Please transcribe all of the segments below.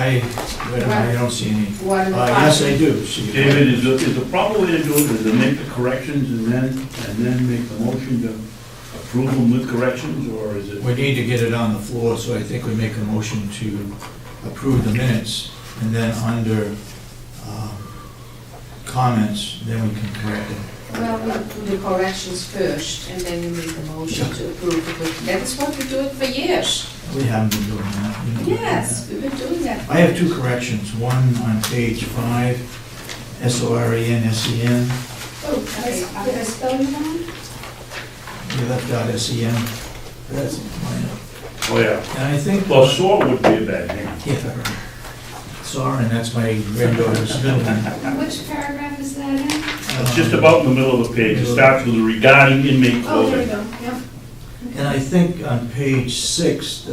I don't see any. One in the Yes, I do see it. David, is the proper way to do it is to make the corrections and then make the motion to approve them with corrections, or is it? We need to get it on the floor, so I think we make a motion to approve the minutes, and then under comments, then we can correct it. Well, we do the corrections first, and then you make a motion to approve it. But that's what we do it for years. We haven't been doing that. We don't do Yes, we've been doing that. I have 2 corrections, one on page 5, SOREN, Oh, okay. Did I spell you wrong? You left out SEN. That's minor. Oh, yeah. And I think, Well, sore would be a bad name. yeah, Soren, that's my granddaughter's middle name. Which paragraph is that in? It's just about in the middle of the page. It starts with regarding inmate Oh, there we clothing. go, yep. And I think on page 6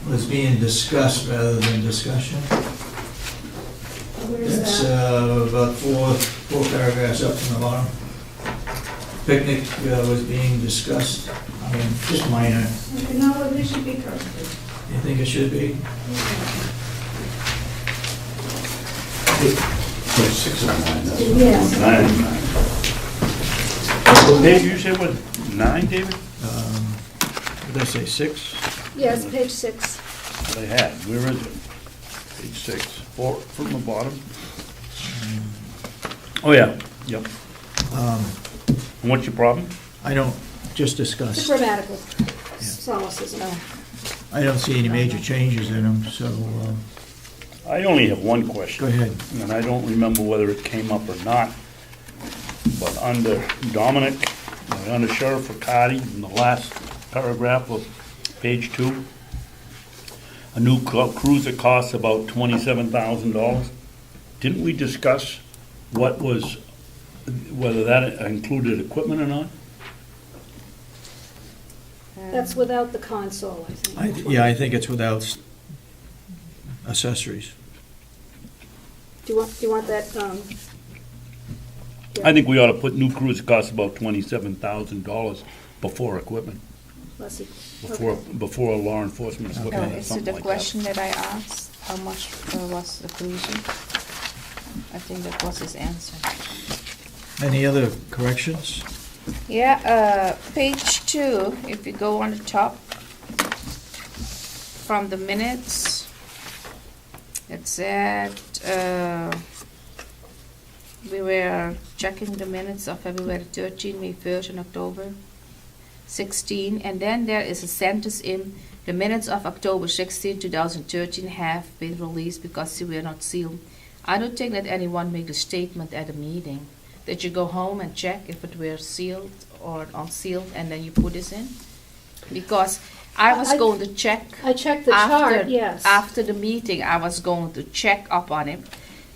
was being discussed rather than discussion. Where is It's that? about four paragraphs up from the bottom. Picnic was being discussed. I mean, just minor. No, this should be corrected. You think it should be? So 6 on mine, that's Yes. 9 on mine. What page you say was 9, David? What did I say, 6? Yes, page 6. What I had, where is it? Page 6, 4 from the bottom. Oh, yeah, yep. And what's your problem? I don't, just It's discuss. grammatical solecism. I don't see any major changes in them, so I only have one question. go ahead. And I don't remember whether it came up or not, but under Dominic, under Sheriff Richardi, in the last paragraph of page 2, a new cruiser costs about $27,000. Didn't we discuss whether that included equipment or not? That's without the console, I think. Yeah, I think it's without accessories. Do you want that, I think we ought to put new cruiser costs about $27,000 before equipment, let's see. before law enforcement Oh, equipment, or is it something the like that. question that I asked? How much was the cruiser? I think that was his answer. Any other corrections? Yeah, page 2, if you go on the top, from the minutes, it said, we were checking the minutes of February 13, May 1st, and October 16, and then there is a sentence in the minutes of October 16, 2013 have been released because they were not sealed. I don't think that anyone made a statement at a meeting. Did you go home and check if it were sealed or unsealed, and then you put this in? Because I was going to check. I checked the chart, yes. After the meeting, I was going to check up on it,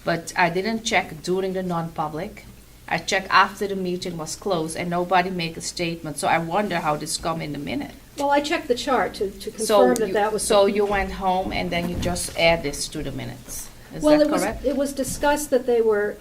but I didn't check during the non-public. I checked after the meeting was closed, and nobody made a statement. So I wonder how this come in the minute. Well, I checked the chart to confirm that that was. So you went home and then you just add this to the minutes. Is Well, that correct? it was discussed that they were,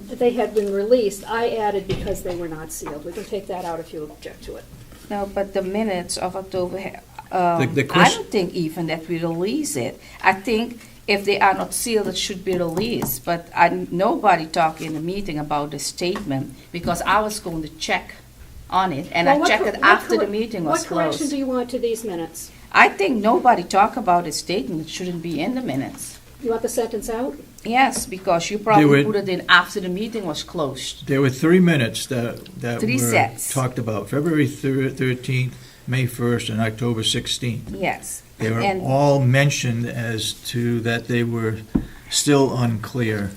they had been released. I added because they were not sealed. We can take that out if you object to it. No, but the minutes of October, The I question- don't think even that we release it. I think if they are not sealed, it should be released. But nobody talked in the meeting about the statement because I was going to check on it, and Well, I checked it after the meeting was What correction closed. do you want to these minutes? I think nobody talked about a statement. It shouldn't be in the minutes. You want the sentence out? Yes, because you probably would- put it in after the meeting was closed. There were 3 minutes that Three were sets. talked about, February 13th, May 1st, and October 16th. Yes. They were And- all mentioned as to that they were still unclear.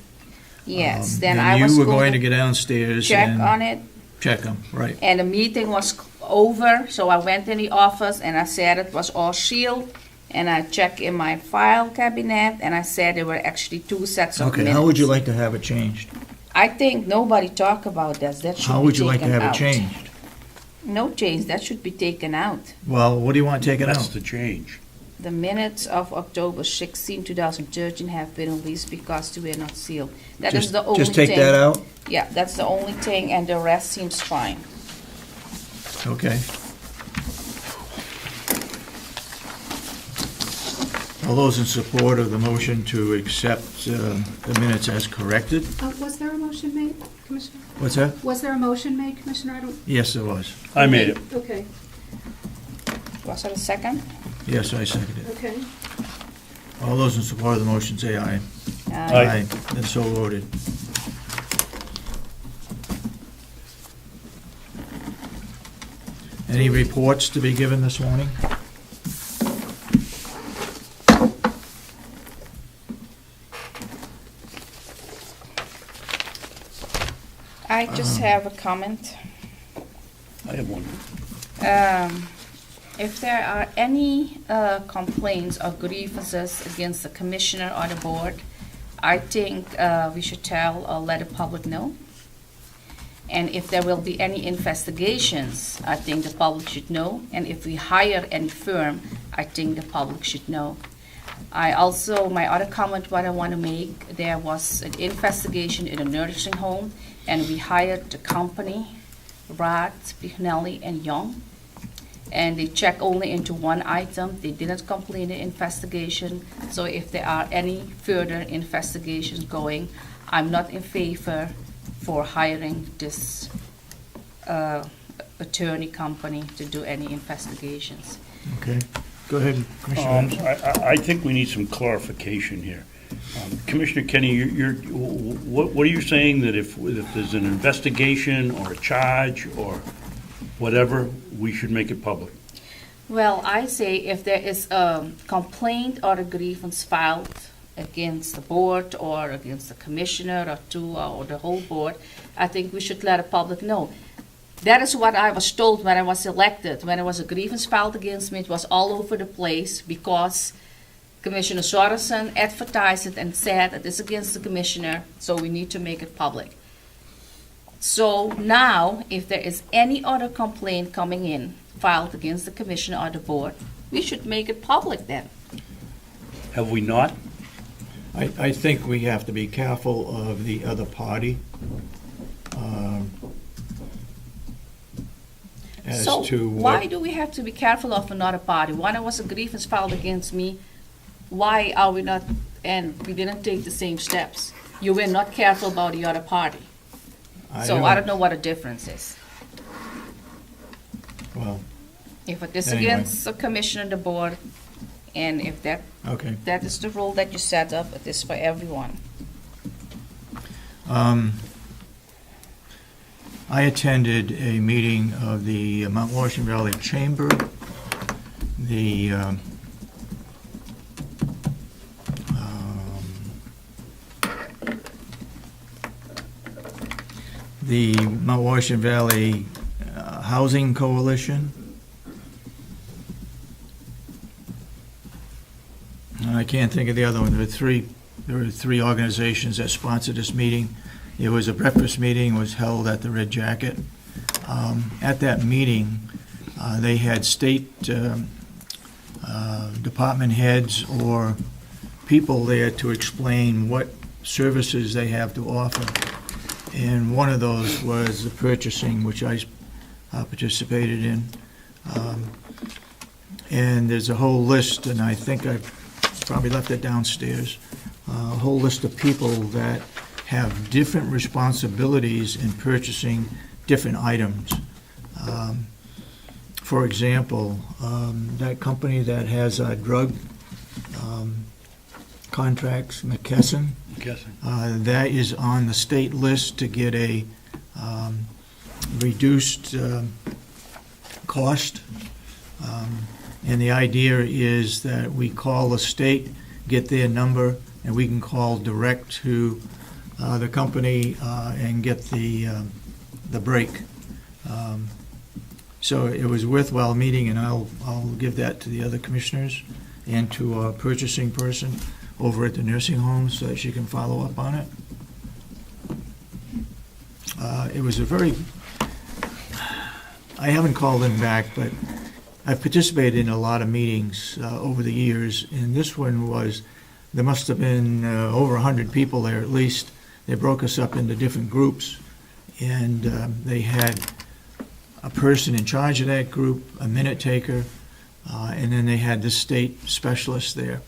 Yes, And then I was you were going going to to get downstairs check and on it, check them, right. and the meeting was over, so I went in the office and I said it was all sealed, and I checked in my file cabinet, and I said there were actually 2 sets of Okay, minutes. how would you like to have it changed? I think nobody talked about this. That should be taken out. How would you like to have it changed? No change. That should be taken out. Well, what do you want taken That's out? the change. The minutes of October 16, 2013 have been released because they were not sealed. That is the only thing. Just take that out? Yeah, that's the only thing, and the rest seems fine. Okay. All those in support of the motion to accept the minutes as corrected? Was there a motion made, Commissioner? What's that? Was there a motion made, Commissioner? I don't... Yes, there was. I made it. Okay, Was there a second? Yes, I seconded it. okay. All those in support of the motion say aye. Aye. And so voted. Any reports to be given this morning? I just have a comment. I have one. If there are any complaints or grievances against the commissioner or the board, I think we should tell or let the public know. And if there will be any investigations, I think the public should know. And if we hire any firm, I think the public should know. I also, my other comment what I want to make, there was an investigation in a nursing home, and we hired the company, Richardi and Young, and they checked only into one item. They didn't complete the investigation. So if there are any further investigations going, I'm not in favor for hiring this attorney company to do any investigations. Okay. Go ahead, Commissioner. I think we need some clarification here. Commissioner Kenney, what are you saying, that if there's an investigation or a charge or whatever, we should make it public? Well, I say if there is a complaint or a grievance filed against the board or against the commissioner or two or the whole board, I think we should let the public know. That is what I was told when I was elected. When there was a grievance filed against me, it was all over the place because Commissioner Sorensen advertised it and said that it's against the commissioner, so we need to make it public. So now, if there is any other complaint coming in, filed against the commissioner or the board, we should make it public then. Have we not? I think we have to be careful of the other party. As So to why what, do we have to be careful of another party? When there was a grievance filed against me, why are we not, and we didn't take the same steps? You were not careful about the other party. So I don't know what the difference is. Well, If it is Anyway. against the commissioner, the board, and if that okay. is the rule that you set up, it is for everyone. I attended a meeting of the Mount Washington Valley Chamber. The Mount Washington Valley Housing Coalition. And I can't think of the other one. There were three organizations that sponsored this meeting. It was a breakfast meeting, was held at the Red Jacket. At that meeting, they had state department heads or people there to explain what services they have to offer. And one of those was the purchasing, which I participated in. And there's a whole list, and I think I probably left it downstairs, a whole list of people that have different responsibilities in purchasing different items. For example, that company that has drug contracts, McKesson, that is on the state list to get a reduced cost. And the idea is that we call the state, get their number, and we can call direct to the company and get the break. So it was a worthwhile meeting, and I'll give that to the other commissioners and to a purchasing person over at the nursing home so that she can follow up on it. It was a very, I haven't called them back, but I've participated in a lot of meetings over the years, and this one was, there must have been over 100 people there at least. They broke us up into different groups, and they had a person in charge of that group, a minute taker, and then they had the state specialist there.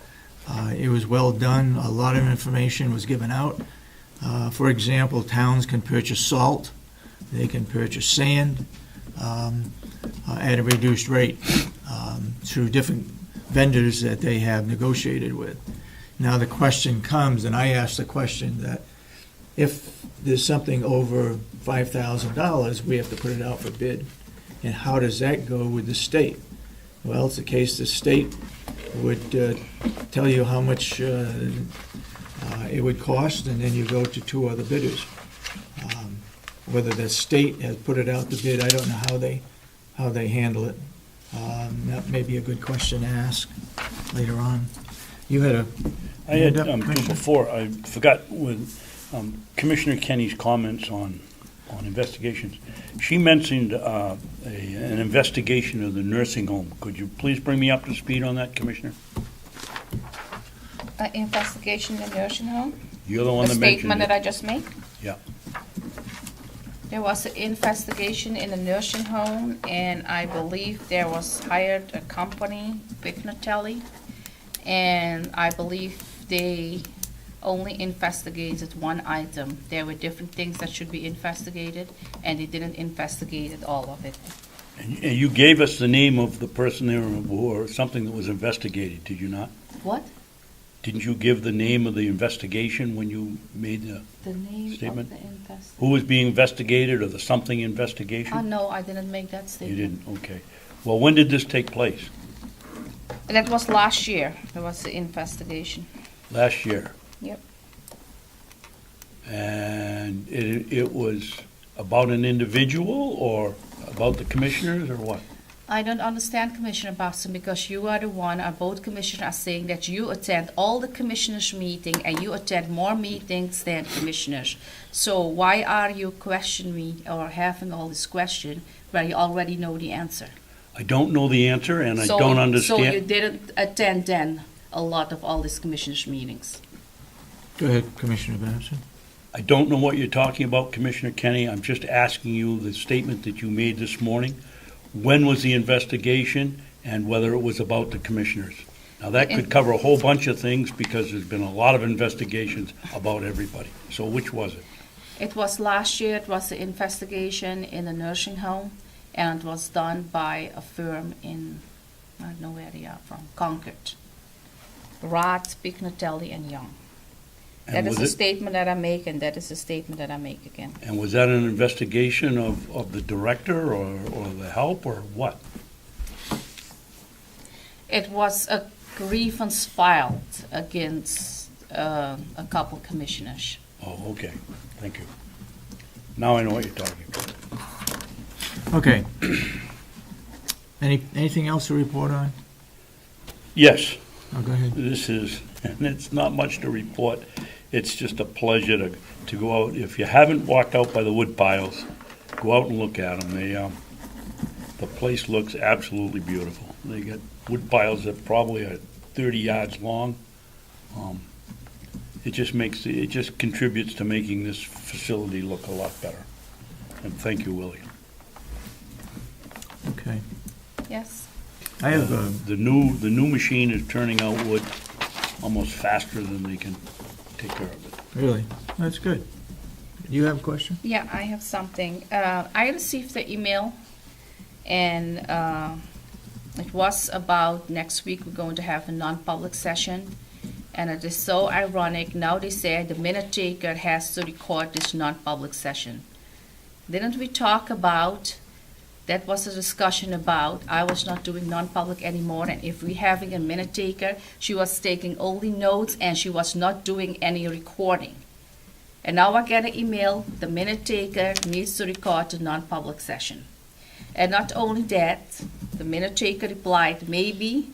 It was well done. A lot of information was given out. For example, towns can purchase salt. They can purchase sand at a reduced rate through different vendors that they have negotiated with. Now the question comes, and I asked the question that if there's something over $5,000, we have to put it out for bid. And how does that go with the state? Well, it's the case the state would tell you how much it would cost, and then you go to two other bidders. Whether the state has put it out to bid, I don't know how they handle it. That may be a good question to ask later on. You had a I had, hand up, Commissioner? before, I forgot with Commissioner Kenney's comments on investigations. She mentioned an investigation of the nursing home. Could you please bring me up to speed on that, Commissioner? Investigation in the nursing home? You're the one The that mentioned statement it. that I just made? Yeah. There was an investigation in the nursing home, and I believe there was hired a company, Bignatelli, and I believe they only investigated one item. There were different things that should be investigated, and they didn't investigate all of it. And you gave us the name of the person there or something that was investigated, did you not? What? Didn't you give the name of the investigation when you made The name Statement? of the investigation? who was being investigated or the something investigation? No, I didn't make that You statement. didn't, okay. Well, when did this take place? That was last year, there was the investigation. Last year? Yep. And it was about an individual or about the commissioners or what? I don't understand, Commissioner Babson, because you are the one, both commissioners are saying that you attend all the commissioners' meeting and you attend more meetings than commissioners. So why are you questioning me or having all this question where you already know the answer? I don't know the answer and I So- don't So you understand. didn't attend then a lot of all these commissioners' meetings? Go ahead, Commissioner Babson. I don't know what you're talking about, Commissioner Kenney. I'm just asking you the statement that you made this morning. When was the investigation and whether it was about the commissioners? Now, that could cover a whole bunch of things because there's been a lot of investigations about everybody. So which was it? It was last year, it was an investigation in a nursing home, and it was done by a firm in, I don't know where they are from, Concord. Rath, Bignatelli, and Young. That And is a was it, statement that I make, and that is a statement that I make again. and was that an investigation of the director or the help or what? It was a grievance filed against a couple commissioners. Oh, okay. Thank you. Now I know what you're talking about. Okay. Anything else to report on? Yes. Oh, go ahead. This is, and it's not much to report. It's just a pleasure to go out. If you haven't walked out by the wood piles, go out and look at them. The place looks absolutely beautiful. They got wood piles that probably are 30 yards long. It just contributes to making this facility look a lot better. And thank you, Willie. Okay. Yes? I have, The new machine is turning out wood almost faster than they can take care of it. really, that's good. You have a question? Yeah, I have something. I received the email, and it was about next week we're going to have a non-public session. And it is so ironic. Now they say the minute taker has to record this non-public session. Didn't we talk about, that was a discussion about, I was not doing non-public anymore, and if we're having a minute taker, she was taking only notes and she was not doing any recording. And now I get an email, the minute taker needs to record the non-public session. And not only that, the minute taker replied, maybe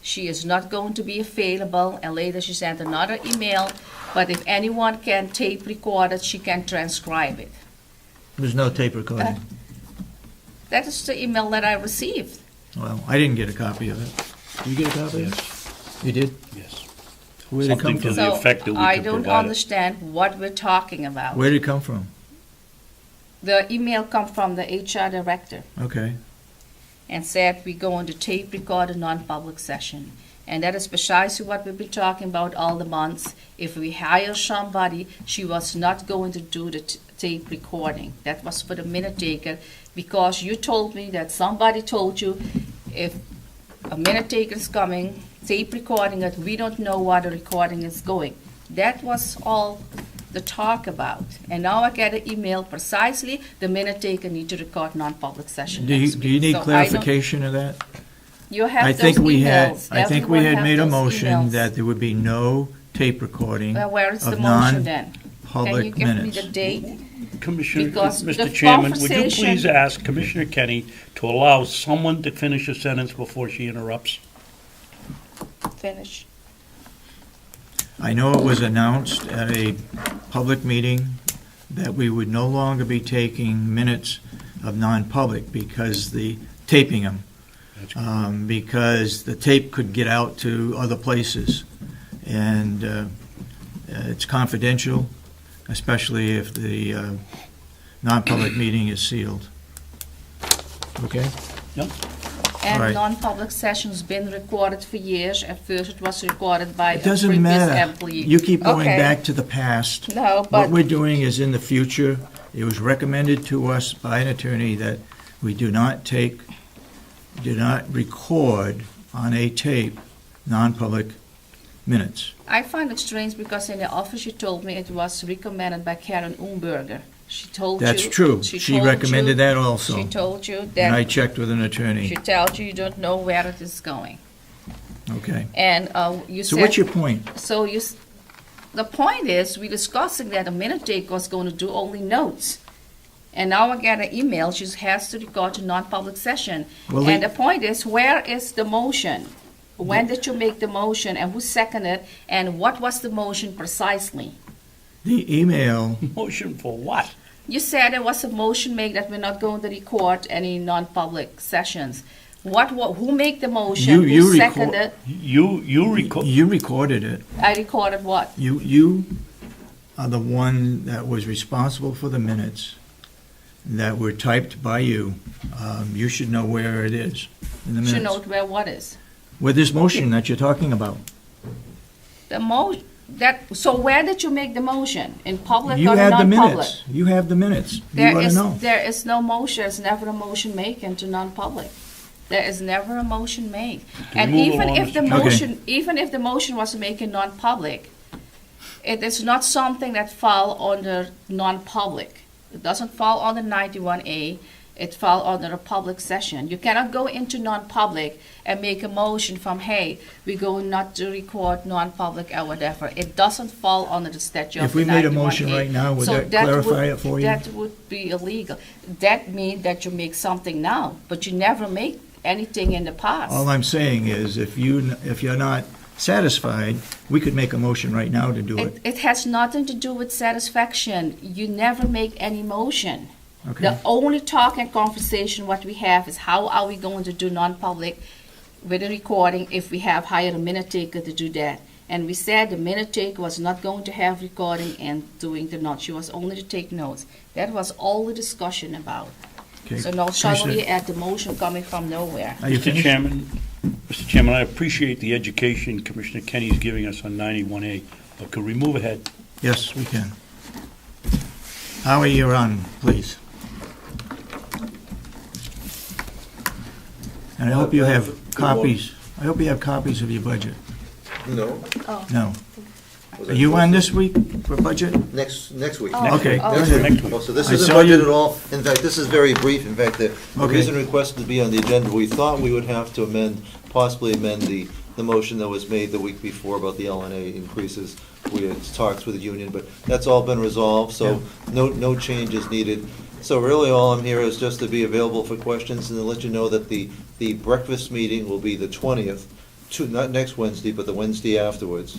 she is not going to be available, and later she sent another email, but if anyone can tape record it, she can transcribe it. There's no tape recording. That is the email that I received. Well, I didn't get a copy of it. Did you get a copy of it? Yes, You did? yes. Where did it come Something to from? the So effect that we I could don't provide it. understand what we're talking about. Where did it come from? The email come from the HR director Okay. and said we're going to tape record a non-public session. And that is precisely what we've been talking about all the months. If we hire somebody, she was not going to do the tape recording. That was for the minute taker, because you told me that somebody told you if a minute taker is coming, tape recording it, we don't know where the recording is going. That was all the talk about. And now I get an email precisely, the minute taker need to record non-public session Do next you need week. So I don't- clarification of that? You have I those think we had, emails. I think we Everyone had have made a those motion emails. that there would be no tape recording Well, where is the of motion then? Can you non-public give me minutes. the date? Commissioner, Because Mr. the Chairman, would you conversation- please ask Commissioner Kenney to allow someone to finish a sentence before she interrupts? Finish. I know it was announced at a public meeting that we would no longer be taking minutes of non-public because taping them, because the tape could get out to other places. And it's confidential, especially if the non-public meeting is sealed. Okay? Yep. And Right. non-public sessions been recorded for years. At first it was recorded by a It doesn't previous matter. employee. You keep going Okay. back to the past. No, What but we're doing is in the future, it was recommended to us by an attorney that we do not record on a tape non-public minutes. I find it strange because in the office you told me it was recommended by Karen Umberger. She told you. That's true. She recommended that also. She told you And I that checked with an attorney. she tells you don't know where it is going. Okay. And you So said. what's your point? So the point is, we're discussing that a minute taker was going to do only notes. And now I get an email, she has to record a non-public session. Well, And the point is, where is the motion? When did you make the motion and who seconded it? And what was the motion precisely? The email, Motion for what? You said there was a motion made that we're not going to record any non-public sessions. Who made the motion? You Who record- seconded? You record. you recorded it. I recorded what? You are the one that was responsible for the minutes that were typed by you. You should know where it is in the Should minutes. note where what is. With this motion that you're talking about. So where did you make the motion? In public You or have the non-public? minutes. You have the minutes. You There ought to is, know. there is no motion, there's never a motion made into non-public. There is never a motion made. And move even along, if the Mr. Chairman. motion, even if the motion was made in non-public, it is not something that fall under non-public. It doesn't fall under 91A, it fall under a public session. You cannot go into non-public and make a motion from, hey, we're going not to record non-public or whatever. It doesn't fall under the statute of If the 91A. we made a motion right now, would So that clarify would- it for you? That would be illegal. That means that you make something now, but you never make anything in the past. All I'm saying is, if you're not satisfied, we could make a motion right now to do it. It has nothing to do with satisfaction. You never make any motion. Okay? The only talk and conversation what we have is how are we going to do non-public with a recording if we have hired a minute taker to do that. And we said the minute taker was not going to have recording and doing the notes. She was only to take notes. That was all the discussion about. Okay. So now Commissioner, suddenly at the motion coming from nowhere. Are you Mr. finished? Mr. Chairman, I appreciate the education Commissioner Kenney is giving us on 91A, but could we move ahead? Yes, we can. Howie, you're on, please. And I hope you have copies, I hope you have copies of your budget. No. No. Are you on this week for budget? Next week. Okay, go Next ahead. week. Oh, so this I isn't saw you- budget at all. In fact, this is very brief. In fact, the Okay. reason requested to be on the agenda, we thought we would have to possibly amend the motion that was made the week before about the LNA increases. We had talks with the union, but that's all been resolved, so no change is needed. So really, all I'm here is just to be available for questions and to let you know that the breakfast meeting will be the 20th, not next Wednesday, but the Wednesday afterwards.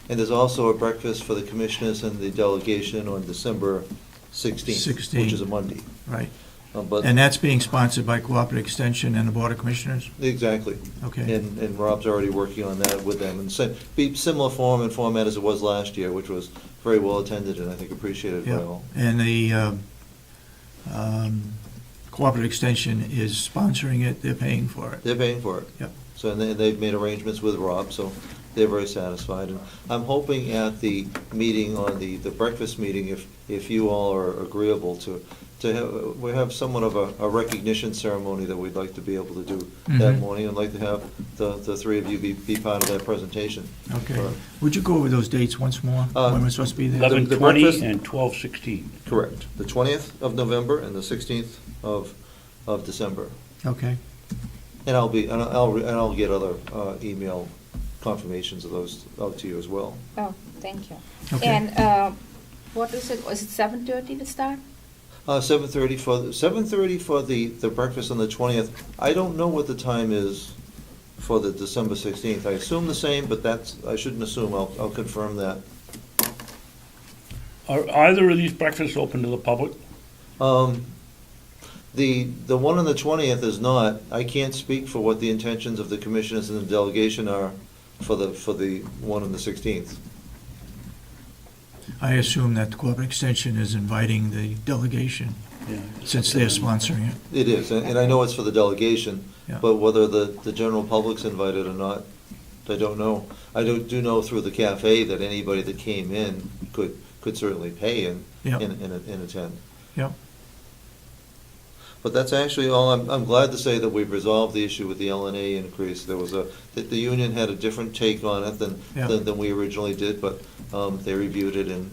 And there's also a breakfast for the commissioners and the delegation on December 16th, which is a Monday. Right. But And that's being sponsored by Cooperative Extension and the Board of Commissioners? exactly. Okay. And Rob's already working on that with them. And be similar form and format as it was last year, which was very well attended and I think appreciated by Yeah. all. And the Cooperative Extension is sponsoring it, they're paying for it. They're paying for it. Yep. So, and they've made arrangements with Rob, so they're very satisfied. And I'm hoping at the meeting, on the breakfast meeting, if you all are agreeable to have, we have somewhat of a recognition ceremony that we'd like to be able to do that Mhm. morning. I'd like to have the three of you be part of that presentation. Okay. Would you go over those dates once more, when we're supposed to be there? 11/20 breakfast- and 12/16. Correct. The 20th of November and the 16th of December. Okay. And I'll get other email confirmations of those out to you as well. Oh, thank you. Okay. And what is it? Was it 7:30 to start? 7:30 for the breakfast on the 20th. I don't know what the time is for the December 16th. I assume the same, but I shouldn't assume. I'll confirm that. Are either of these breakfasts open to the public? The one on the 20th is not. I can't speak for what the intentions of the commissioners and the delegation are for the one on the 16th. I assume that the Corporate Extension is inviting the delegation, Yeah. since they're sponsoring it. It is, and I know it's for the delegation, Yeah. but whether the general public's invited or not, I don't know. I do know through the cafe that anybody that came in could certainly pay and Yeah. attend. Yep. But that's actually all. I'm glad to say that we've resolved the issue with the LNA increase. There was the union had a different take on it Yeah. than we originally did, but they reviewed it and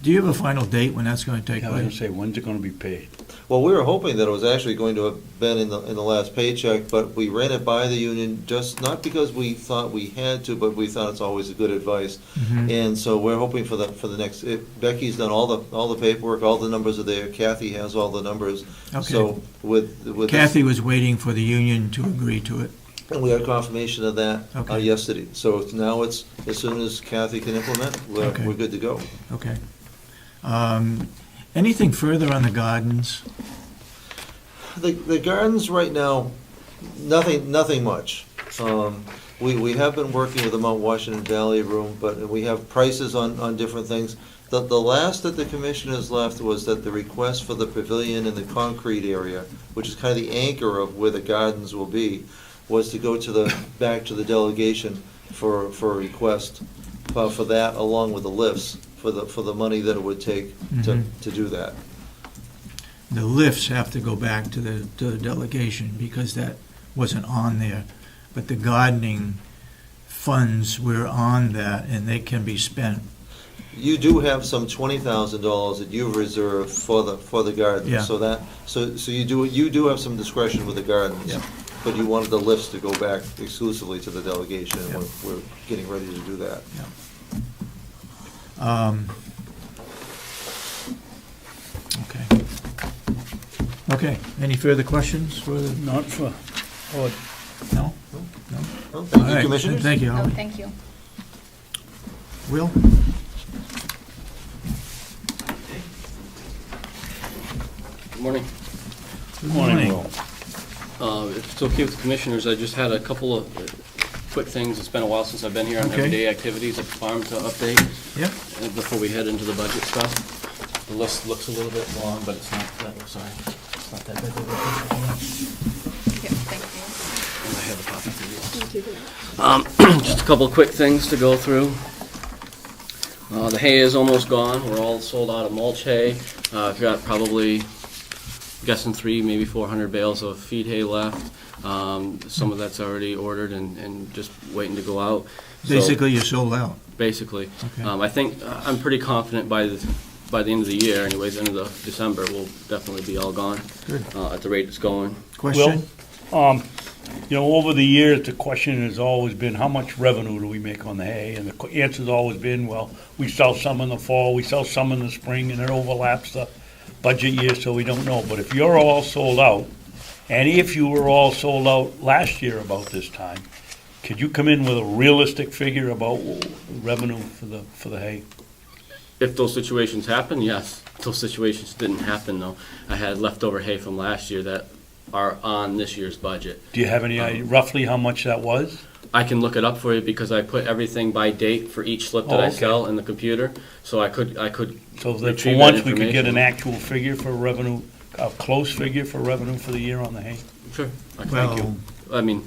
Do you have a final date when that's going to take Yeah, I was gonna place? say, when's it gonna be paid? well, we were hoping that it was actually going to have been in the last paycheck, but we ran it by the union, just not because we thought we had to, but we thought it's always a good advice. Mhm. And so we're hoping for the next. Becky's done all the paperwork, all the numbers are there. Kathy has all the numbers. Okay. So with Kathy was waiting for the union to agree to it. and we had confirmation of that Okay. yesterday. So now it's as soon as Kathy can implement, Okay. we're good to go. Okay. Anything further on the gardens? The gardens right now, nothing much. We have been working with the Mount Washington Valley Room, but we have prices on different things. The last that the commissioners left was that the request for the pavilion in the concrete area, which is kind of the anchor of where the gardens will be, was to go back to the delegation for a request for that, along with the lifts, for the money that it would take to do that. The lifts have to go back to the delegation because that wasn't on there. But the gardening funds were on that and they can be spent. You do have some $20,000 that you've reserved for the gardens. Yeah. So you do have some discretion with the gardens. Yeah. But you wanted the lifts to go back exclusively to the delegation, and Yeah. we're getting ready to do that. Okay. Okay, any further questions for the, Not for, oh, no? Well, All thank you, right, Commissioners. Thank you, No, Holly. thank you. Will? Good morning. Good morning, Will. If it's okay with the commissioners, I just had a couple of quick things. It's been a while since I've been here on Okay. everyday activities at the farm to update Yep. before we head into the budget stuff. The list looks a little bit long, but it's not that, sorry, it's not that big of a Yeah, thank you. And I have a copy for you. Thank you. Just a couple of quick things to go through. The hay is almost gone. We're all sold out of mulch hay. I've got probably, guessing 300, maybe 400 bales of feed hay left. Some of that's already ordered and just waiting to go out. So, Basically, you're sold out. basically. Okay. I think, I'm pretty confident by the end of the year, anyways, end of the December, we'll definitely be all gone. Good. At the rate it's going. Question? over the years, the question has always been, how much revenue do we make on the hay? And the answer's always been, well, we sell some in the fall, we sell some in the spring, and it overlaps the budget year, so we don't know. But if you're all sold out, and if you were all sold out last year about this time, could you come in with a realistic figure about revenue for the hay? If those situations happen, yes. Those situations didn't happen, though. I had leftover hay from last year that are on this year's budget. Do you have any idea roughly how much that was? I can look it up for you because I put everything by date for each slip that Oh, I okay. sell in the computer, so I could So that for retrieve once, that we could get an information. actual figure for revenue, a close figure for revenue for the year on the hay? Sure. I can- Well, I mean,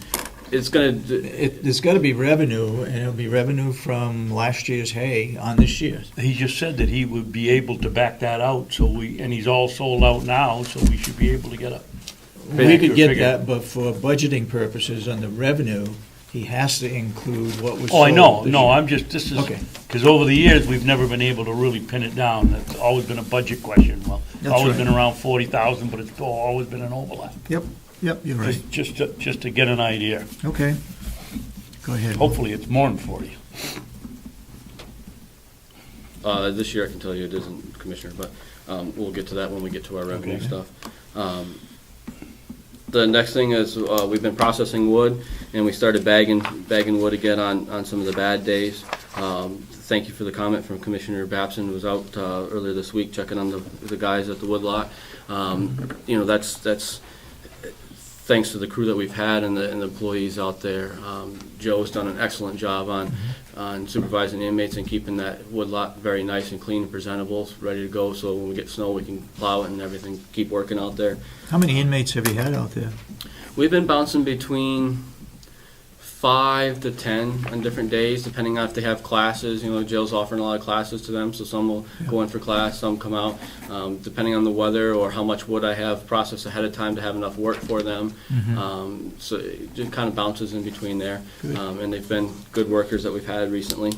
it's gonna, There's got to be revenue, and it'll be revenue from last year's hay on this year's. He just said that he would be able to back that out, and he's all sold out now, so we should be able to get a. We could get figure. that, but for budgeting purposes on the revenue, he has to include what was Oh, I sold know, this no, year. this is, Okay. because over the years, we've never been able to really pin it down. It's always been a budget question. Well, it's That's always right. been around 40,000, but it's always been an overlap. Yep, you're right. Just to get an idea. Okay. Go ahead. Hopefully, it's more than 40. this year I can tell you it isn't, Commissioner, but we'll get to that when we get to our revenue Okay. stuff. The next thing is we've been processing wood, and we started bagging wood again on some of the bad days. Thank you for the comment from Commissioner Babson, who was out earlier this week checking on the guys at the wood lot. You know, that's thanks to the crew that we've had and the employees out there. Joe's done an excellent job on supervising the inmates and keeping that wood lot very nice and clean and presentable, ready to go, so when we get snow we can plow it and everything, keep working out there. How many inmates have you had out there? We've been bouncing between 5 to 10 on different days, depending on if they have classes. You know, Jill's offering a lot of classes to them, so some will go in for class, some come out. Depending on the weather or how much wood I have processed ahead of time to have enough work for them. So it just kind of bounces in between there. And they've been good workers that we've had recently.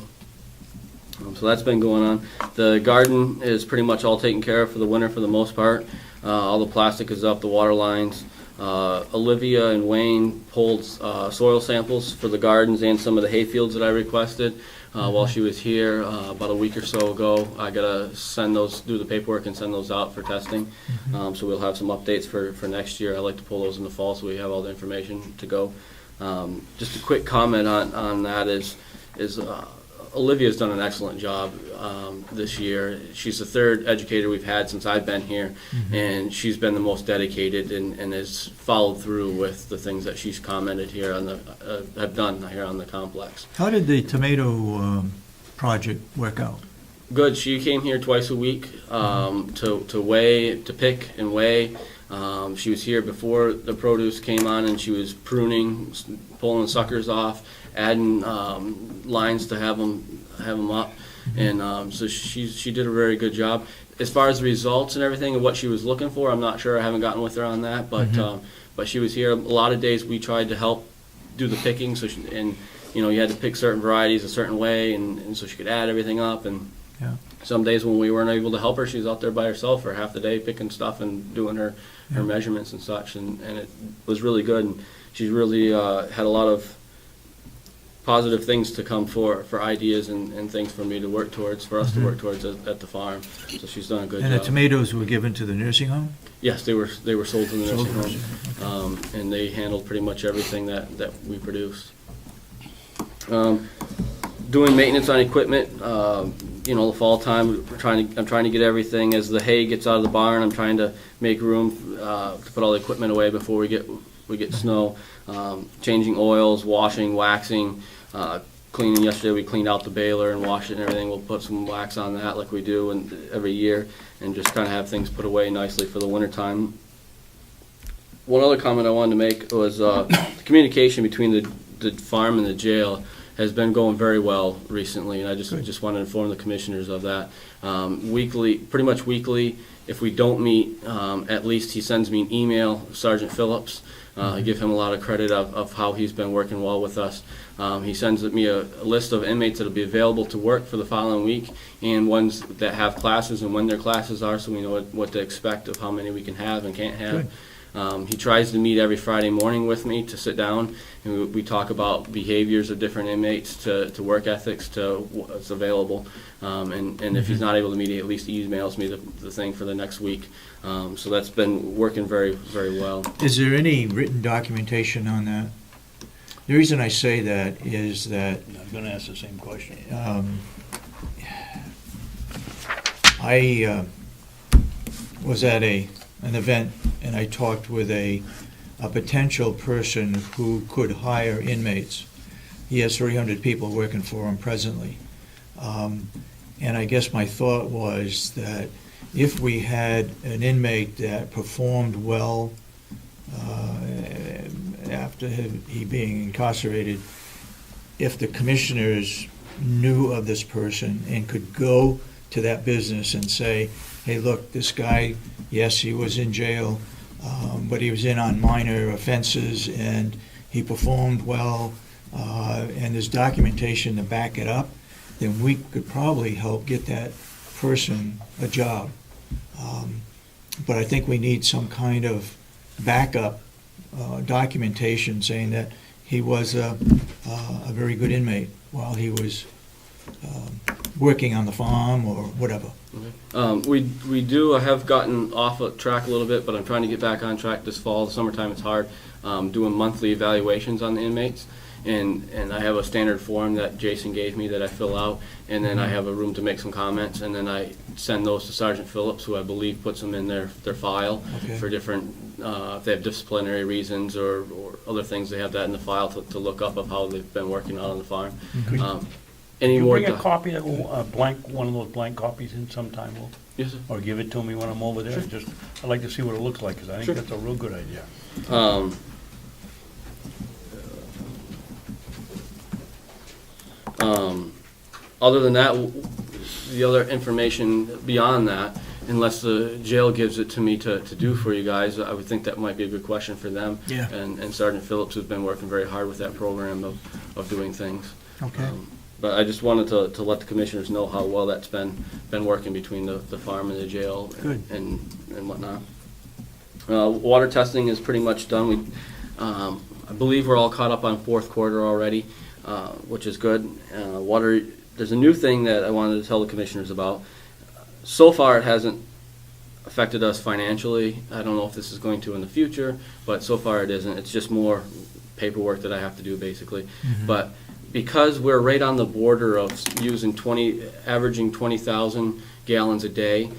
So that's been going on. The garden is pretty much all taken care of for the winter for the most part. All the plastic is up, the water lines. Olivia and Wayne pulled soil samples for the gardens and some of the hay fields that I requested while she was here about a week or so ago. I gotta send those, do the paperwork and send those out for testing. So we'll have some updates for next year. I like to pull those in the fall so we have all the information to go. Just a quick comment on that is Olivia's done an excellent job this year. She's the third educator we've had since I've been here, and she's been the most dedicated and has followed through with the things that she's commented here on have done here on the complex. How did the tomato project work out? Good. She came here twice a week to pick and weigh. She was here before the produce came on, and she was pruning, pulling suckers off, adding lines to have them up, and so she did a very good job. As far as the results and everything and what she was looking for, I'm not sure. I haven't gotten with her on that, but she was here. A lot of days we tried to help do the picking, so and you know, you had to pick certain varieties a certain way, and so she could add everything up. And some days when we weren't able to help her, she was out there by herself for half the day picking stuff and doing her measurements and such, and it was really good. And she's really had a lot of positive things to come for ideas and things for me to work towards, for us to work towards at the farm. So she's done a good job. And the tomatoes were given to the nursing home? Yes, they were sold to the Sold nursing to home, and they handled pretty much everything that we produced. Doing maintenance on equipment, you know, the fall time, I'm trying to get everything as the hay gets out of the barn. I'm trying to make room to put all the equipment away before we get snow. Changing oils, washing, waxing, cleaning. Yesterday we cleaned out the baler and washed it and everything. We'll put some wax on that like we do every year, and just kind of have things put away nicely for the winter time. One other comment I wanted to make was the communication between the farm and the jail has been going very well recently, and I just want to inform the commissioners of that. Weekly, pretty much weekly, if we don't meet, at least he sends me an email, Sergeant Phillips. I give him a lot of credit of how he's been working well with us. He sends me a list of inmates that will be available to work for the following week, and ones that have classes and when their classes are, so we know what to expect of how many we can have and can't have. He tries to meet every Friday morning with me to sit down, and we talk about behaviors of different inmates to work ethics to what's available. And if he's not able to meet, he at least emails me the thing for the next week. So that's been working very, very well. Is there any written documentation on that? The reason I say that is that I'm going to ask the same question. I was at an event, and I talked with a potential person who could hire inmates. He has 300 people working for him presently. And I guess my thought was that if we had an inmate that performed well after he being incarcerated, if the commissioners knew of this person and could go to that business and say, hey, look, this guy, yes, he was in jail, but he was in on minor offenses and he performed well, and there's documentation to back it up, then we could probably help get that person a job. But I think we need some kind of backup documentation saying that he was a very good inmate while he was working on the farm or whatever. I have gotten off of track a little bit, but I'm trying to get back on track this fall. The summertime it's hard, doing monthly evaluations on the inmates. And I have a standard form that Jason gave me that I fill out, and then I have a room to make some comments, and then I send those to Sergeant Phillips, who I believe puts them in their file for different, if they have disciplinary reasons or other things, they have that in the file to look up of how they've been working out on the farm. Any You more? bring a copy, one of those blank copies in sometime, Will? Yes, sir. Or give it to me when I'm over there? Sure. I'd like to see what it looks like, because I think Sure. that's a real good idea. Other than that, the other information beyond that, unless the jail gives it to me to do for you guys, I would think that might be a good question for them. Yeah. And Sergeant Phillips has been working very hard with that program of doing things. Okay. But I just wanted to let the commissioners know how well that's been working between the farm and the jail. Good. And whatnot. Water testing is pretty much done. I believe we're all caught up on fourth quarter already, which is good. Water, there's a new thing that I wanted to tell the commissioners about. So far, it hasn't affected us financially. I don't know if this is going to in the future, but so far it isn't. It's just more paperwork that I have to do, basically. But because we're right on the border of using averaging 20,000 gallons a day,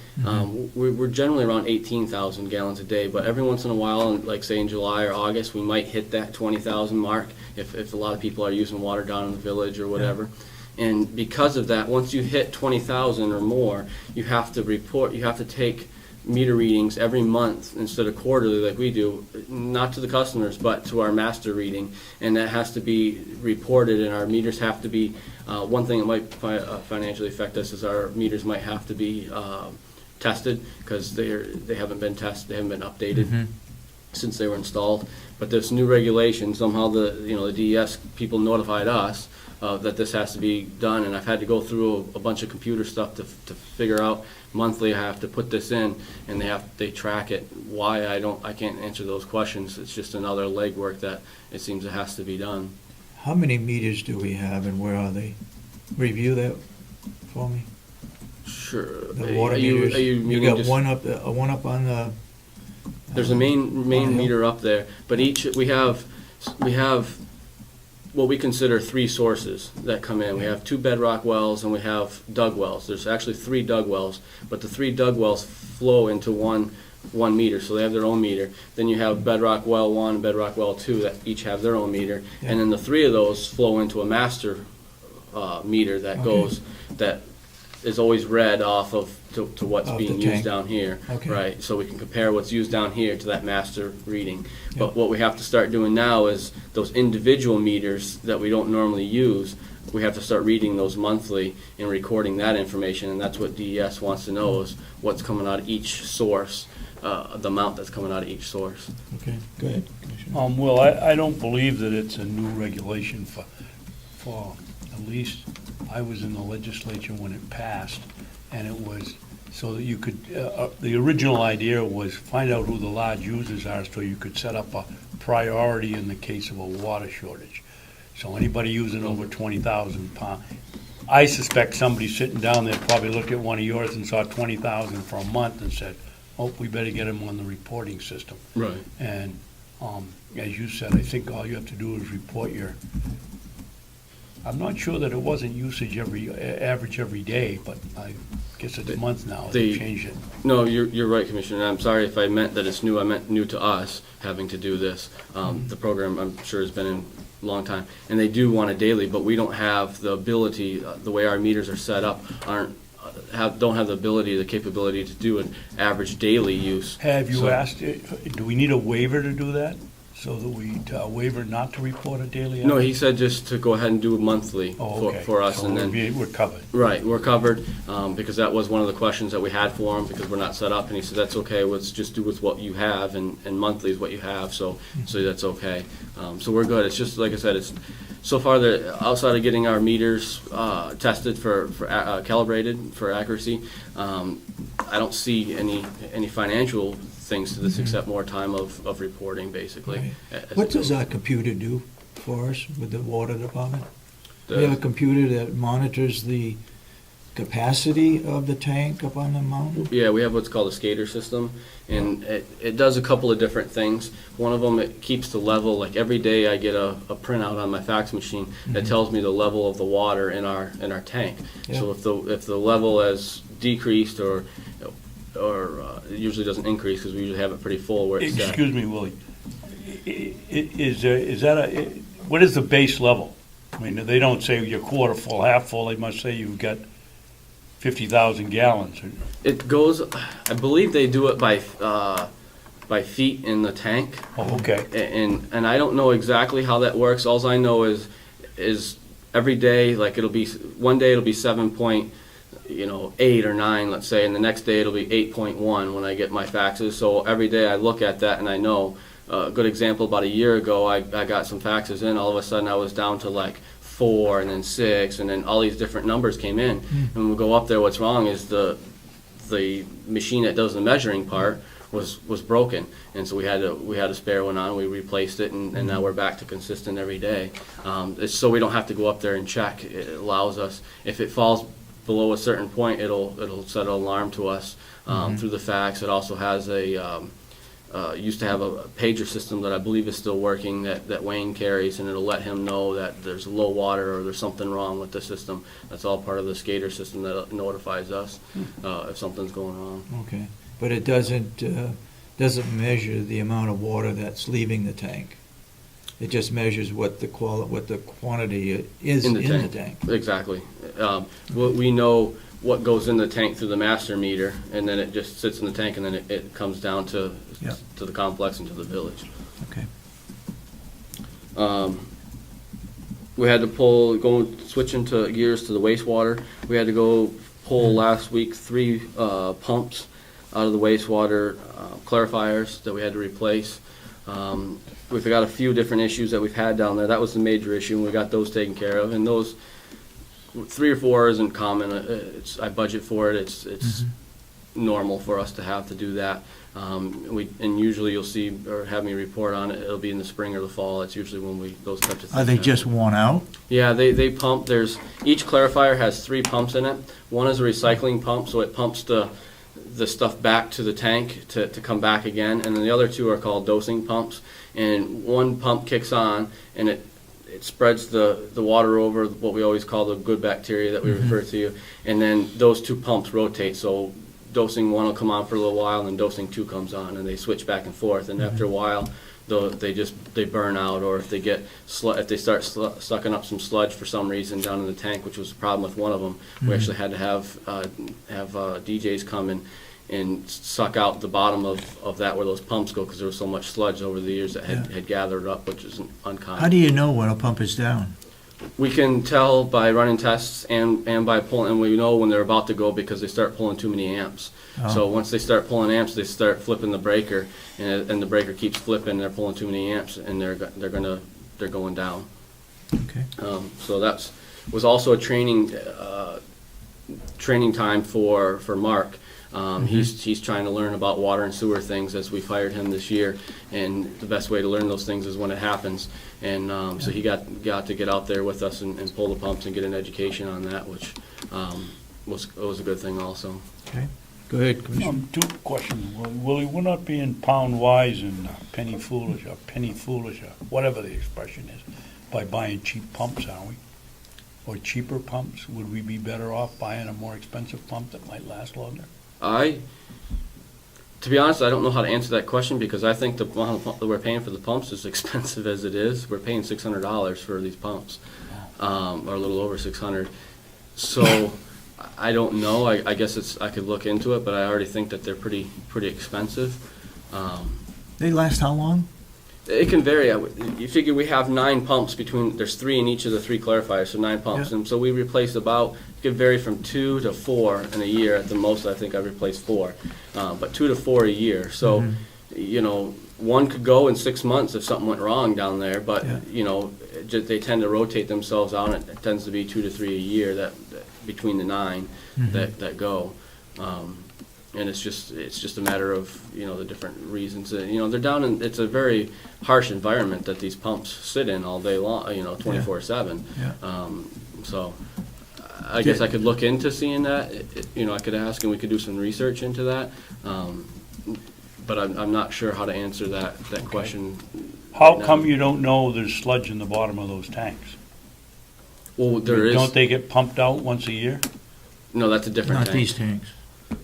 we're generally around 18,000 gallons a day. But every once in a while, like say in July or August, we might hit that 20,000 mark if a lot of people are using water down in the village or whatever. And because of that, once you hit 20,000 or more, you have to take meter readings every month instead of quarterly like we do, not to the customers, but to our master reading. And that has to be reported, and our meters have to be, one thing that might financially affect us is our meters might have to be tested, because they haven't been tested, they haven't been updated since they were installed. But this new regulation, somehow the DES people notified us that this has to be done, and I've had to go through a bunch of computer stuff to figure out monthly. I have to put this in, and they track it. Why I can't answer those questions. It's just another legwork that it seems it has to be done. How many meters do we have and where are they? Review that for me. Sure. The water Are you meters. You meaning got one up on the. There's a main meter up there, but we have what we consider 3 sources that come in. We have 2 bedrock wells and we have dug wells. There's actually 3 dug wells, but the 3 dug wells flow into one meter, so they have their own meter. Then you have bedrock well 1 and bedrock well 2 that each have their own meter, and then the 3 of those flow into a master meter that goes, that is always read off of to what's being used down here, right? So we can compare what's used down here to that master reading. But what we have to start doing now is those individual meters that we don't normally use, we have to start reading those monthly and recording that information, and that's what DES wants to know, is what's coming out of each source, the amount that's coming out of each source. Okay, go ahead. Well, I don't believe that it's a new regulation for at least I was in the legislature when it passed, and it was so that you could, the original idea was find out who the large users are so you could set up a priority in the case of a water shortage. So anybody using over 20,000 pounds, I suspect somebody sitting down there probably looked at one of yours and saw 20,000 for a month and said, oh, we better get them on the reporting system. Right. And as you said, I think all you have to do is report your, I'm not sure that it wasn't usage average every day, but I guess it's a month now, they changed it. No, you're right, Commissioner. I'm sorry if I meant that it's new. I meant new to us having to do this. The program, I'm sure, has been in a long time, and they do want it daily, but we don't have the ability, the way our meters are set up, don't have the ability, the capability to do an average daily use. Have you asked, do we need a waiver to do that? So that we waiver not to report a daily? No, average? he said just to go ahead and do it monthly Oh, okay. for us, So and then, we're covered. right, we're covered, because that was one of the questions that we had for him, because we're not set up, and he said, that's okay, let's just do with what you have, and monthly is what you have, so that's okay. So we're good, it's just, like I said, it's, so far, outside of getting our meters tested for calibrated for accuracy, I don't see any financial things to this except more time of reporting, basically. Right. as What it does goes. our computer do for us with the water department? The- We have a computer that monitors the capacity of the tank up on the mountain? Yeah, we have what's called a skater system, and it does a couple of different things. One of them, it keeps the level, like every day I get a printout on my fax machine that tells me the level of the water in our tank. So if the level has decreased or it usually doesn't increase, because we usually have it pretty full where it's at. Excuse me, Willie. What is the base level? I mean, they don't say you're quarter full, half full, they must say you've got 50,000 gallons. It goes, I believe they do it by feet in the tank. Oh, okay. And I don't know exactly how that works. Alls I know is every day, like one day it'll be 7.8 or 9, let's say, and the next day it'll be 8.1 when I get my faxes. So every day I look at that and I know. A good example, about a year ago, I got some faxes in. All of a sudden I was down to like 4 and then 6, and then all these different numbers came in. And when we go up there, what's wrong is the machine that does the measuring part was broken, and so we had a spare one on. We replaced it, and now we're back to consistent every day. It's so we don't have to go up there and check. It allows us, if it falls below a certain point, it'll set an alarm to us through the fax. It also has used to have a pager system that I believe is still working that Wayne carries, and it'll let him know that there's low water or there's something wrong with the system. That's all part of the skater system that notifies us if something's going wrong. Okay, but it doesn't measure the amount of water that's leaving the tank. It just measures what the quantity is in the tank. Exactly. We know what goes in the tank through the master meter, and then it just sits in the tank, and then it comes down to the complex and to the village. Okay. We had to switching to gears to the wastewater. We had to go pull last week 3 pumps out of the wastewater clarifiers that we had to replace. We've got a few different issues that we've had down there. That was the major issue, and we got those taken care of. And those 3 or 4 isn't common. I budget for it. It's normal for us to have to do that. And usually you'll see or have me report on it. It'll be in the spring or the fall. It's usually when those types of things Are they happen. just worn out? Yeah, they pump. Each clarifier has 3 pumps in it. One is a recycling pump, so it pumps the stuff back to the tank to come back again, and then the other 2 are called dosing pumps. And one pump kicks on, and it spreads the water over what we always call the good bacteria that we refer to, and then those 2 pumps rotate. So dosing 1 will come on for a little while, and then dosing 2 comes on, and they switch back and forth. And after a while, they burn out, or if they start sucking up some sludge for some reason down in the tank, which was a problem with one of them. We actually had to have DJs come and suck out the bottom of that where those pumps go, because there was so much sludge over the years that had gathered up, which is uncommon. How do you know when a pump is down? We can tell by running tests and by pulling, and we know when they're about to go because they start pulling too many amps. So once they start pulling amps, they start flipping the breaker, and the breaker keeps flipping. They're pulling too many amps, and they're going down. Okay. So was also a training time for Mark. He's trying to learn about water and sewer things as we fired him this year, and the best way to learn those things is when it happens. And so he got to get out there with us and pull the pumps and get an education on that, which was a good thing also. Okay. Go ahead, Commissioner. 2 questions. Willie, we're not being pound wise and penny foolish, or whatever the expression is, by buying cheap pumps, are we? Or cheaper pumps? Would we be better off buying a more expensive pump that might last longer? To be honest, I don't know how to answer that question, because I think the amount that we're paying for the pumps is expensive as it is. We're paying $600 for these pumps, or a little over $600. So I don't know. I guess I could look into it, but I already think that they're pretty expensive. They last how long? It can vary. You figure we have 9 pumps there's 3 in each of the 3 clarifiers, so 9 pumps. Yeah. And so we replace it can vary from 2 to 4 in a year. At the most, I think I replaced 4. But 2 to 4 a year. So, one could go in 6 months if something went wrong down there, but, Yeah. they tend to rotate themselves out, and it tends to be 2 to 3 a year that between the 9 that go. And it's just a matter of, the different reasons. They're down in, it's a very harsh environment that these pumps sit in all day long, 24/7. Yeah. So I guess I could look into seeing that. I could ask, and we could do some research into that. But I'm not sure how to answer that question. How right now. come you don't know there's sludge in the bottom of those tanks? Well, there is. Don't they get pumped out once a year? No, that's a different Not tank. these tanks.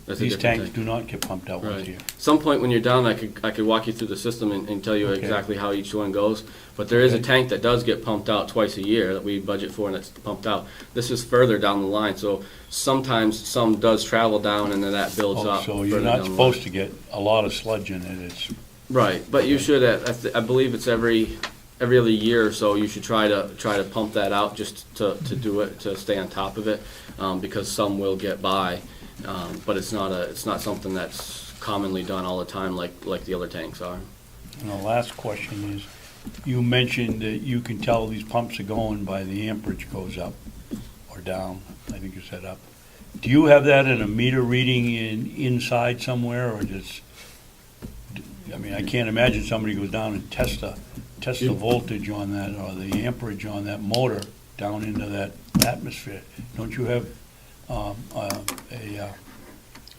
That's a These different tanks tank. do not get pumped out once a Right. year. Some point when you're down, I could walk you through the system and tell you Okay. exactly how each one goes. But there is a Okay. tank that does get pumped out twice a year that we budget for, and that's pumped out. This is further down the line, so sometimes some does travel down and then that builds up. So you're further not down the supposed line. to get a lot of sludge in it. It's Right, but you should. I believe it's every other year or so. You should try to pump that out just to do it, to stay on top of it, because some will get by. But it's not something that's commonly done all the time like the other tanks are. And the last question is, you mentioned that you can tell these pumps are going by the amperage goes up or down. I think you said up. Do you have that in a meter reading inside somewhere, or just? I mean, I can't imagine somebody goes down and test the voltage on that or the amperage on that motor down into that atmosphere. Don't you have a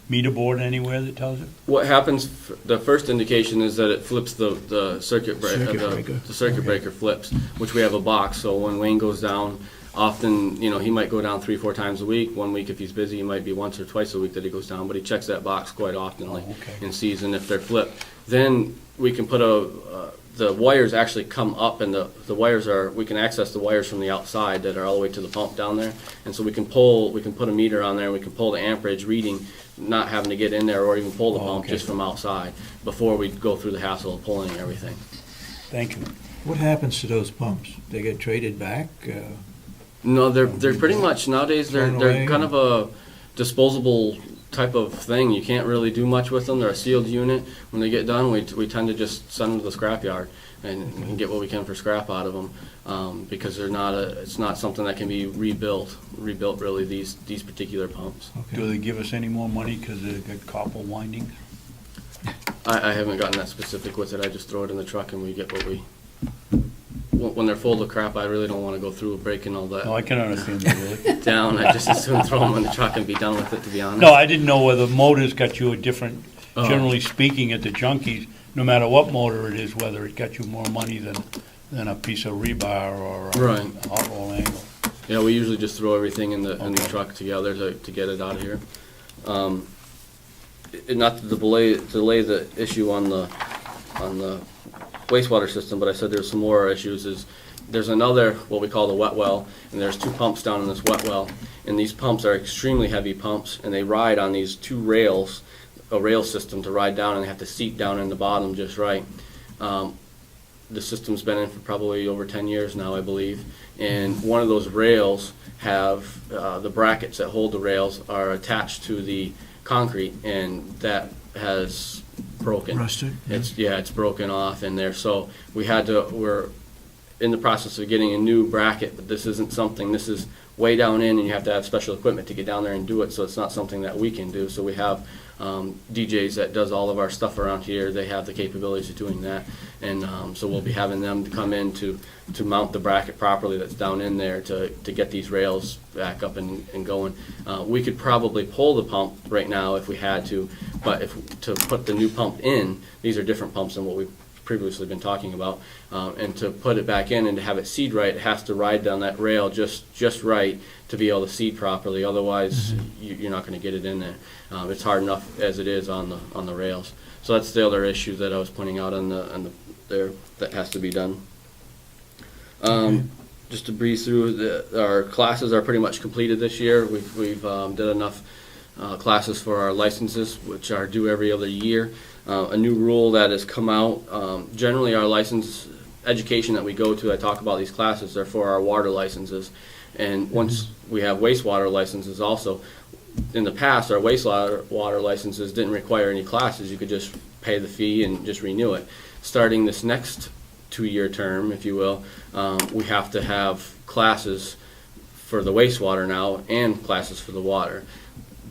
meter board anywhere that tells it? What happens? The first indication is that it flips the circuit breaker. Circuit breaker. The circuit Okay. breaker flips, which we have a box. So when Wayne goes down, often he might go down 3-4 times a week. One week if he's busy, it might be once or twice a week that he goes down. But he checks that box quite often, okay. and sees, and if they're flipped, then we can put the wires actually come up, and the wires we can access the wires from the outside that are all the way to the pump down there, and so we can put a meter on there, and we can pull the amperage reading, not having to get in there or even pull the pump, okay. just from outside, before we go through the hassle of pulling everything. Thank you. What happens to those pumps? They get traded back? No, they're pretty much, nowadays, Thrown they're away? kind of a disposable type of thing. You can't really do much with them. They're a sealed unit. When they get done, we tend to just send them to the scrap yard and we can get what we can for scrap out of them, because it's not something that can be rebuilt really, these particular pumps. Do they give us any more money because they've got copper windings? I haven't gotten that specific with it. I just throw it in the truck and we get what we, when they're full of crap, I really don't want to go through breaking all No, that I can understand that, really. down. I just as soon throw them in the truck and be done with it, to be honest. No, I didn't know whether motors got you a different, Oh. generally speaking, at the junkies, no matter what motor it is, whether it got you more money than a piece of rebar or Right. a hot roll angle. Yeah, we usually just throw everything in the Okay. truck together to get it out of here. Not to delay the issue on the wastewater system, but I said there's some more issues. There's another, what we call the wet well, and there's 2 pumps down in this wet well, and these pumps are extremely heavy pumps, and they ride on these 2 rails, a rail system to ride down, and they have to seat down in the bottom just right. The system's been in for probably over 10 years now, I believe, and one of those rails have, the brackets that hold the rails are attached to the concrete, and that has broken. Rusted? It's broken off in there, so we're in the process of getting a new bracket, but this isn't something, this is way down in, and you have to have special equipment to get down there and do it, so it's not something that we can do. So we have DJs that does all of our stuff around here. They have the capabilities of doing that, and so we'll be having them to come in to mount the bracket properly that's down in there to get these rails back up and going. We could probably pull the pump right now if we had to, but to put the new pump in, these are different pumps than what we've previously been talking about, and to put it back in and to have it seed right, it has to ride down that rail just right to be able to seed properly. Otherwise, you're not going to get it in there. It's hard enough as it is on the rails. So that's the other issue that I was pointing out on the there that has to be done. Just to breeze through, our classes are pretty much completed this year. We've did enough classes for our licenses, which are due every other year. a new rule that has come out. Generally, our license education that we go to, I talk about these classes, they're for our water licenses. And once we have wastewater licenses also, in the past, our wastewater licenses didn't require any classes. You could just pay the fee and just renew it. Starting this next 2-year term, if you will, we have to have classes for the wastewater now and classes for the water.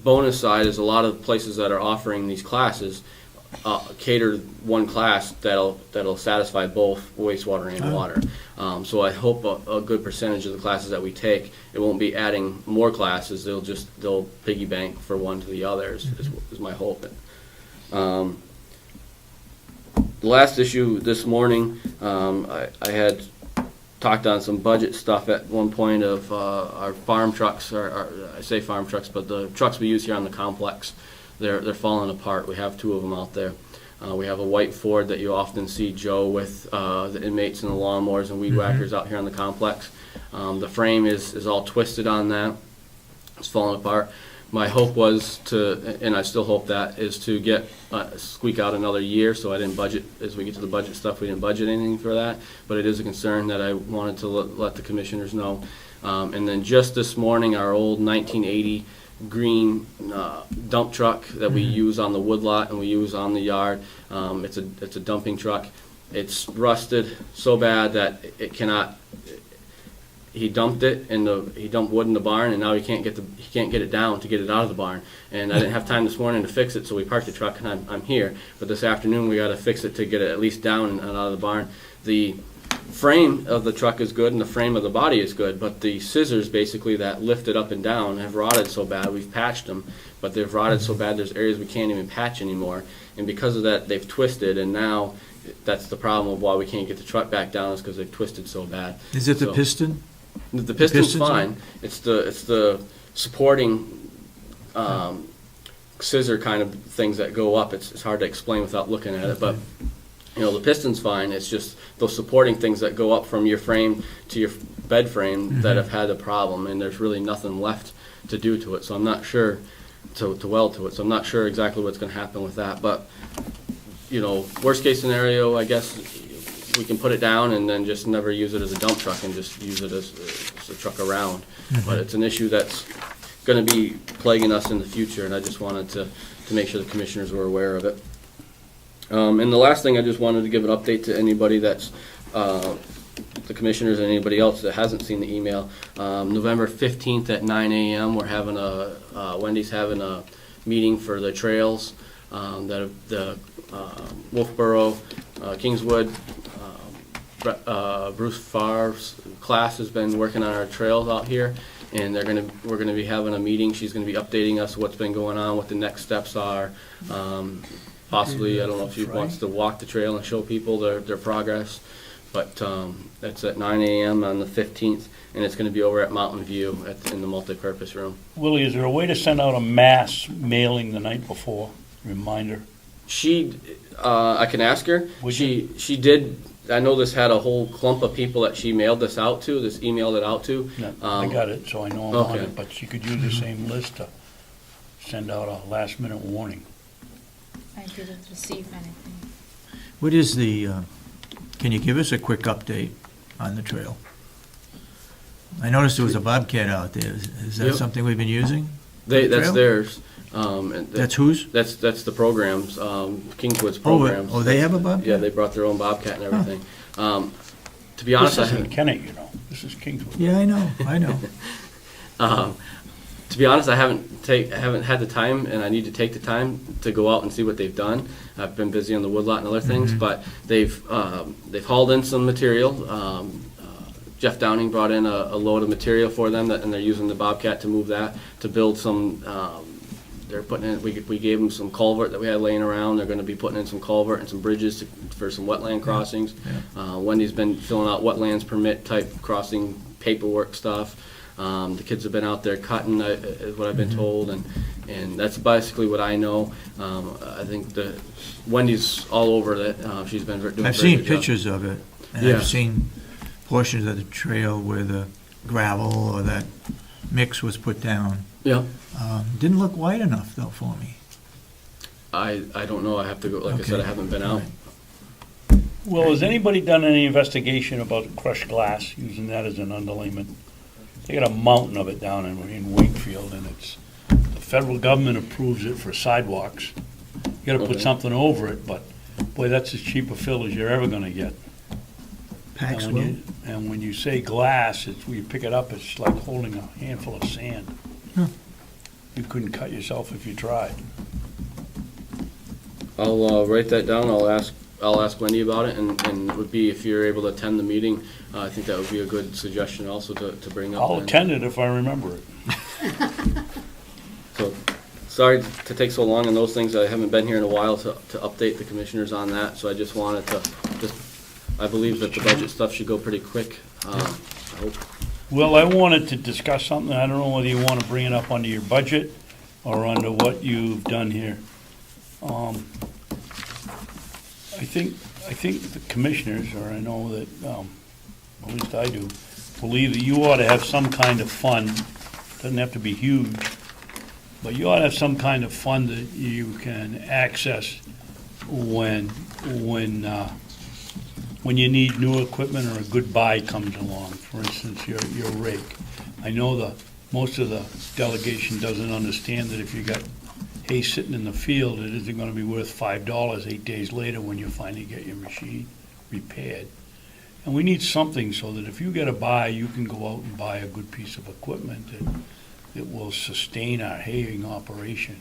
Bonus side is a lot of places that are offering these classes cater one class that'll satisfy both wastewater and water. So I hope a good percentage of the classes that we take, it won't be adding more classes. They'll piggy bank for one to the other is my hope. The last issue this morning, I had talked on some budget stuff at one point of our farm trucks, I say farm trucks, but the trucks we use here on the complex. They're falling apart. We have 2 of them out there. We have a white Ford that you often see Joe with the inmates and the lawnmowers and weed whackers out here on the complex. The frame is all twisted on that. It's falling apart. My hope was to, and I still hope that, is to get squeak out another year. So I didn't budget, as we get to the budget stuff, we didn't budget anything for that. But it is a concern that I wanted to let the commissioners know. And then just this morning, our old 1980 green dump truck that we use on the woodlot and we use on the yard. It's a dumping truck. It's rusted so bad that it cannot. He dumped it he dumped wood in the barn, and now he can't get it down to get it out of the barn. And I didn't have time this morning to fix it, so we parked the truck and I'm here. But this afternoon we got to fix it to get it at least down and out of the barn. The frame of the truck is good and the frame of the body is good, but the scissors basically that lift it up and down have rotted so bad. We've patched them, but they've rotted so bad there's areas we can't even patch anymore. And because of that, they've twisted, and now that's the problem of why we can't get the truck back down, is because they've twisted so bad. Is it the piston? The piston's pistons fine. It's the supporting scissor kind of things that go up. It's hard to explain without looking at it, but the piston's fine. It's just those supporting things that go up from your frame to your bed frame that have had a problem, and there's really nothing left to do to it. So I'm not sure to weld to it. So I'm not sure exactly what's going to happen with that. But worst case scenario, I guess we can put it down and then just never use it as a dump truck and just use it as a truck around. But it's an issue that's going to be plaguing us in the future, and I just wanted to make sure the commissioners were aware of it. And the last thing, I just wanted to give an update to anybody that's the commissioners and anybody else that hasn't seen the email. November 15th at 9 a.m. we're having Wendy's having a meeting for the trails that the Wolfboro, Kingswood, Bruce Favre's class has been working on our trails out here, and we're gonna be having a meeting. She's gonna be updating us what's been going on, what the next steps are. Possibly, I don't know if she wants to walk the trail and show people their progress, but that's at 9 a.m. on the 15th, and it's going to be over at Mountain View in the multi-purpose room. Willie, is there a way to send out a mass mailing the night before, reminder? I can ask her. She did. I know this had a whole clump of people that she mailed this out to, emailed it out to. No, I got it, so I know I'm on it, but she could use the same list to send out a last-minute warning. I didn't receive anything. What is can you give us a quick update on the trail? I noticed there was a bobcat out there. Is that something we've been using? That's theirs. That's whose? That's the programs, Kingswood's programs. Oh, they have a bobcat? Yeah, they brought their own bobcat and everything. To be honest, this isn't Kenney, This is Kingswood. Yeah, I know. To be honest, I haven't had the time, and I need to take the time to go out and see what they've done. I've been busy on the woodlot and other things, but they've hauled in some material. Jeff Downing brought in a load of material for them, and they're using the bobcat to move that to build some. They're putting in. We gave them some culvert that we had laying around. They're going to be putting in some culvert and some bridges for some wetland crossings. Yeah. Wendy's been filling out wetlands permit type crossing paperwork stuff. The kids have been out there cutting, is what I've been told, and that's basically what I know. I think Wendy's all over that. She's been doing. I've seen pictures of it, and I've seen portions of the trail where the gravel or that mix was put down. Yeah. Didn't look wide enough though for me. I don't know, I have to go, like I said, I Okay. haven't been out. Well, has anybody done any investigation about crushed glass, using that as an underlayment? They got a mountain of it down in Wakefield, and the federal government approves it for sidewalks. You gotta put Okay. something over it, but, boy, that's as cheap a fill as you're ever gonna get. Paxwell? And when you say glass, it's, when you pick it up, it's like holding a handful of sand. Huh. You couldn't cut yourself if you tried. I'll write that down, I'll ask Wendy about it, and it would be, if you're able to attend the meeting, I think that would be a good suggestion also to bring up. I'll then. attend it if I remember it. So, sorry to take so long on those things, I haven't been here in a while to update the commissioners on that, so I just wanted to, I believe that the budget stuff should go pretty quick. I hope. Well, I wanted to discuss something, I don't know whether you want to bring it up under your budget or under what you've done here. I think the commissioners, or I know that, at least I do, believe that you ought to have some kind of fund, doesn't have to be huge, but you ought to have some kind of fund that you can access when you need new equipment or a good buy comes along. For instance, your rake. I know most of the delegation doesn't understand that if you got hay sitting in the field, it isn't gonna be worth $5 8 days later when you finally get your machine repaired. And we need something so that if you get a buy, you can go out and buy a good piece of equipment that will sustain our haying operation.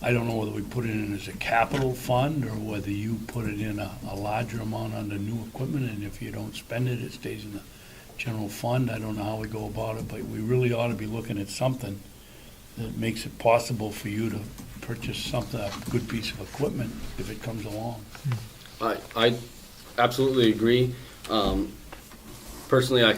I don't know whether we put it in as a capital fund or whether you put it in a larger amount under new equipment, and if you don't spend it, it stays in the general fund. I don't know how we go about it, but we really ought to be looking at something that makes it possible for you to purchase something, a good piece of equipment, if it comes along. I absolutely agree. Personally, I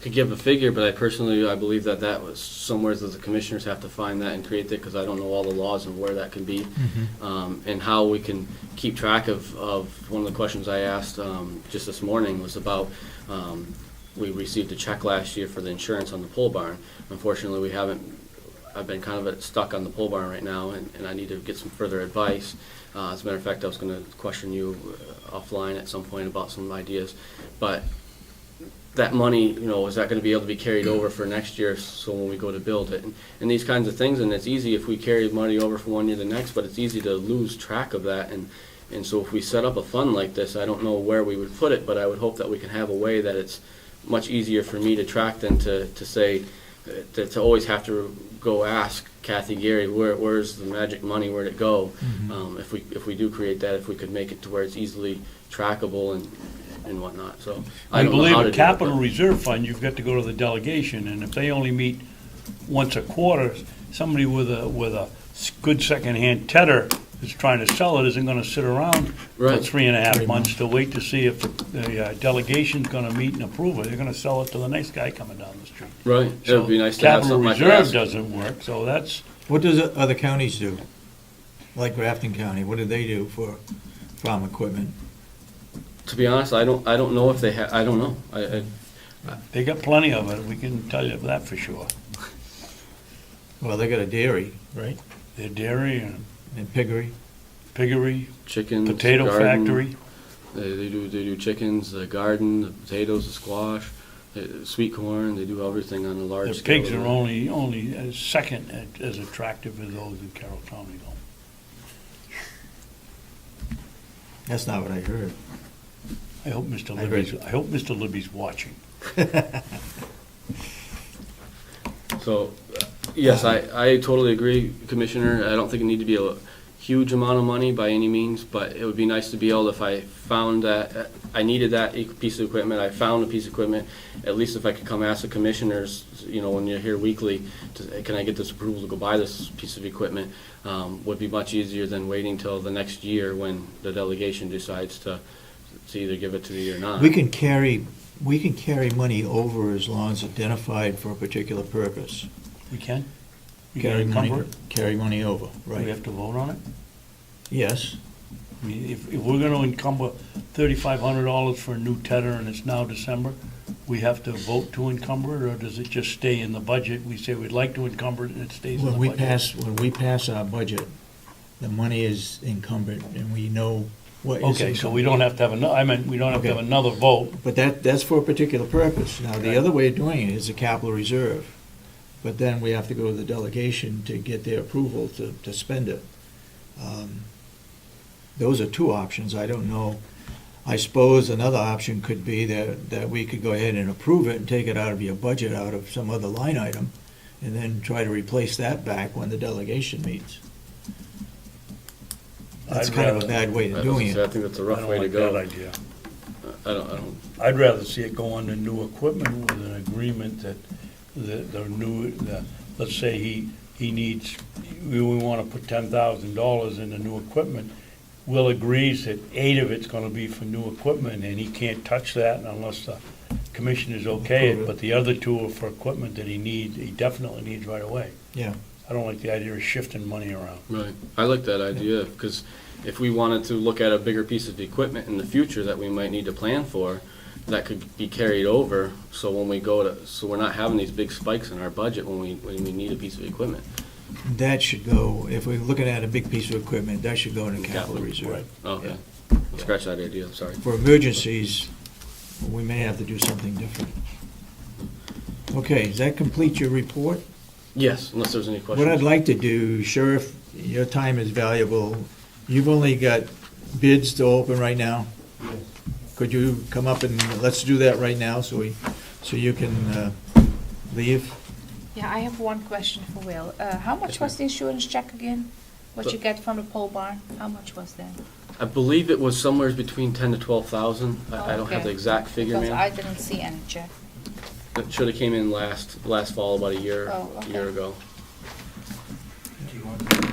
could give a figure, but I believe that was somewhere that the commissioners have to find that and create that, because I don't know all the laws and where that can be. And how we can keep track of one of the questions I asked just this morning was about, we received a check last year for the insurance on the pole barn. Unfortunately, we haven't, I've been kind of stuck on the pole barn right now, and I need to get some further advice. As a matter of fact, I was going to question you offline at some point about some ideas. But that money, is that going to be able to be carried over for next year, so when we go to build it? And these kinds of things, and it's easy if we carry money over from one year to the next, but it's easy to lose track of that. And so if we set up a fund like this, I don't know where we would put it, but I would hope that we can have a way that it's much easier for me to track than to say, to always have to go ask Kathy Gary, where's the magic money, where'd it go? If we do create that, if we could make it to where it's easily trackable and whatnot, so. I don't know believe how a to do it, capital but- reserve fund, you've got to go to the delegation, and if they only meet once a quarter, somebody with a good secondhand tedder that's trying to sell it isn't gonna sit around for Right. 3.5 months to wait to see if the delegation's gonna meet and approve it. They're gonna sell it to the next guy coming down the street. Right, it would be nice to have Capital something I could reserve ask. doesn't work, so that's, What does other counties do? Like Grafton County, what do they do for farm equipment? To be honest, I don't know if they I don't know. they got plenty of it, we can tell you that for sure. Well, they got a dairy, right? Their dairy and And piggery. piggery, Chickens, potato garden, factory. They do chickens, the garden, the potatoes, the squash, sweet corn. They do everything on a large The scale. pigs are only second as attractive as those in Carroll County, though. That's not what I heard. I hope Mr. I Libby's watching. So, yes, I totally agree, Commissioner. I don't think it need to be a huge amount of money by any means, but it would be nice to be able, if I found that I needed that piece of equipment, I found a piece of equipment, at least if I could come ask the commissioners, when you're here weekly, can I get this approval to go buy this piece of equipment, would be much easier than waiting till the next year when the delegation decides to either give it to me or not. We can carry money over as long as identified for a particular purpose. We can? You can encumber it? Carry money over, Do we right? have to vote on it? Yes. I mean, if we're gonna encumber $3,500 for a new tedder and it's now December, we have to vote to encumber it, or does it just stay in the budget? We say we'd like to encumber it, and it stays in the budget? When we pass our budget, the money is encumbered, and we know what is Okay, so we encumbered. don't have to have another, I meant, we don't have to have Okay. another vote. But that's for a particular purpose. Now, the Right. other way of doing it is a capital reserve. But then we have to go to the delegation to get their approval to spend it. Those are two options. I don't know. I suppose another option could be that we could go ahead and approve it and take it out of your budget, out of some other line item, and then try to replace that back when the delegation meets. That's I'd kind of a rather- bad way of doing I it. think that's a I rough don't way to like go. that idea. I don't, I'd rather see it go under new equipment with an agreement that let's say he needs, we want to put $10,000 into new equipment. Will agrees that 8 of it's going to be for new equipment, and he can't touch that unless the commissioners okay it, but the other 2 are for equipment that he definitely needs right away. Yeah. I don't like the idea of shifting money around. right. I like that idea, because if we wanted to look at a bigger piece of equipment in the future that we might need to plan for, that could be carried over, so when we go to, so we're not having these big spikes in our budget when we need a piece of equipment. That should go, if we're looking at a big piece of equipment, that should go in a capital reserve. Right. Okay. Scratch that idea, sorry. For emergencies, we may have to do something different. Okay, does that complete your report? Yes, unless there's any questions. What I'd like to do, Sheriff, your time is valuable. You've only got bids to open right now. Could you come up and, let's do that right now, so you can leave? Yeah, I have one question for Will. How much was the insurance check again? What you get from the pole barn? How much was that? I believe it was somewhere between 10 to 12,000. I don't have the Okay. exact figure, Because I man. didn't see any check. It should have came in last fall, about a year Oh, okay. year ago. Do you want maybe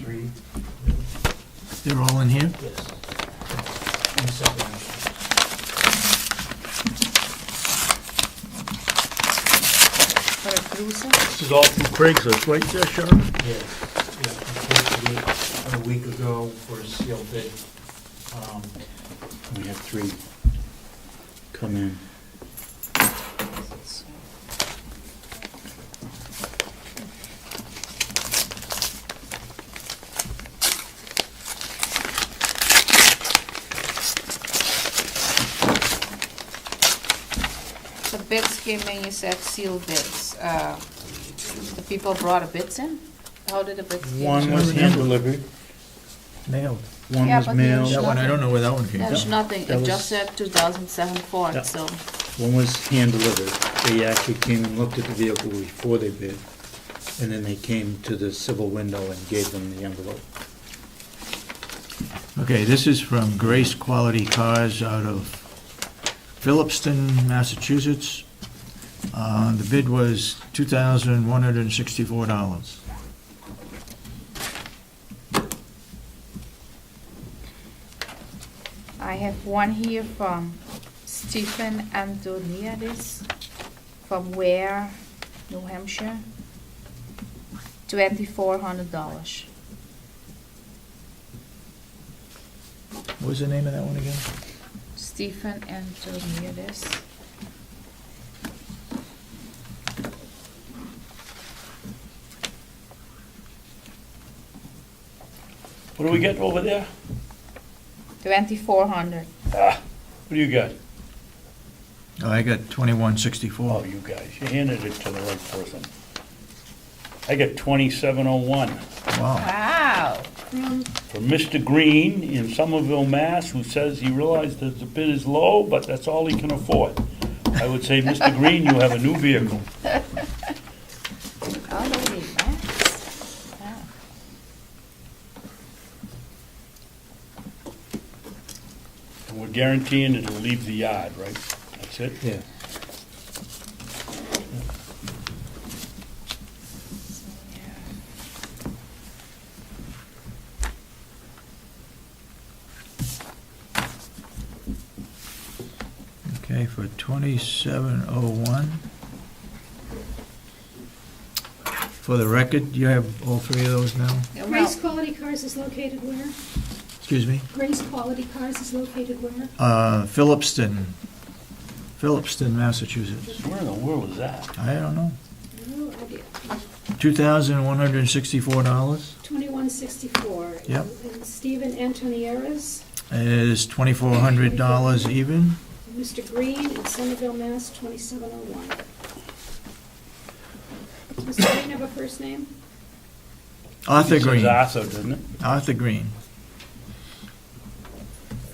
3? They're all in here? Yes. And 7. For a cruiser? This is all from Craigslist, right there, Sheriff? Yes. Yeah, I posted it a week ago for a sealed bid. We had 3 come in. The bids came in, you said sealed bids. The people brought the bids in? How did the bids get? One was hand delivered, Mailed. one Yeah, was but there's mailed, That one, I don't know where that one came There's from. nothing, That it was- just said 2007 Ford, Yeah. so. one was hand delivered. They actually came and looked at the vehicle before they bid, and then they came to the civil window and gave them the envelope. Okay, this is from Grace Quality Cars out of Phillipston, Massachusetts. The bid was $2,164. I have one here from Stephen Antoniadis from Ware, New Hampshire. $2,400. What was the name of that one again? Stephen Antoniadis. What do we get over there? 2,400. What do you got? Oh, I got 2164. Oh, you guys, you handed it to the right person. I got 2701 Wow. Wow. from Mr. Green in Somerville, Mass., who says he realized that the bid is low, but that's all he can afford. I would say, Mr. Green, you have a new vehicle. Oh, lady, Max. Yeah. And we're guaranteeing it'll leave the yard, right? That's it? Yeah. Okay, for 2701. For the record, you have all 3 of those now? Yeah, Grace well, Quality Cars is located where? Excuse me? Grace Quality Cars is located where? Phillipston. Phillipston, Massachusetts. Where in the world is that? I don't know. No idea. $2,164 2164. Yep. And Stephen Antonieras, is $2,400 even. Mr. Green in Centerville, Mass. 2701. Does Mr. Green have a first name? Arthur It says Green. Arthur, doesn't it? Arthur Green.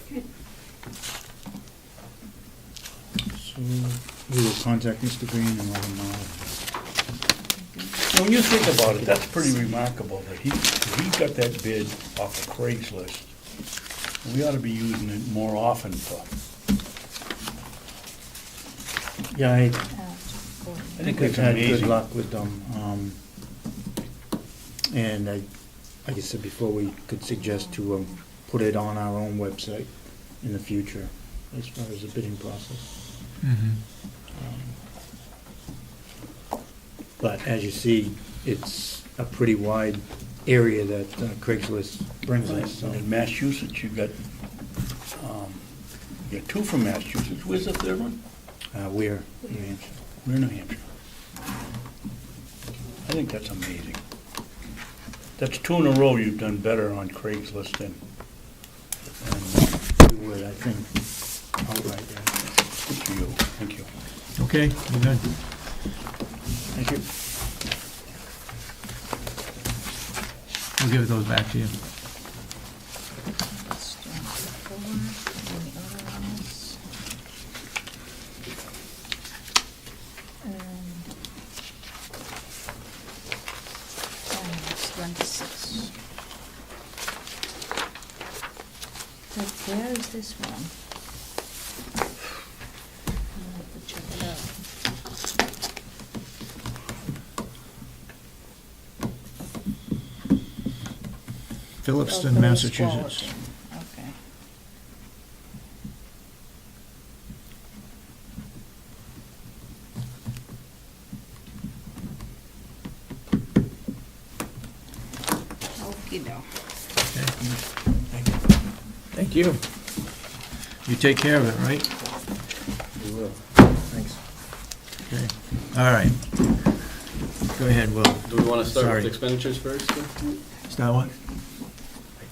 Okay. So we will contact Mr. Green and let him know. Now, when you think about it, that's pretty remarkable that he got that bid off of Craigslist. We ought to be using it more often for, Yeah, I I think we've that's had good amazing. luck with them. And like I said before, we could suggest to put it on our own website in the future as far as the bidding process. But as you see, it's a pretty wide area that Craigslist brings us. So. And in Massachusetts, you got two from Massachusetts. Where's the third one? We're New Hampshire. We're in New Hampshire. I think that's amazing. That's 2 in a row you've done better on Craigslist than, We would, I think, outright. Yeah. good for you. Thank you. Okay, we're good. Thank you. We'll give those back to you. Where is this one? I'll have to check it out. Phillipston, Oh, Massachusetts. Okay. Okey-doke. Thank you. You take care of it, right? We will. Thanks. Okay. All right. Go ahead, Will. Do we want to start Sorry. with expenditures first? Is that one?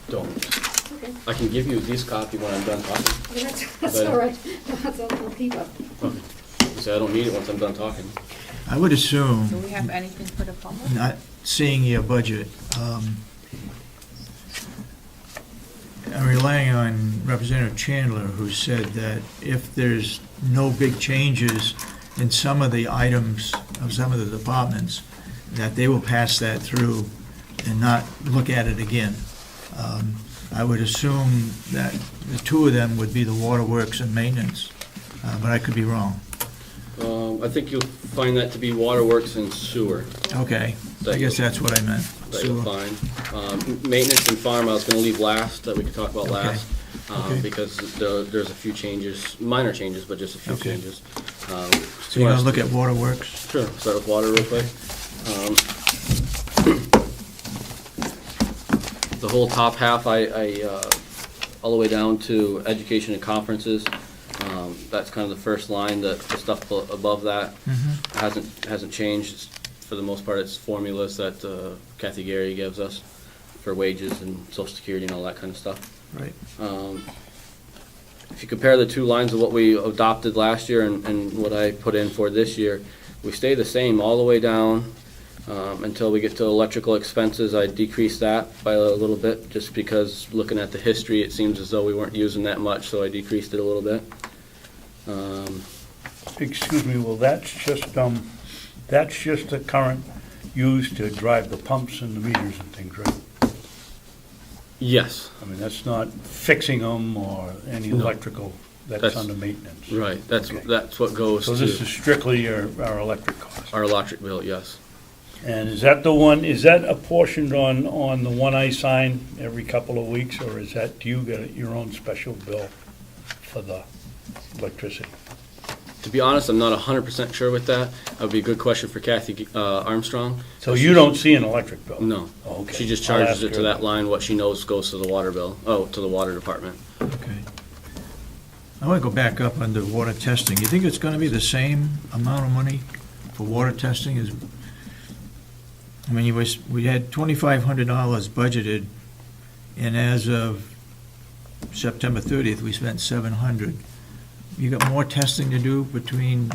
Don't. Okay. I can give you this copy when I'm done talking. That's all right. That's all, I'll keep up. Okay. So I don't need it once I'm done talking. I would assume, Do we have anything for the public? not seeing your budget, I'm relying on Representative Chandler, who said that if there's no big changes in some of the items of some of the departments, that they will pass that through and not look at it again. I would assume that the two of them would be the waterworks and maintenance, but I could be wrong. I think you'll find that to be waterworks and sewer. Okay, I guess that's what I meant. That you'll Sewer. find. Maintenance and farm I was gonna leave last, that we could talk about Okay. last. Okay. Because there's a few changes, minor changes, but just a few Okay. changes. So you want to look at waterworks? Sure, start with water real quick. The whole top half, all the way down to education and conferences, that's kind of the first line, the stuff above that hasn't changed. For the most part, it's formulas that Kathy Gary gives us for wages and social security and all that kind of stuff. Right. If you compare the two lines of what we adopted last year and what I put in for this year, we stay the same all the way down until we get to electrical expenses. I decreased that by a little bit just because looking at the history, it seems as though we weren't using that much, so I decreased it a little bit. Excuse me, well, that's just the current used to drive the pumps and the meters and things, right? Yes, I mean, that's not fixing them or any No. electrical, that's That's- under maintenance. right. That's Okay. what goes So this is to strictly our electric cost. our electric bill, yes. And is that the one, is that apportioned on the one I sign every couple of weeks, or is that, do you get your own special bill for the electricity? To be honest, I'm not 100% sure with that. That would be a good question for Kathy Armstrong. So you don't see an electric bill? No. Oh, okay. She just I'll charges ask it to her. that line, what she knows goes to the water bill, to the water department. Okay. I want to go back up under water testing. You think it's going to be the same amount of money for water testing as, I mean, we had $2,500 budgeted, and as of September 30th, we spent $700. You got more testing to do between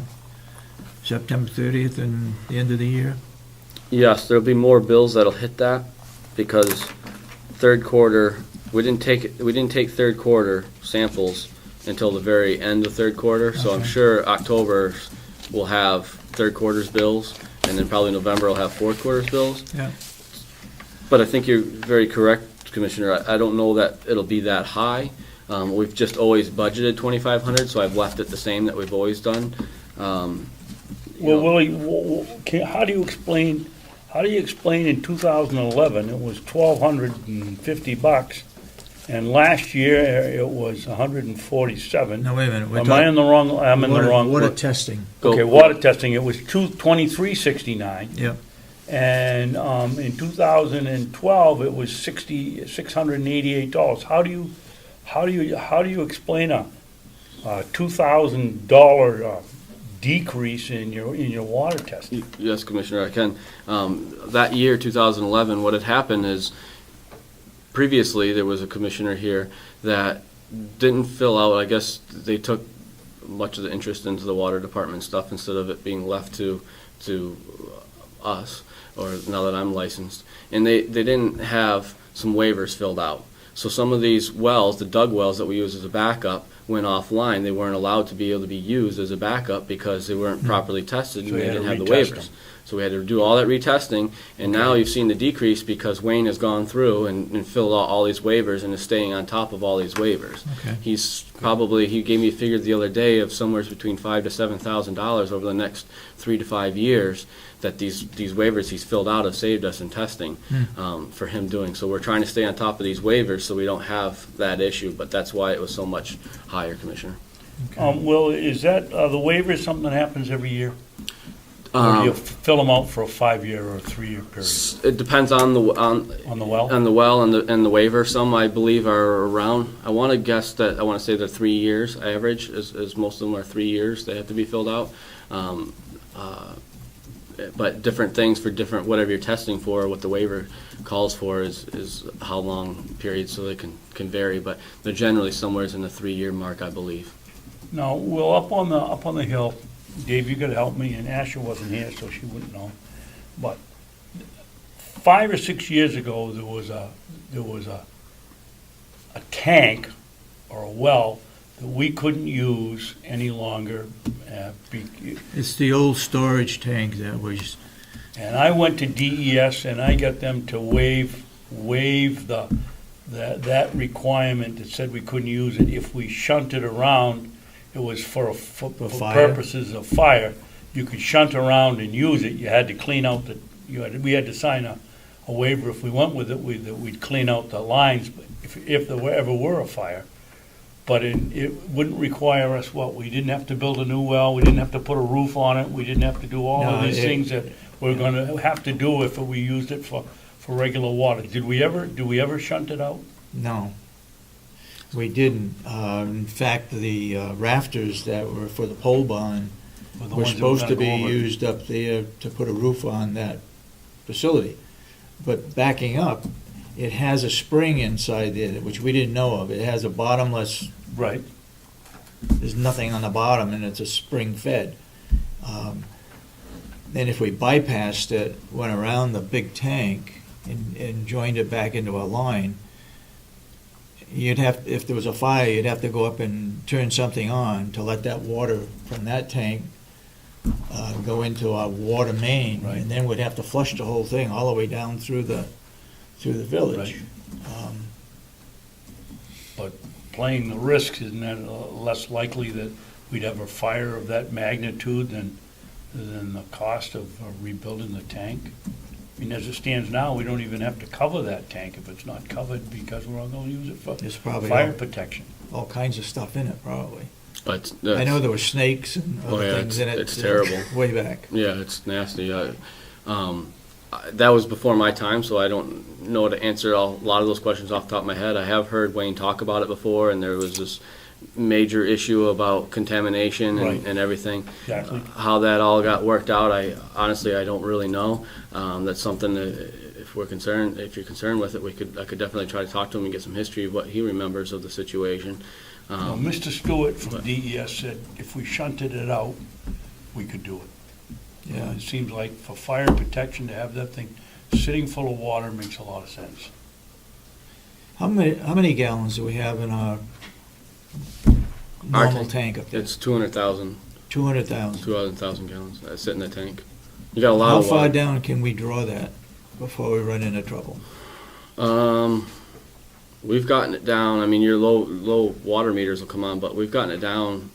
September 30th and the end of the year? Yes, there'll be more bills that'll hit that, because third quarter, we didn't take third quarter samples until the very end of third quarter, so I'm Okay. sure October will have third quarter's bills, and then probably November will have fourth quarter's bills. Yeah. But I think you're very correct, Commissioner. I don't know that it'll be that high. We've just always budgeted 2,500, so I've left it the same that we've always done. Well, Willie, how do you explain in 2011, it was $1,250, and last year it was 147? No, wait a minute. We're Am I in the wrong, I'm in the wrong. Water testing. Okay, water testing, it was 2369. Yep. And in 2012, it was $688. How do you explain a $2,000 decrease in your water testing? Yes, Commissioner, I can. That year, 2011, what had happened is, previously, there was a commissioner here that didn't fill out, I guess they took much of the interest into the water department stuff instead of it being left to us, or now that I'm licensed. And they didn't have some waivers filled out. So some of these wells, the dug wells that we use as a backup, went offline. They weren't allowed to be able to be used as a backup because they weren't properly tested So and you they had to didn't have the retest waivers. them. So we had to do all that retesting, and now you've seen the decrease because Wayne has gone through and filled out all these waivers and is staying on top of all these waivers. Okay. He gave me a figure the other day of somewhere between $5,000 to $7,000 over the next 3 to 5 years that these waivers he's filled out have saved us in testing for him doing. So we're trying to stay on top of these waivers so we don't have that issue, but that's why it was so much higher, Commissioner. Well, is that, the waiver is something that happens every year? Or do you fill them out for a 5-year or a 3-year period? It depends on the On the well? on the well and the waiver. Some I believe are around. I want to say they're 3 years average. As most of them are 3 years. They have to be filled out. But different things for different whatever you're testing for. What the waiver calls for is how long period, so they can vary. But they're generally somewhere in the 3-year mark, I believe. No, well, up on the hill, Dave, you gotta help me, and Asha wasn't here, so she wouldn't know. But 5 or 6 years ago, there was a tank or a well that we couldn't use any longer. It's the old storage tank that was, And I went to DES and I got them to waive that requirement that said we couldn't use it if we shunted around. It was for fire? purposes of fire. You could shunt around and use it. You had to clean out we had to sign a waiver if we went with it, that we'd clean out the lines if there ever were a fire. But it wouldn't require us we didn't have to build a new well, we didn't have to put a roof on it, we didn't have to do all of No, these things that we're gonna have to do if we used it for regular water. Do we ever shunt it out? no. We didn't. In fact, the rafters that were for the pole barn Or the were ones that were supposed to gonna be go over? used up there to put a roof on that facility. But backing up, it has a spring inside there, which we didn't know of. It has a bottomless, Right. there's nothing on the bottom, and it's a spring fed. Then if we bypassed it, went around the big tank and joined it back into our line, if there was a fire, you'd have to go up and turn something on to let that water from that tank go into our water main. Right. And then we'd have to flush the whole thing all the way down through the village. But playing the risks, isn't that less likely that we'd have a fire of that magnitude than the cost of rebuilding the tank? I mean, as it stands now, we don't even have to cover that tank if it's not covered because we're all gonna use it for There's probably fire protection. all kinds of stuff in it, probably. But I know there were snakes and Oh, other yeah, things in it. it's terrible. Way back. Yeah, it's nasty. That was before my time, so I don't know to answer a lot of those questions off the top of my head. I have heard Wayne talk about it before, and there was this major issue about contamination Right. and everything. Exactly. How that all got worked out, I honestly, I don't really know. That's something that if you're concerned with it, I could definitely try to talk to him and get some history of what he remembers of the situation. Well, Mr. Stewart from DES said if we shunted it out, we could do it. Yeah. It seems like for fire protection, to have that thing sitting full of water makes a lot of sense. How many gallons do we have in our Our normal tank. tank up there? It's 200,000 200,000. gallons that sit in the tank. You got a lot How of far water. down can we draw that before we run into trouble? We've gotten it down. I mean, your low water meters will come on, but we've gotten it down.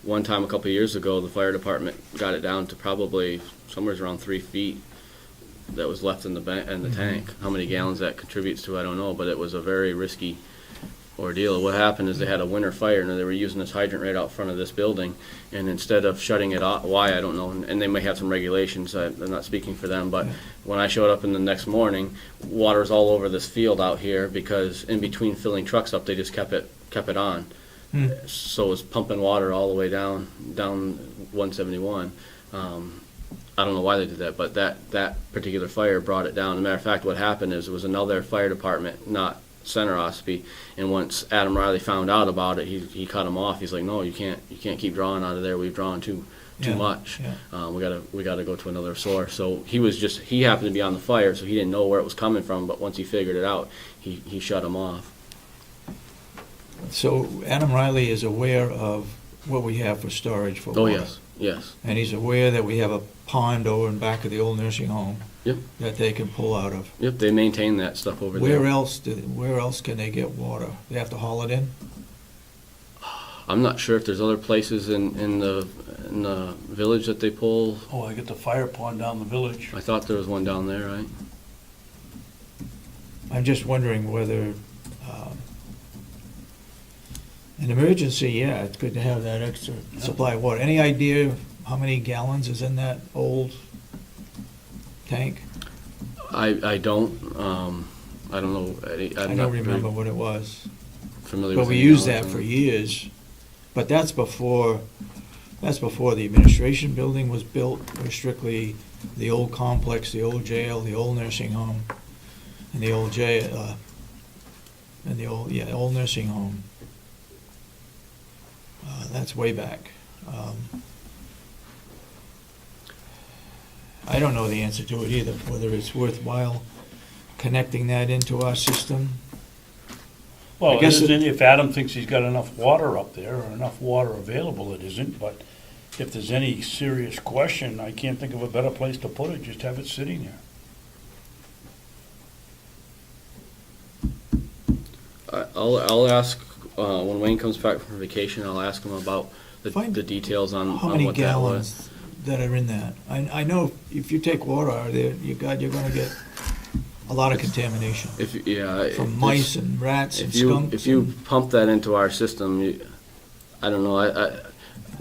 One time a couple of years ago, the fire department got it down to probably somewhere around 3 feet that was left in the tank. How many gallons that contributes to, I don't know, but it was a very risky ordeal. What happened is they had a winter fire and they were using this hydrant right out front of this building, and instead of shutting it off, why I don't know, and they may have some regulations. I'm not speaking for them, but when I showed up in the next morning, water's all over this field out here because in between filling trucks up, they just kept it on. So it was pumping water all the way down 171. I don't know why they did that, but that particular fire brought it down. As a matter of fact, what happened is it was another fire department, not Center Ossipee, and once Adam Riley found out about it, he cut him off. He's like, no, you can't keep drawing out of there. We've drawn too much. Yeah. We gotta go to another source. So he happened to be on the fire, so he didn't know where it was coming from. But once he figured it out, he shut him off. So Adam Riley is aware of what we have for storage for Oh water. yes. And he's aware that we have a pond over in back of the old nursing home. Yep. That they can pull out of. Yep, they maintain that stuff over Where there. else can they get water? They have to haul it in? I'm not sure if there's other places in the village that they pull. Oh, I get the fire pond down the village. I thought there was one down there, right? I'm just wondering whether, an emergency, yeah, it's good to have that extra supply of water. Any idea how many gallons is in that old tank? I don't know. I I'm don't not remember what it was. familiar But with we any used knowledge that on for it. years. But that's before the administration building was built. It was strictly the old complex, the old jail, the old nursing home, and the old jail, and the old nursing home. That's way back. I don't know the answer to it either, whether it's worthwhile connecting that into our system. Well, I it guess isn't, if Adam thinks he's got enough water up there, or enough water available, it isn't, but if there's any serious question, I can't think of a better place to put it, just have it sitting there. I'll ask, when Wayne comes back from vacation, I'll ask him about Find the details on How on many what that was. gallons that are in that? I know if you take water out of there, you're gonna get a lot of contamination from mice and rats and skunks. If you pump that into our system, I don't know, I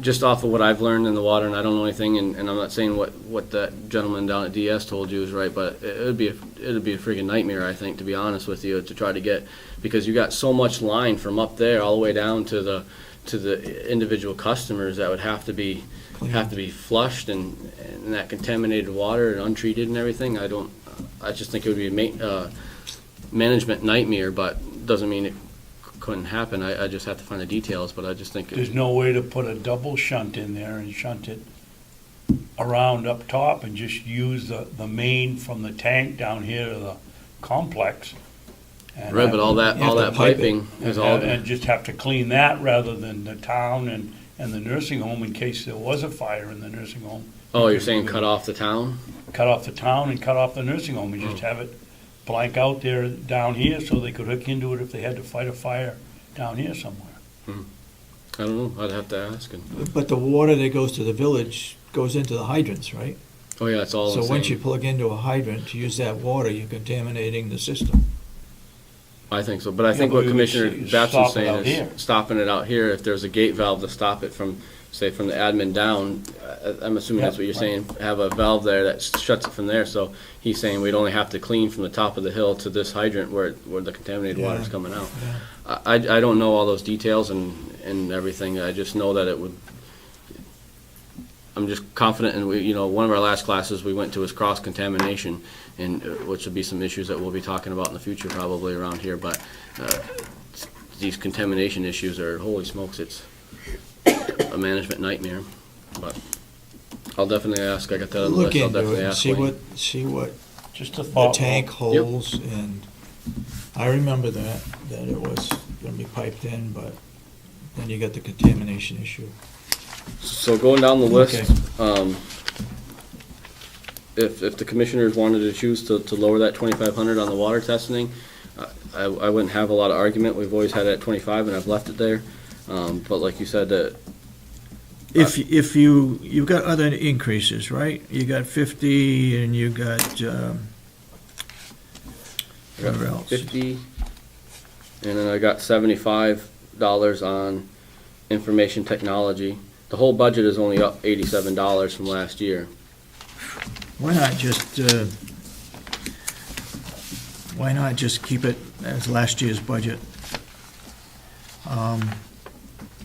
just off of what I've learned in the water, and I don't know anything, and I'm not saying what that gentleman down at DS told you is right, but it'd be a freaking nightmare, I think, to be honest with you, to try to get, because you got so much line from up there all the way down to the individual customers that would have to be flushed, and that contaminated water and untreated and everything. I just think it would be a management nightmare, but doesn't mean it couldn't happen. I just have to find the details, but I just think There's no way to put a double shunt in there and shunt it around up top and just use the main from the tank down here to the complex. And right, but all that You have to pipe piping is all. and just have to clean that rather than the town and the nursing home in case there was a fire in the nursing home. Oh, you're saying cut off the town? Cut off the town and cut off the nursing home and just have it blank out there down here so they could hook into it if they had to fight a fire down here somewhere. I don't know. I'd have to ask. But the water that goes to the village goes into the hydrants, right? Oh yeah, it's all. So the once same. you plug into a hydrant to use that water, you're contaminating the system. I think so, but I think but what we would Commissioner stop Babson's it saying out here. is stopping it out here. If there's a gate valve to stop it from, say, from the admin down, I'm assuming that's what you're saying. Have a valve there that shuts it from there. So he's saying we'd only have to clean from the top of the hill to this hydrant where the contaminated water is coming out. Yeah. I don't know all those details, and and everything. I just know that it would, I'm just confident, and we, one of our last classes we went to was cross-contamination, and which will be some issues that we'll be talking about in the future probably around here, but these contamination issues are, holy smokes, it's a management nightmare. But I'll definitely ask. I got that on the Look list. I'll into definitely it and ask see Wayne. what Just a the thought. tank Yep. holes, and I remember that it was gonna be piped in, but then you got the contamination issue. So going down the list, Okay. If the commissioners wanted to choose to lower that 2,500 on the water testing, I wouldn't have a lot of argument. We've always had it at 25, and I've left it there. But like you said, that If you've got other increases, right? You got 50 and you got, whatever else? 50, and then I got $75 on information technology. The whole budget is only up $87 from last year. Why not just keep it as last year's budget?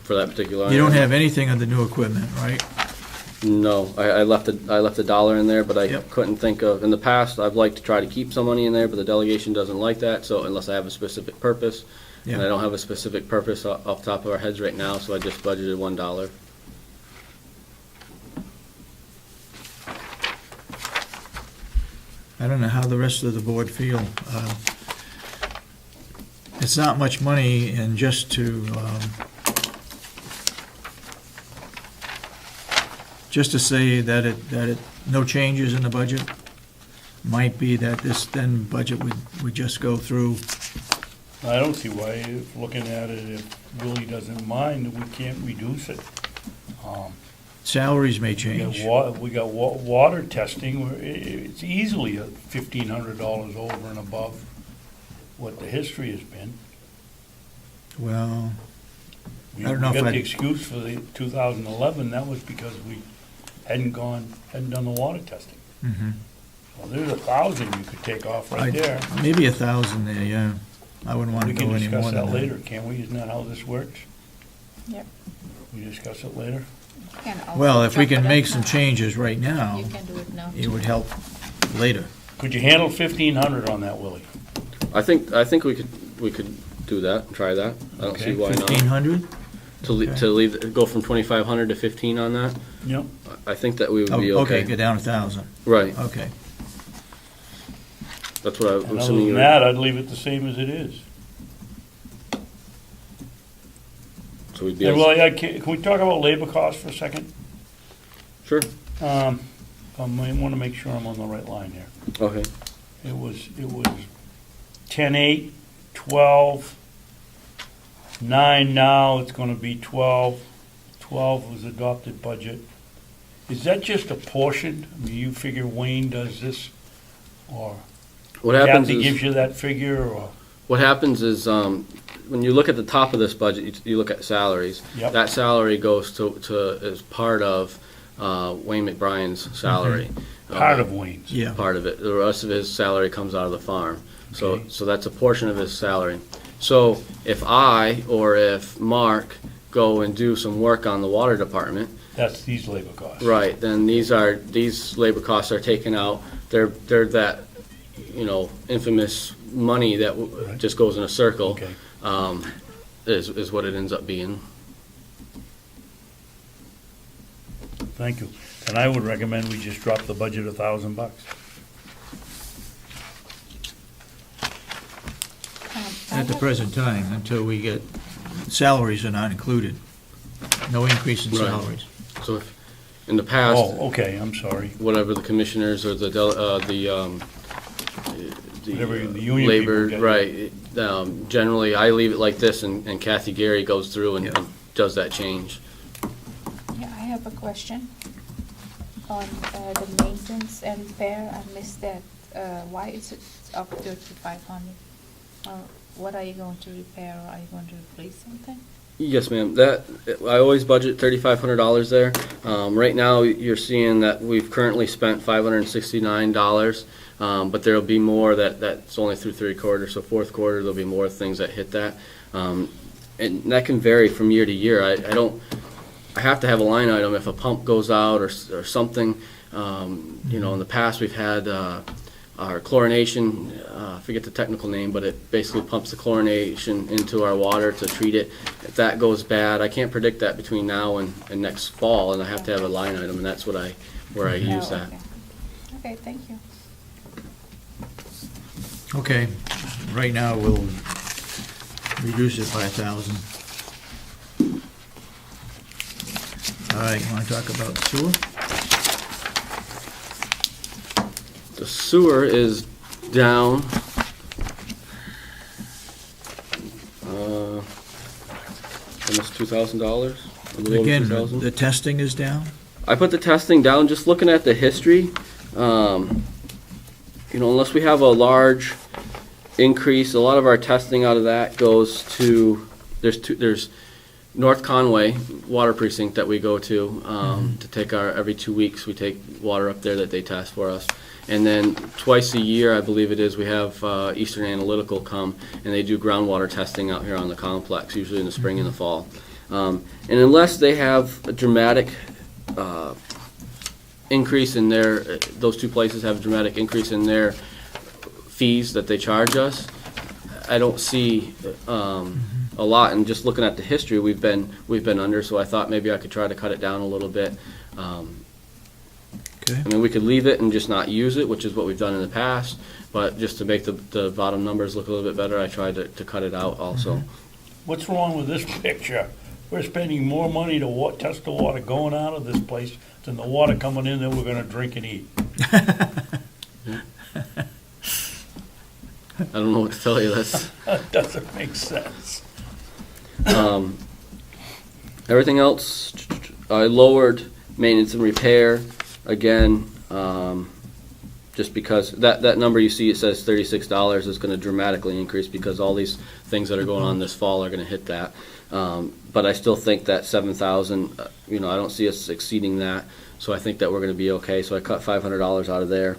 For that particular You don't item. have anything on the new equipment, right? No, I left a dollar in there, but I Yep. couldn't think of, in the past, I've liked to try to keep some money in there, but the delegation doesn't like that, so unless I have a specific purpose, and I Yeah. don't have a specific purpose off the top of our heads right now, so I just budgeted $1. I don't know how the rest of the board feel. It's not much money, and just to say that no changes in the budget, might be that this then budget would just go through. I don't see why, looking at it, if Willie doesn't mind, we can't reduce it. Salaries may We change. got water testing, it's easily $1,500 over and above what the history has been. Well, We I don't know if got the I'd- excuse for the 2011, that was because we hadn't done the water testing. mhm. Well, there's 1,000 you could take off right I- there. maybe 1,000 there, yeah. I wouldn't want We to go can any more discuss than that that. later, can't we? Isn't that how this works? Yep. We discuss it later? Can also Well, if we drop can it make off some now. changes right now, You can do it now. it would help later. Could you handle 1,500 on that, Willie? I think we could do that, try that. I don't see Okay. why not. 1,500? To leave, go from 2,500 to 15 on that, Yep. I think that we would Oh, be okay, okay. go down 1,000, Right, okay. that's what I was And other assuming than you were. that, I'd leave it the same as it is. So we'd be And able, Willie, can we talk about labor costs for a second? sure, I might want to make sure I'm on the right line here. okay. It was 10/8, 12, 9 now, it's gonna be 12. 12 was adopted budget. Is that just a portion? I mean, you figure Wayne does this, or What happens Kathy gives is, you that figure, or? what happens is, when you look at the top of this budget, you look at salaries. Yep. That salary goes to, as part of, Wayne McBrien's salary. Part of Wayne's. Yeah, Part of it. The rest of his salary comes out of the farm. So, Okay. so that's a portion of his salary. So if I or if Mark go and do some work on the water department, That's these labor costs. right, then these labor costs are taken out. They're that, infamous money that Right. just goes in a circle, Okay. is what it ends up being. Thank you. And I would recommend we just drop the budget $1,000. at the present time, until we get, salaries are not included. No increase in Right. salaries. So if, in the past, Oh, okay, I'm sorry. whatever the commissioners or the Whatever the union labor, people get. right, generally, I leave it like this, and Kathy Gary goes through and Yeah. and does that change. Yeah, I have a question on the maintenance and repair. I missed that. Why is it up to 3,500? What are you going to repair, or are you going to replace something? Yes, ma'am, I always budget $3,500 there. Right now, you're seeing that we've currently spent $569, but there'll be more that's only through 3 quarters, so fourth quarter, there'll be more things that hit that. and that can vary from year to year. I have to have a line item if a pump goes out or something. You know, in the past, we've had our chlorination, I forget the technical name, but it basically pumps the chlorination into our water to treat it. If that goes bad, I can't predict that between now and next fall, and I have to have a line item, and that's where I use that. Okay, thank you. Okay, right now we'll reduce it by 1,000. All right, you want to talk about sewer? The sewer is down. Almost $2,000. Again, the testing is down? I put the testing down, just looking at the history. You know, unless we have a large increase, a lot of our testing out of that goes to, there's North Conway Water Precinct that we go to take every 2 weeks, we take water up there that they test for us. And then twice a year, I believe it is, we have Eastern Analytical come, and they do groundwater testing out here on the complex, usually in the spring and the fall. And unless they have a dramatic increase in those two places have a dramatic increase in their fees that they charge us, I don't see a lot. And just looking at the history, we've been under, so I thought maybe I could try to cut it down a little bit. Okay. I mean, we could leave it and just not use it, which is what we've done in the past, but just to make the bottom numbers look a little bit better, I tried to cut it out also. What's wrong with this picture? We're spending more money to test the water going out of this place than the water coming in that we're gonna drink and eat. I don't know what to tell you. That doesn't make sense. Everything else, I lowered maintenance and repair again, just because that number you see, it says $36 is going to dramatically increase because all these things that are going on this fall are going to hit that. But I still think that 7,000, you know, I don't see us exceeding that, so I think that we're going to be okay. So I cut $500 out of there.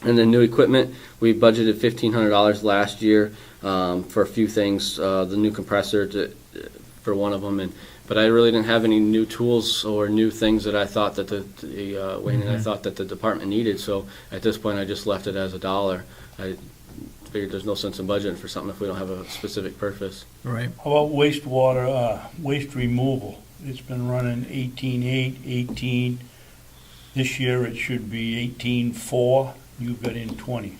And then new equipment, we budgeted $1,500 last year for a few things, the new compressor for one of them, but I really didn't have any new tools or new things that I thought that Wayne and I thought that the department needed. So at this point, I just left it as $1. I figured there's no sense in budgeting for something if we don't have a specific purpose. Right. How about wastewater, waste removal? It's been running 18.8, 18. This year it should be 18.4. You've got in 20.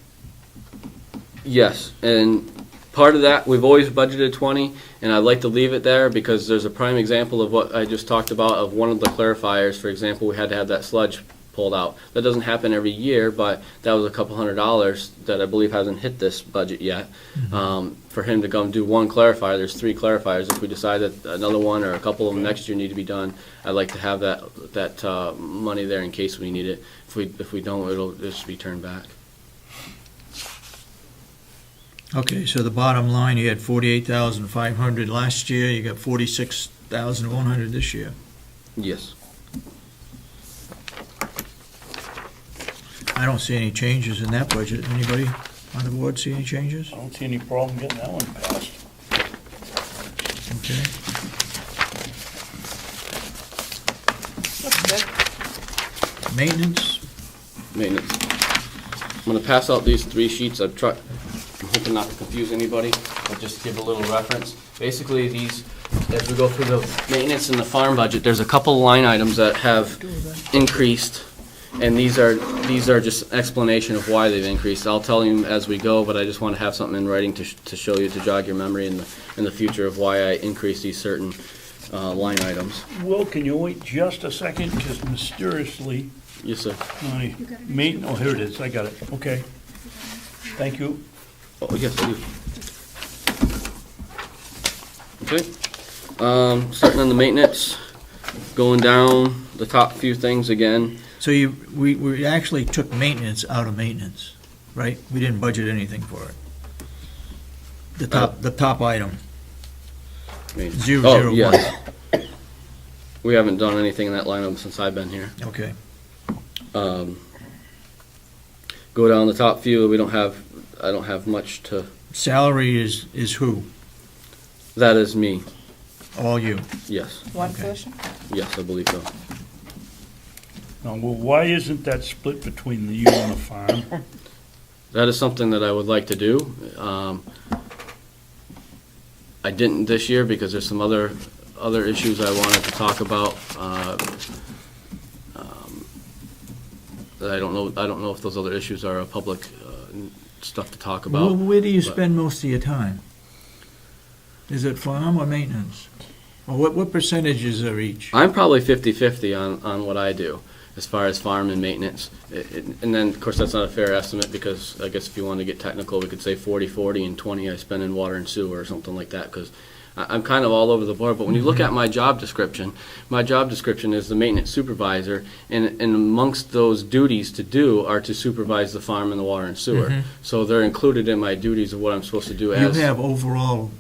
Yes, and part of that, we've always budgeted 20, and I'd like to leave it there because there's a prime example of what I just talked about of one of the clarifiers. For example, we had to have that sludge pulled out. That doesn't happen every year, but that was a couple $100 that I believe hasn't hit this budget yet. For him to come do one clarifier, there's 3 clarifiers. If we decide that another one or a couple of them next year need to be done, I'd like to have that money there in case we need it. If we don't, it'll just be turned back. Okay, so the bottom line, you had 48,500 last year, you got 46,100 this year. Yes. I don't see any changes in that budget. Anybody on the board see any changes? I don't see any problem getting that one passed. Okay. That's good. Maintenance? Maintenance. I'm going to pass out these 3 sheets. I'm hoping not to confuse anybody, but just give a little reference. Basically, these, as we go through the maintenance and the farm budget, there's a couple line items that have increased, and these are just explanation of why they've increased. I'll tell you as we go, but I just want to have something in writing to show you, to jog your memory in the future of why I increased these certain line items. Will, can you wait just a second? Because mysteriously, Yes, sir. my oh, here it is. I got it. Okay. Thank you. Oh, yes, I do. Okay. Starting on the maintenance, going down the top few things again. So we actually took maintenance out of maintenance, right? We didn't budget anything for it. The top item, Maintenance. 001. Oh, yes. We haven't done anything in that lineup since I've been here. Okay. Go down the top few. I don't have much to. Salary is who? That is me, All you? yes. One Okay. person? Yes, I believe so. Now, well, why isn't that split between you and the farm? That is something that I would like to do. I didn't this year because there's some other issues I wanted to talk about. That I don't know if those other issues are a public stuff to talk Well, about. where do you but- spend most of your time? Is it farm or maintenance? Or what percentages are each? I'm probably 50-50 on what I do as far as farm and maintenance. And then, of course, that's not a fair estimate because I guess if you want to get technical, we could say 40-40 and 20 I spend in water and sewer or something like that because I'm kind of all over the board. But when you look at my job description is the maintenance supervisor, and amongst those duties to do are to supervise the farm and the water and sewer. Mhm. So they're included in my duties of what I'm supposed to do You as. have overall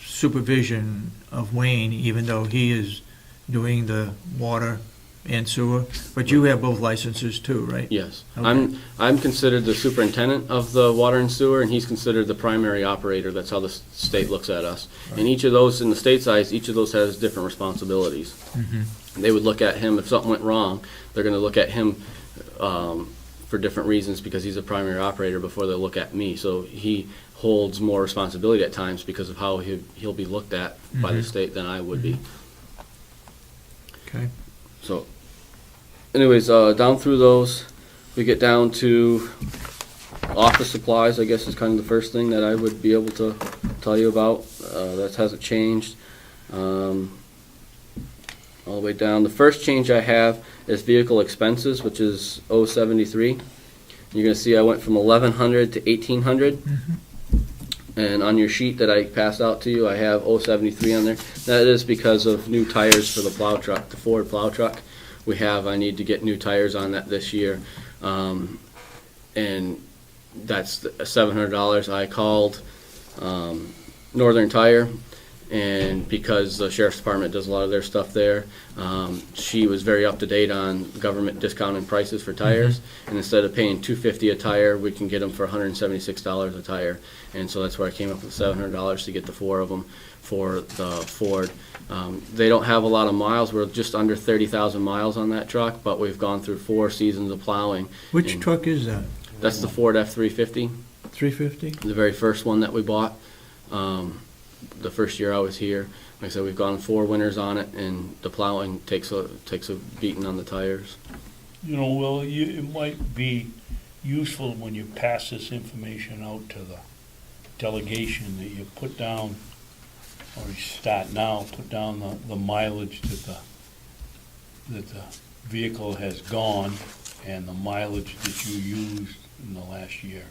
supervision of Wayne, even though he is doing the water and sewer, but you have both licenses too, right? Yes. Okay. I'm considered the superintendent of the water and sewer, and he's considered the primary operator. That's how the state looks at us. And each of those, in the state size, each of those has different responsibilities. Mhm. They would look at him, if something went wrong, they're gonna look at him for different reasons because he's a primary operator before they look at me. So he holds more responsibility at times because of how he'll be looked at by the Mhm. state than I would be. Okay. So, anyways, down through those, we get down to office supplies, I guess is kind of the first thing that I would be able to tell you about. That hasn't changed. All the way down. The first change I have is vehicle expenses, which is 073. You're gonna see I went from 1,100 to 1,800. And on your sheet that I passed out to you, I have 073 on there. That is because of new tires for the plow truck, the Ford plow truck. I need to get new tires on that this year. And that's $700. I called Northern Tire, and because the sheriff's department does a lot of their stuff there, she was very up to date on government discounting prices for tires. And instead of paying $250 a tire, we can get them for $176 a tire. And so that's where I came up with $700 to get the 4 of them for the Ford. They don't have a lot of miles. We're just under 30,000 miles on that truck, but we've gone through 4 seasons of plowing. Which And truck is that? That's the Ford F-350, 350? the very first one that we bought. The first year I was here. Like I said, we've gone 4 winters on it, and the plowing takes a beating on the tires. You know, Will, it might be useful when you pass this information out to the delegation that you put down, or you start now, put down the mileage that the vehicle has gone and the mileage that you used in the last year.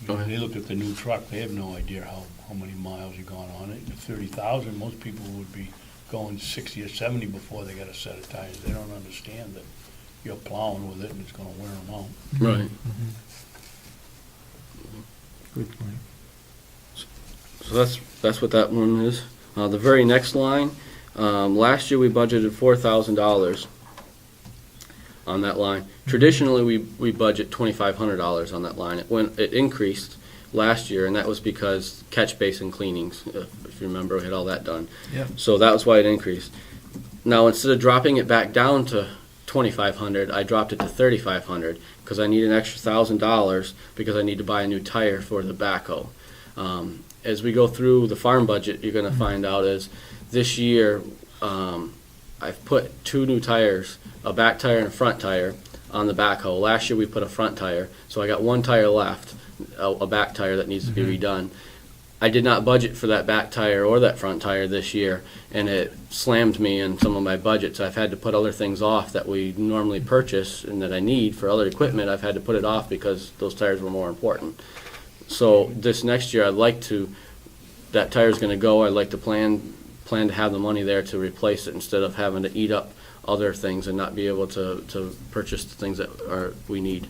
Okay. They look at the new truck, they have no idea how many miles you've gone on it. At 30,000, most people would be going 60 or 70 before they got a set of tires. They don't understand that you're plowing with it and it's gonna wear them out. Right. Good point. So that's what that one is. The very next line, last year we budgeted $4,000 on that line. Traditionally, we budget $2,500 on that line. It increased last year, and that was because catch basin cleanings, if you remember, we had all that done. Yep. So that was why it increased. Now, instead of dropping it back down to $2,500, I dropped it to $3,500 because I need an extra $1,000 because I need to buy a new tire for the backhoe. As we go through the farm budget, you're going to find out is this year I've put 2 new tires, a back tire and a front tire, on the backhoe. Last year we put a front tire, so I got 1 tire left, a back tire that needs to be redone. I did not budget for that back tire or that front tire this year, and it slammed me in some of my budgets. I've had to put other things off that we normally purchase and that I need for other equipment. I've had to put it off because those tires were more important. So this next year, that tire's going to go. I'd like to plan to have the money there to replace it instead of having to eat up other things and not be able to purchase the things that we need.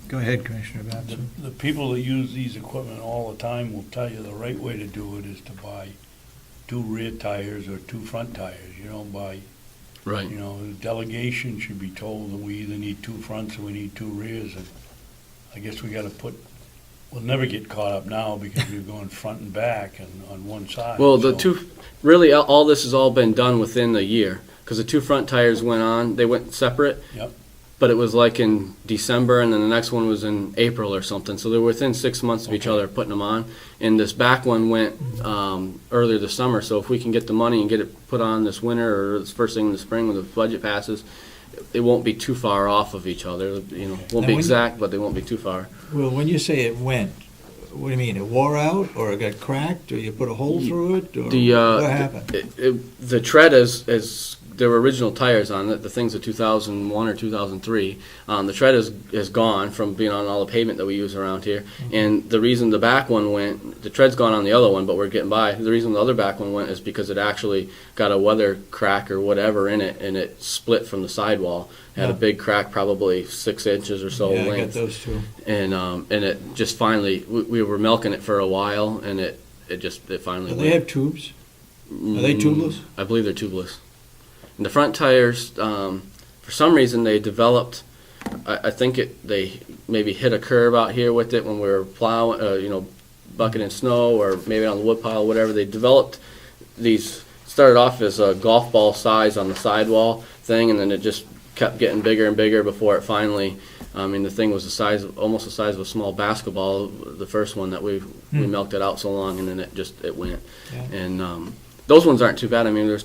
Go ahead, Commissioner Babson. The people that use these equipment all the time will tell you the right way to do it is to buy 2 rear tires or 2 front tires. You don't buy, Right. you know, the delegation should be told that we either need 2 fronts or we need 2 rears. And I guess we We'll never get caught up now because we're going front and back and on one side. Well, the so- two, really, all this has all been done within the year, because the two front tires went on, they went separate. Yep. But it was like in December, and then the next one was in April or something, so they were within 6 months of each other putting them on. And this back one went earlier this summer, so if we can get the money and get it put on this winter or this first thing in the spring when the budget passes, it won't be too far off of each other, you know, won't Now, be when- exact, but they won't be too far. Well, when you say it went, what do you mean? It wore out, or it got cracked, or you put a hole through it, or what happened? The tread is there were original tires on it. The thing's a 2001 or 2003. The tread is gone from being on all the pavement that we use around here. And the reason the back one went, the tread's gone on the other one, but we're getting by. The reason the other back one went is because it actually got a weather crack or whatever in it, and it split from the sidewall. It had a Yeah. big crack, probably 6 inches or so Yeah, I got length. those two. And it just finally, we were milking it for a while, and it finally Do went. they have tubes? Are they tubeless? I believe they're tubeless. And the front tires, for some reason, they developed. I think they maybe hit a curb out here with it when we were plowing, bucketing snow, or maybe on the wood pile, whatever. They developed these. Started off as a golf ball size on the sidewall thing, and then it just kept getting bigger and bigger before it finally. I mean, the thing was almost the size of a small basketball. The first one that we milked it out so long, and then it went. Yeah. And those ones aren't too bad. I mean, there's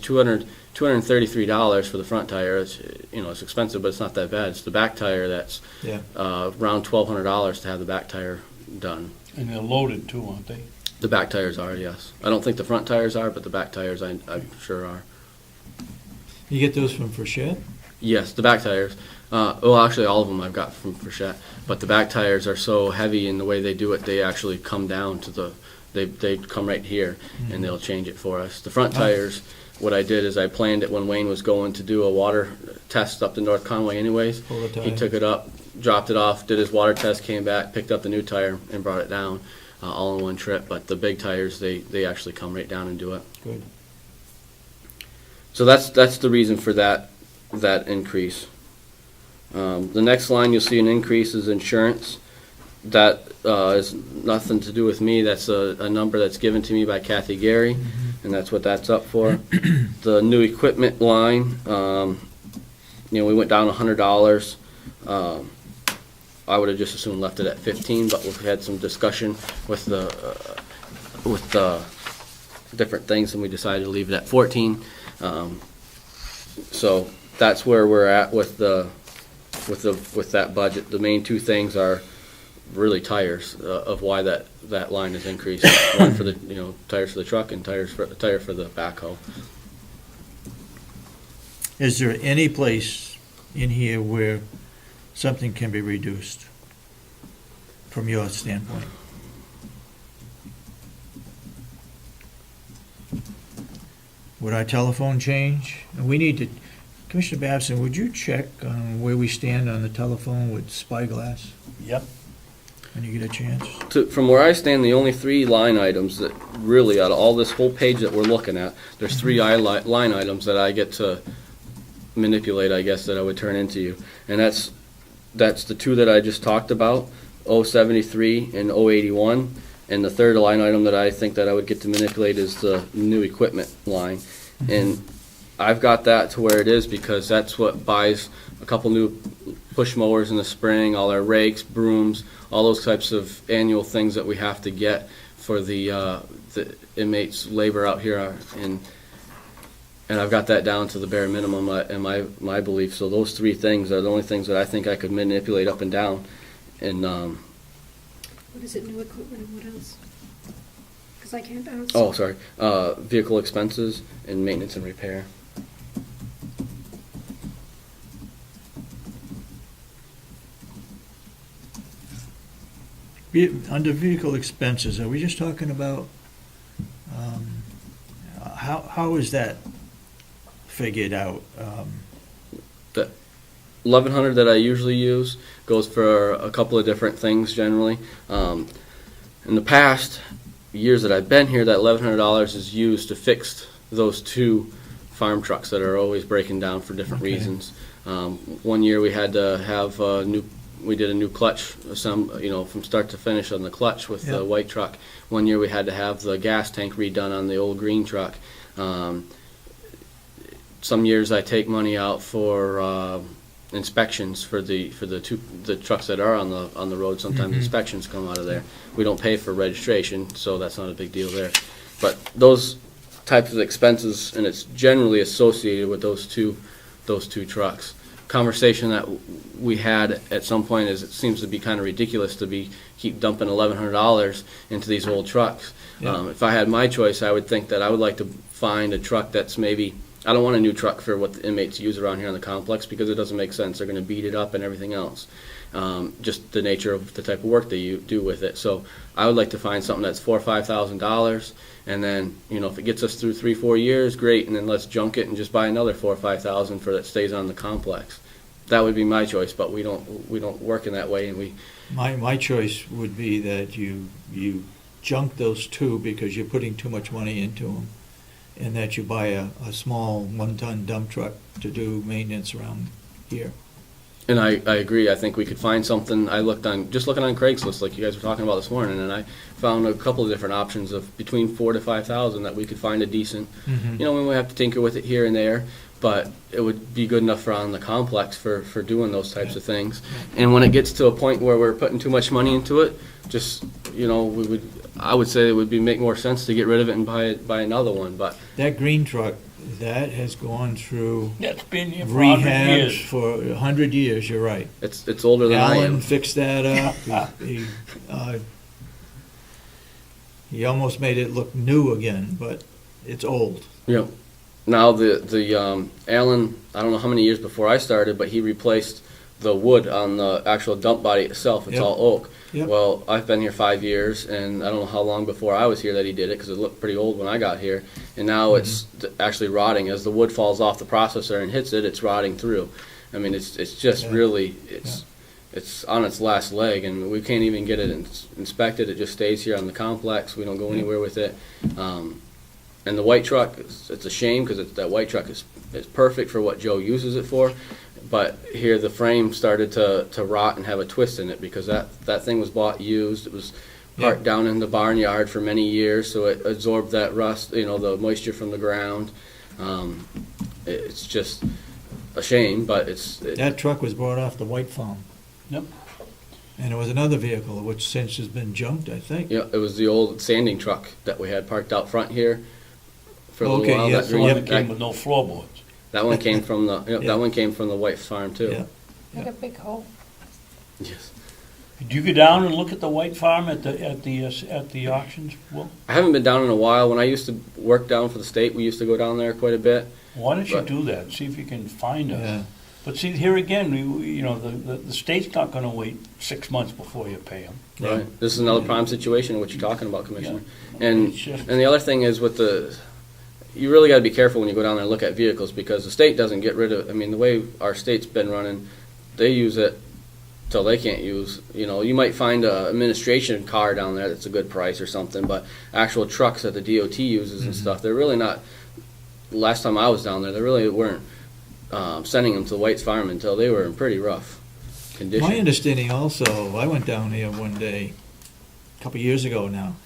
$233 for the front tire. It's expensive, but it's not that bad. It's the back tire that's Yeah. around $1,200 to have the back tire done. And they're loaded too, aren't they? The back tires are, yes. I don't think the front tires are, but the back tires I'm sure are. You get those from Frechette? Yes, the back tires. Well, actually, all of them I've got from Frechette. But the back tires are so heavy in the way they do it, they actually come down to the. They come right here, and they'll change it for us. The front tires, what I did is I planned it when Wayne was going to do a water test up to North Conway anyways. Pull the tire. He took it up, dropped it off, did his water test, came back, picked up the new tire, and brought it down all in one trip. But the big tires, they actually come right down and do it. Good. So that's the reason for that increase. The next line you'll see an increase is insurance. That is nothing to do with me. That's a number that's given to me by Kathy Gary, and that's what that's up for. The new equipment line, we went down $100. I would have just as soon left it at 15, but we've had some discussion with the different things, and we decided to leave it at 14. So that's where we're at with that budget. The main two things are really tires of why that line is increased. One for the tires for the truck and tire for the backhoe. Is there any place in here where something can be reduced from your standpoint? Would our telephone change? And we need to, Commissioner Babson, would you check on where we stand on the telephone with Spyglass Yep. when you get a chance? From where I stand, the only three line items that really, out of all this whole page that we're looking at, there's three line items that I get to manipulate, I guess, that I would turn into you. And that's the two that I just talked about, 073 and 081. And the third line item that I think that I would get to manipulate is the new equipment line. And I've got that to where it is because that's what buys a couple new push mowers in the spring, all our rakes, brooms, all those types of annual things that we have to get for the inmates' labor out here. And I've got that down to the bare minimum in my belief. So those three things are the only things that I think I could manipulate up and down. And What is it, new equipment, and what else? Because I can't bounce. oh, sorry, vehicle expenses and maintenance and repair. Under vehicle expenses, are we just talking about, how is that figured out? The 1100 that I usually use goes for a couple of different things generally. In the past years that I've been here, that $1,100 is used to fix those two farm trucks that are always breaking down for different Okay. reasons. One year we had to have new we did a new clutch, from start to finish on the clutch with Yeah. the white truck. One year we had to have the gas tank redone on the old green truck. Some years I take money out for inspections for the trucks that are on the road. Sometimes inspections come out of there. We don't pay for registration, so that's not a big deal there. But those types of expenses, and it's generally associated with those two trucks. Conversation that we had at some point is it seems to be kind of ridiculous to keep dumping $1,100 into these old trucks. Yeah. If I had my choice, I would think that I would like to find a truck that's maybe, I don't want a new truck for what the inmates use around here on the complex because it doesn't make sense. They're going to beat it up and everything else. Just the nature of the type of work they do with it. So I would like to find something that's $4,000 or $5,000, and then if it gets us through 3-4 years, great. And then let's junk it and just buy another $4,000 or $5,000 for that stays on the complex. That would be my choice, but we don't work in that way, and we. My choice would be that you junk those two because you're putting too much money into them, and that you buy a small 1-ton dump truck to do maintenance around here. And I agree. I think we could find something. I looked on Craigslist, like you guys were talking about this morning, and I found a couple of different options of between $4,000 to $5,000 that we could find a decent. We might have to tinker with it here and there, but it would be good enough for on the complex for doing those types of things. And when it gets to a point where we're putting too much money into it, just I would say it would make more sense to get rid of it and buy another one. But That green truck, that has gone through That's been here for 100 rehab years. for 100 years, you're right. it's older than I Alan am. fixed that up. He almost made it look new again, but it's old. Yep. Now the Alan, I don't know how many years before I started, but he replaced the wood on the actual dump body itself. It's Yep. all oak. Yep. Well, I've been here 5 years, and I don't know how long before I was here that he did it, because it looked pretty old when I got here. And now it's actually rotting. As the wood falls off the processor and hits it, it's rotting through. I mean, it's just Yeah. really, it's on its last leg, and we can't even get it inspected. It just stays here on the complex. We don't go anywhere with it. And the white truck, it's a shame, because that white truck is perfect for what Joe uses it for. But here the frame started to rot and have a twist in it, because that thing was bought used. It was parked down in the barnyard for many years, so it absorbed that rust, the moisture from the ground. It's just a shame, but That truck was brought off the White Farm. Yep. And there was another vehicle which since has been junked, I think. Yeah, it was the old sanding truck that we had parked out front here for a little Okay, while. yeah, That The so one green- that came with no floorboards. That one came from the Yeah. that one came from the White Farm too. Yeah. Like a big hole. Yes. Did you go down and look at the White Farm at the auctions? Well, I haven't been down in a while. When I used to work down for the state, we used to go down there quite a bit. why don't you Right. do that? See if you can find us. Yeah. But see, here again, the state's not going to wait 6 months before you pay them. Right. This is another prime situation of what you're talking about, Commissioner. Yeah. And It's just- the other thing is you really got to be careful when you go down there and look at vehicles, because the state doesn't get rid of. I mean, the way our state's been running, they use it till they can't use. You might find a administration car down there that's a good price or something, but actual trucks that the DOT uses and stuff, they're really not. Last time I was down there, they really weren't sending them to the White's Farm until they were in pretty rough condition. My understanding also, I went down there one day, a couple of years ago now,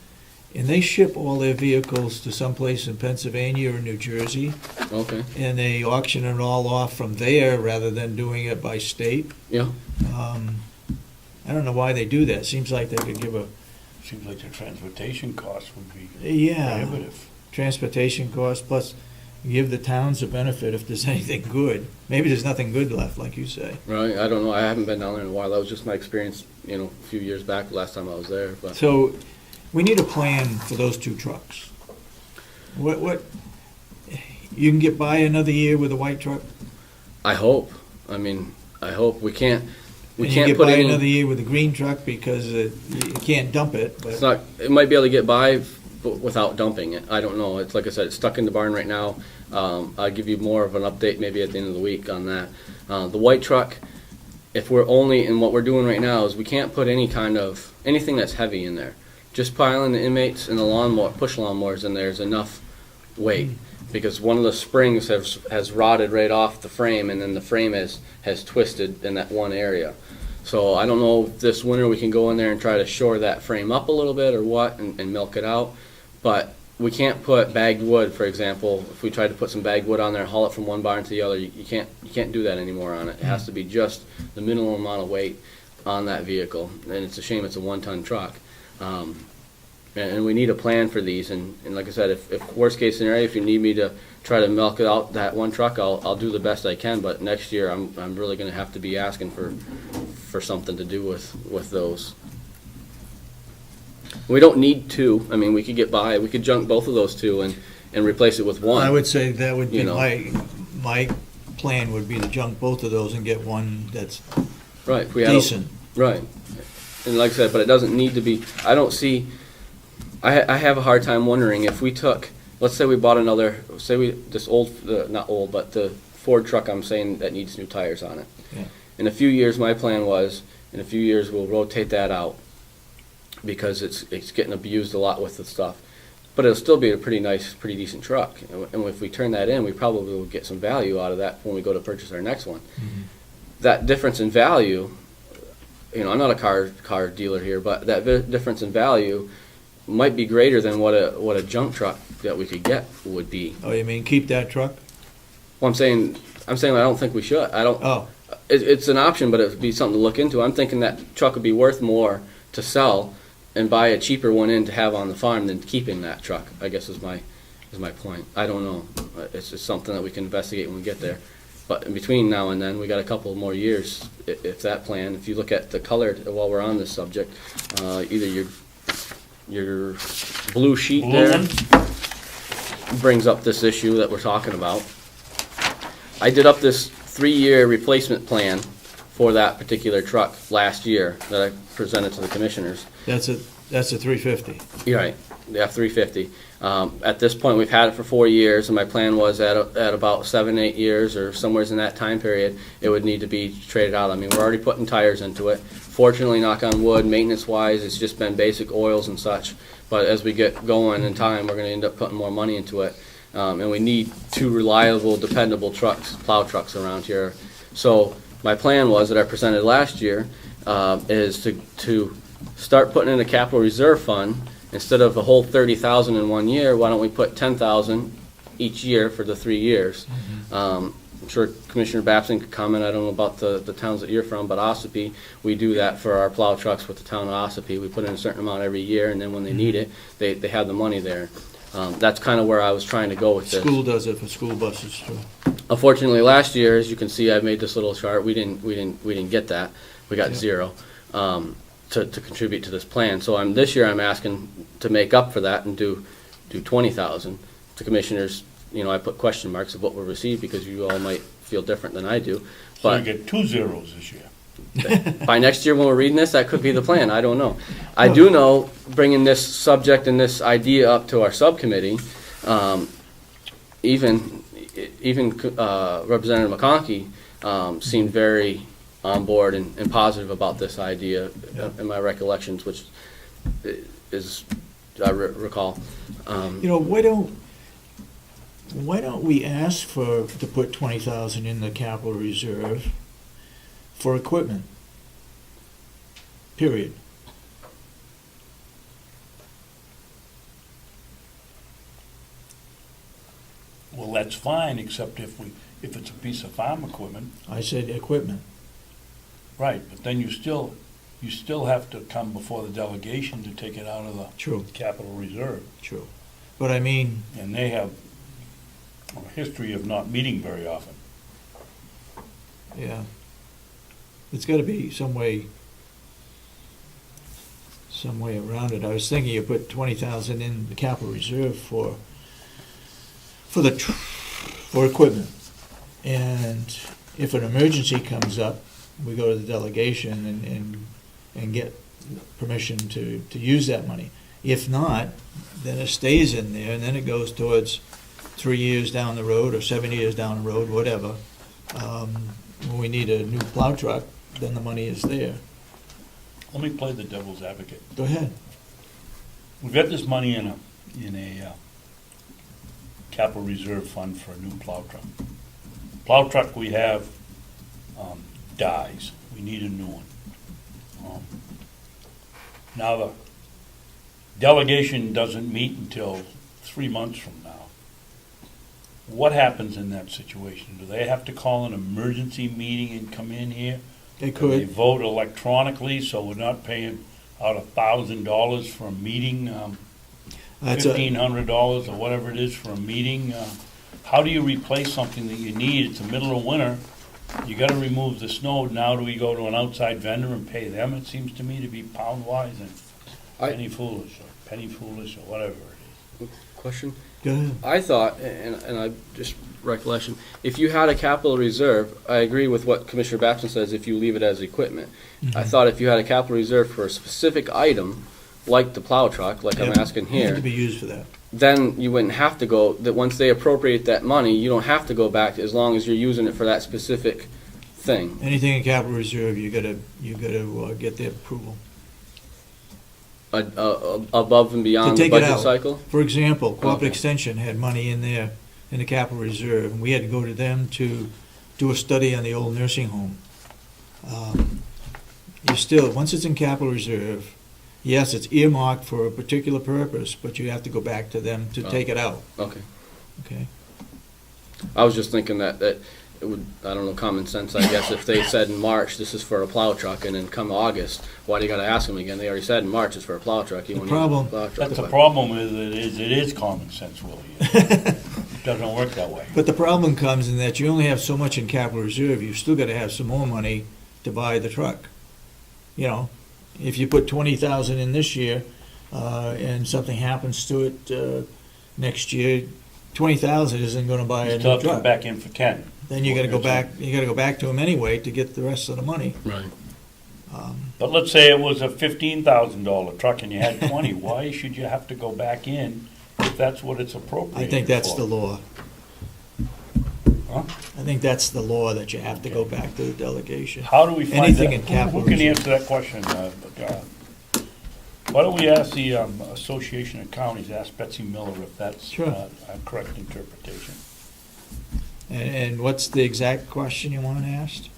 and they ship all their vehicles to someplace in Pennsylvania or New Jersey, Okay. and they auction it all off from there rather than doing it by state. Yeah. I don't know why they do that. Seems like they could give Seems like the transportation costs would be yeah, prohibitive. transportation costs, plus give the towns a benefit if there's anything good. Maybe there's nothing good left, like you say. Right. I don't know. I haven't been down there in a while. That was just my experience, a few years back, last time I was there. But So, we need a plan for those two trucks. What, you can get by another year with a white truck? I hope. I mean, I hope we can't. We And can't you get put by any. another year with a green truck because you can't dump it, It's but not. It might be able to get by without dumping it. I don't know. It's like I said. It's stuck in the barn right now. I'll give you more of an update maybe at the end of the week on that. The white truck. If we're only and what we're doing right now is we can't put anything that's heavy in there. Just piling the inmates and the push lawnmowers in there is enough weight, because one of the springs has rotted right off the frame, and then the frame has twisted in that one area. So I don't know if this winter we can go in there and try to shore that frame up a little bit or what, and milk it out. But we can't put bagged wood, for example. If we tried to put some bagged wood on there and haul it from one barn to the other, you can't do that anymore on it. It has to be just the minimum amount of weight on that vehicle. And it's a shame it's a 1-ton truck. And we need a plan for these. And like I said, if worst case scenario, if you need me to try to milk it out that one truck, I'll do the best I can. But next year, I'm really going to have to be asking for something to do with those. We don't need two. I mean, we could get by. We could junk both of those two and replace it with one. I would say that would be You know. my plan would be to junk both of those and get one that's Right. If we had decent. Right. And like I said, but it doesn't need to be, I don't see, I have a hard time wondering if we took, let's say we bought another, this old, not old, but the Ford truck I'm saying that needs new tires on it. Yeah. In a few years, my plan was, in a few years, we'll rotate that out because it's getting abused a lot with the stuff. But it'll still be a pretty nice, pretty decent truck. And if we turn that in, we probably will get some value out of that when we go to purchase our next one. Mm-hmm. That difference in value, I'm not a car dealer here, but that difference in value might be greater than what a junk truck that we could get would be. Oh, you mean keep that truck? Well, I'm saying I don't think we should. I don't. Oh, It's an option, but it would be something to look into. I'm thinking that truck would be worth more to sell and buy a cheaper one in to have on the farm than keeping that truck, I guess is my point. I don't know. It's just something that we can investigate when we get there. But in between now and then, we got a couple more years, if that plan. If you look at the color, while we're on this subject, either your blue sheet Blue there one? brings up this issue that we're talking about. I did up this 3-year replacement plan for that particular truck last year that I presented to the commissioners. that's a 350. You're right, the F-350. At this point, we've had it for 4 years, and my plan was at about 7-8 years, or somewhere in that time period, it would need to be traded out. I mean, we're already putting tires into it. Fortunately, knock on wood, maintenance-wise, it's just been basic oils and such. But as we get going in time, we're going to end up putting more money into it. And we need 2 reliable, dependable trucks, plow trucks around here. So my plan was that I presented last year is to start putting in a capital reserve fund. Instead of a whole $30,000 in 1 year, why don't we put $10,000 each year for the 3 years? I'm sure Commissioner Babson could comment. I don't know about the towns that you're from, but Ossipee, we do that for our plow trucks with the town of Ossipee. We put in a certain amount every year, and then when they need it, they have the money there. That's kind of where I was trying to go with this. School does it for school buses too. Unfortunately, last year, as you can see, I made this little chart. We didn't get that. We got 0 to contribute to this plan. So this year I'm asking to make up for that and do $20,000. The commissioners, I put question marks of what we'll receive because you all might feel different than I do. So you But get 2 zeros this year. by next year when we're reading this, that could be the plan. I don't know. I do know bringing this subject and this idea up to our subcommittee, even Representative McConkey seemed very on board and positive about this idea in my recollections, which is, I recall. Why don't we ask to put 20,000 in the capital reserve for equipment? Period. Well, that's fine, except if it's a piece of farm equipment. I said equipment. Right, but then you still have to come before the delegation to take it out of the True, capital reserve. true. But I mean, And they have a history of not meeting very often. yeah. It's gotta be some way around it. I was thinking you put 20,000 in the capital reserve for equipment. And if an emergency comes up, we go to the delegation and get permission to use that money. If not, then it stays in there, and then it goes towards 3 years down the road, or 7 years down the road, whatever. When we need a new plow truck, then the money is there. Let me play the devil's advocate. Go ahead. We've got this money in a capital reserve fund for a new plow truck. Plow truck we have dies. We need a new one. Now, the delegation doesn't meet until 3 months from now. What happens in that situation? Do they have to call an emergency meeting and come in here? They Do they could. vote electronically, so we're not paying out $1,000 for a meeting, That's a, $1,500 or whatever it is for a meeting? How do you replace something that you need? It's the middle of winter. You gotta remove the snow. Now do we go to an outside vendor and pay them? It seems to me to be pound wise and penny foolish or whatever it is. Question? go ahead. I thought, and I just recollection, if you had a capital reserve, I agree with what Commissioner Babson says, if you leave it as equipment. I thought if you had a capital reserve for a specific item, like the plow truck, like I'm Yep. asking It had here, to be used for that. then you wouldn't have to go, that once they appropriate that money, you don't have to go back as long as you're using it for that specific thing. Anything in capital reserve, you gotta get their approval. Above and beyond the take it budget out. cycle? For example, Cooperative Okay. Extension had money in there, in the capital reserve, and we had to go to them to do a study on the old nursing home. You still, once it's in capital reserve, yes, it's earmarked for a particular purpose, but you have to go back to them to take it out, Okay. okay? I was just thinking that it would, I don't know, common sense, I guess, if they said in March, this is for a plow truck, and then come August, why do you gotta ask them again? They already said in March it's for a plow truck. You The won't need a problem- plow truck. That's the problem with it is common sense, Willie. It doesn't work that way. But the problem comes in that you only have so much in capital reserve, you've still gotta have some more money to buy the truck. You know, if you put 20,000 in this year, and something happens to it, next year, 20,000 isn't gonna buy a You new still have to come truck. back in for 10. Then you gotta go back, to them anyway to get the rest of the money. Right. But let's say it was a $15,000 truck and you had 20, why should you have to go back in if that's what it's appropriate for? I think that's the law. Huh? I think that's the law, that you have to go back to the delegation. How do we find Anything that? in capital Who can reserve. answer that question? Why don't we ask the Association of Counties, ask Betsy Miller if that's Sure. a correct interpretation. And what's the exact question you want asked?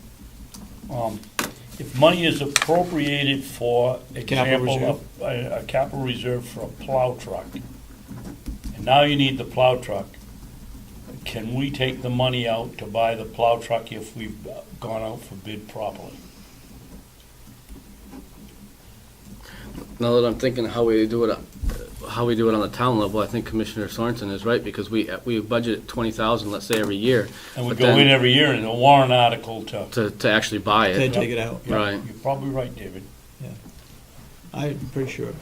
If money is appropriated for Capital example, a capital reserve for a plow truck, and now you need the plow truck, can we take the money out to buy the plow truck if we've gone out for bid properly? Now that I'm thinking how we do it on the town level, I think Commissioner Sorensen is right, because we budget 20,000, let's say, every year. And we but go then in every year in a warrant article to actually buy They it. take it out. Yeah, Right. You're probably right, David. I'm pretty sure.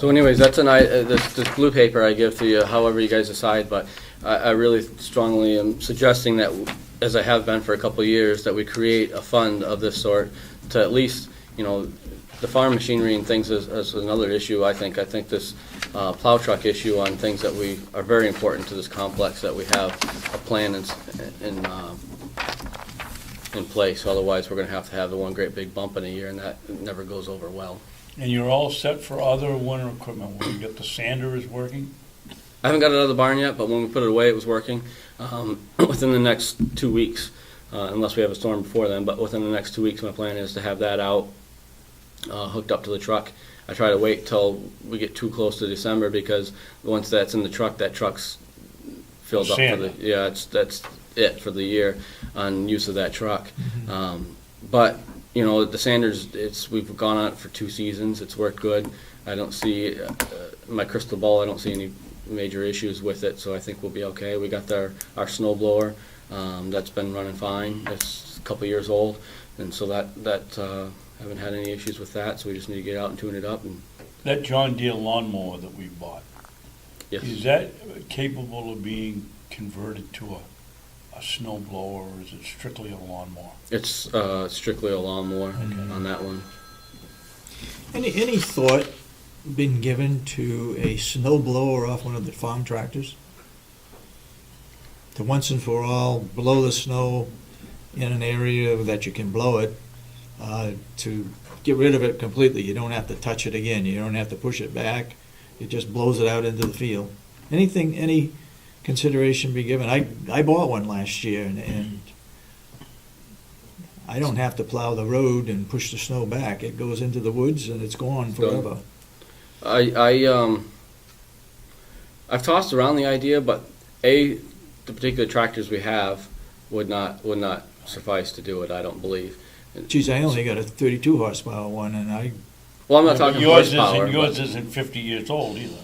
So anyways, that's this blue paper I give to you, however you guys decide, but I really strongly am suggesting that, as I have been for a couple of years, that we create a fund of this sort to at least, the farm machinery and things is another issue, I think. I think this plow truck issue on things that we are very important to this complex, that we have a plan in place. Otherwise, we're going to have the one great big bump in a year, and that never goes over well. And you're all set for other winter equipment, when you get the sander is working? I haven't got it out of the barn yet, but when we put it away, it was working. Within the next 2 weeks, unless we have a storm before then, but within the next 2 weeks, my plan is to have that out, hooked up to the truck. I try to wait till we get too close to December, because once that's in the truck, that truck's filled up for the, that's it for the year on use of that truck. But the sanders, we've gone on it for 2 seasons. It's worked good. I don't see my crystal ball. I don't see any major issues with it, so I think we'll be okay. We got our snow blower that's been running fine. It's a couple years old, and so that haven't had any issues with that. So we just need to get out and tune it up. And That John Deere lawnmower that we bought, yes, is that capable of being converted to a snow blower, or is it strictly a lawnmower? it's strictly a lawnmower on that one. Any thought been given to a snow blower off one of the farm tractors? To once and for all blow the snow in an area that you can blow it, to get rid of it completely. You don't have to touch it again. You don't have to push it back. It just blows it out into the field. Any consideration be given? I bought one last year, and I don't have to plow the road and push the snow back. It goes into the woods and it's gone forever. I've tossed around the idea, but the particular tractors we have would not suffice to do it, I don't believe. Geez, I only got a 32 horsepower one, and Well, I'm not talking horsepower. Yours isn't 50 years old either.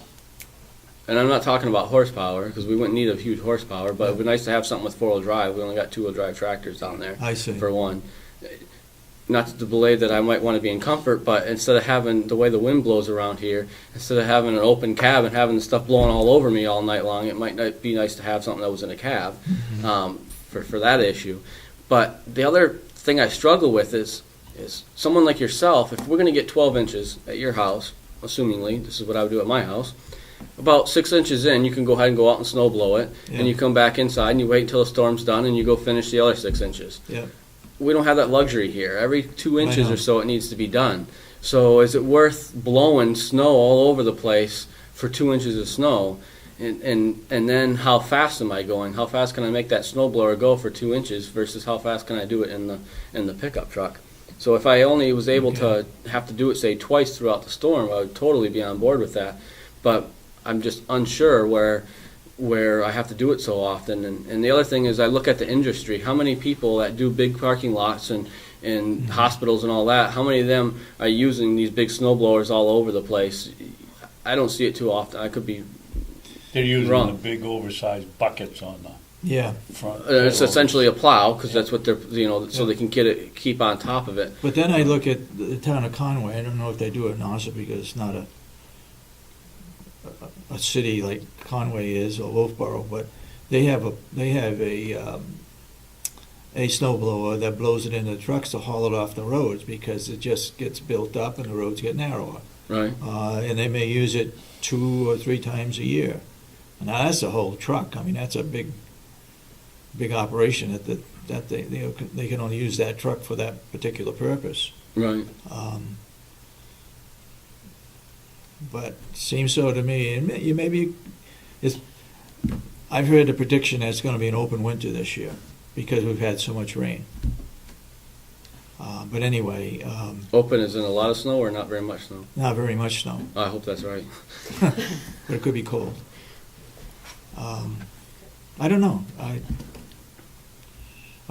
And I'm not talking about horsepower, because we wouldn't need a huge horsepower, but it'd be nice to have something with four-wheel drive. We only got two-wheel drive tractors down there. I see. For one. Not to belay that I might want to be in comfort, but instead of having the way the wind blows around here, instead of having an open cab and having the stuff blowing all over me all night long, it might not be nice to have something that was in a cab for that issue. But the other thing I struggle with is someone like yourself, if we're going to get 12 inches at your house, assumingly, this is what I would do at my house, about 6 inches in, you can go ahead and go out and snow blow it, and you come back inside and you wait until the storm's done and you go finish the other 6 inches. yeah. We don't have that luxury here. Every 2 inches know. or so it needs to be done. So is it worth blowing snow all over the place for 2 inches of snow? And then how fast am I going? How fast can I make that snow blower go for 2 inches versus how fast can I do it in the pickup truck? So if I only was able to have to do it, say, twice throughout the storm, I would totally be on board with that. But I'm just unsure where I have to do it so often. And the other thing is I look at the industry. How many people that do big parking lots and hospitals and all that, how many of them are using these big snow blowers all over the place? I don't see it too often. I could be They're using wrong. the big oversized buckets on the front. It's essentially a plow, because that's what they're, so they can keep on top of it. But then I look at the town of Conway. I don't know if they do it in Ossipee because it's not a city like Conway is or Wolfboro, but they have a snow blower that blows it into the trucks to haul it off the roads because it just gets built up and the roads get narrower. Right. And they may use it 2 or 3 times a year. Now that's a whole truck. I mean, that's a big operation that they can only use that truck for that particular purpose. Right. But seems so to me. And you maybe I've heard the prediction that it's going to be an open winter this year because we've had so much rain. But anyway, Open is in a lot of snow or not very much snow? not very much snow, I hope that's right. but it could be cold. I don't know.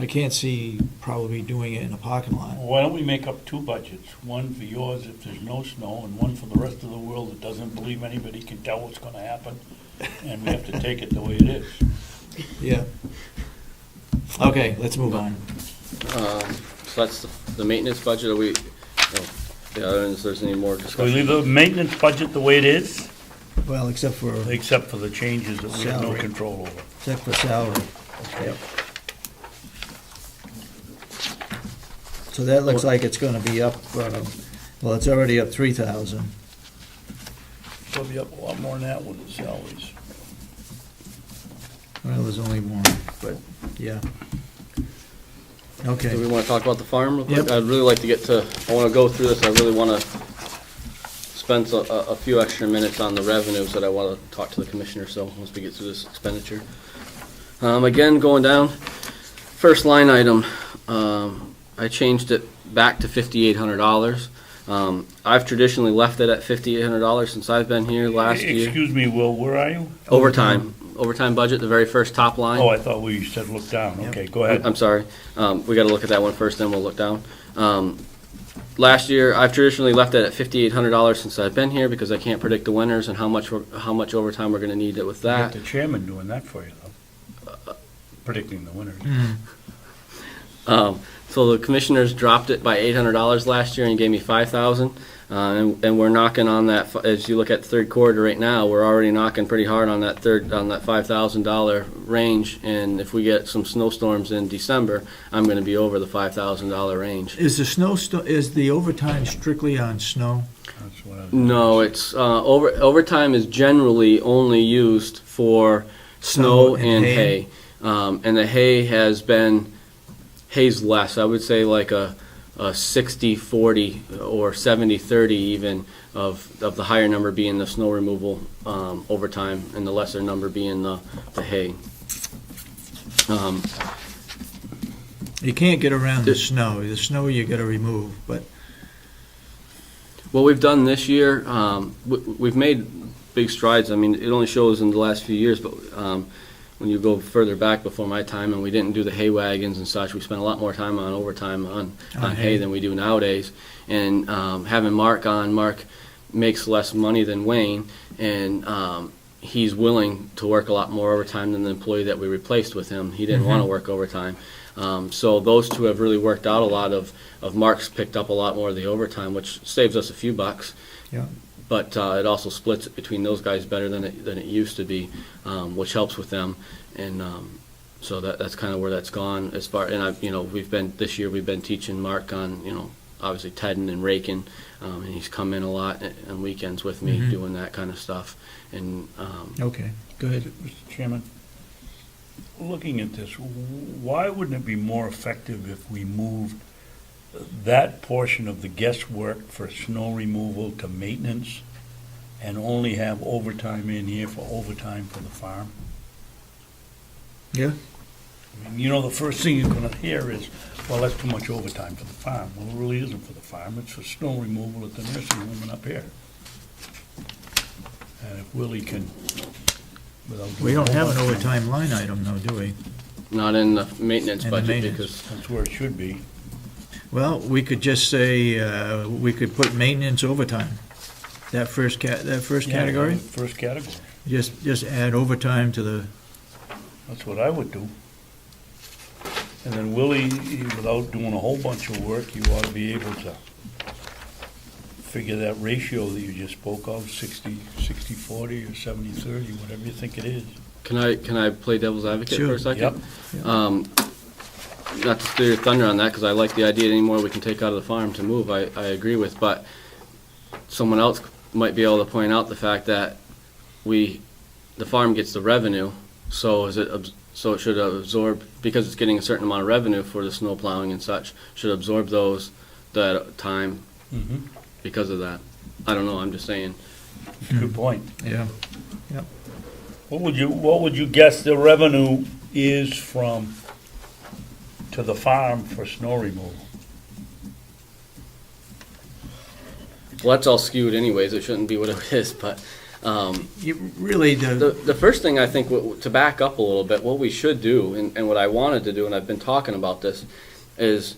I can't see probably doing it in a parking lot. Why don't we make up 2 budgets? One for yours if there's no snow, and one for the rest of the world that doesn't believe anybody can tell what's gonna happen, and we have to take it the way it is. Yeah. Okay, let's move on. So that's the maintenance budget. Are we, I don't know if there's any more So we discussion. leave the maintenance budget the way it is, Well, except for the changes that we have no Salary. control over. salary. Yep. So that looks like it's going to be up. Well, it's already up 3,000. It'll be up a lot more than that with the salaries. Well, there's only more, but yeah. Okay. Do we want to talk about the farm real quick? Yep. I'd really like to I want to go through this. I really want to spend a few extra minutes on the revenues that I want to talk to the commissioner, so once we get through this expenditure. Again, going down, first line item, I changed it back to $5,800. I've traditionally left it at $5,800 since I've been here last year. Excuse me, Will, where are you? Overtime budget, the very first top line. Oh, I thought we said look down. Okay, go ahead. I'm sorry. We got to look at that one first, then we'll look down. Last year, I've traditionally left it at $5,800 since I've been here because I can't predict the winters and how much overtime we're going to need with You got that. the chairman doing that for you, though. Predicting the winner. So the commissioners dropped it by $800 last year and gave me $5,000. And we're knocking on that, as you look at the third quarter right now, we're already knocking pretty hard on that $5,000 range. And if we get some snowstorms in December, I'm going to be over the $5,000 range. Is the overtime strictly on snow? That's what I was- No, it's overtime is generally only used for snow and hay. And the hay hay's less. I would say like a 60-40 or 70-30 even of the higher number being the snow removal overtime and the lesser number being the hay. You can't get around the snow. The snow you gotta remove, but What we've done this year, we've made big strides. I mean, it only shows in the last few years, but when you go further back before my time and we didn't do the hay wagons and such, we spent a lot more time on overtime on hay than we do nowadays. And having Mark on, Mark makes less money than Wayne, and he's willing to work a lot more overtime than the employee that we replaced with him. He didn't want to work overtime. So those two have really worked out a lot of Mark's picked up a lot more of the overtime, which saves us a few bucks. yeah. But it also splits it between those guys better than it used to be, which helps with them. And so that's kind of where that's gone as far. And this year we've been teaching Mark on, obviously tedding and raking, and he's come in a lot on weekends with me doing that kind of stuff. And Okay, go ahead. Mr. Chairman, looking at this, why wouldn't it be more effective if we moved that portion of the guesswork for snow removal to maintenance and only have overtime in here for overtime for the farm? Yeah, I mean, the first thing you're gonna hear is, well, that's too much overtime for the farm. Well, it really isn't for the farm, it's for snow removal at the nursing home and up here. And if Willie can, without. we don't doing a have an whole bunch- overtime line item, though, do we? not in the maintenance In the budget maintenance. because That's where it should be. Well, we could just say, we could put maintenance overtime. That first category? First category. Just add overtime to the, That's what I would do. And then Willie, without doing a whole bunch of work, you ought to be able to figure that ratio that you just spoke of, 60-40 or 70-30, whatever you think it is. can I play devil's advocate for Sure. a second? Yep. Not to steal your thunder on that, because I like the idea any more we can take out of the farm to move, I agree with, but someone else might be able to point out the fact that the farm gets the revenue, so it should absorb, because it's getting a certain amount of revenue for the snow plowing and such, should absorb that time Mm-hmm. because of that. I don't know, I'm just saying. Good point. yeah. What would you guess the revenue is to the farm for snow removal? Well, that's all skewed anyways, it shouldn't be what it is, but You really, the first thing I think, to back up a little bit, what we should do, and what I wanted to do, and I've been talking about this, is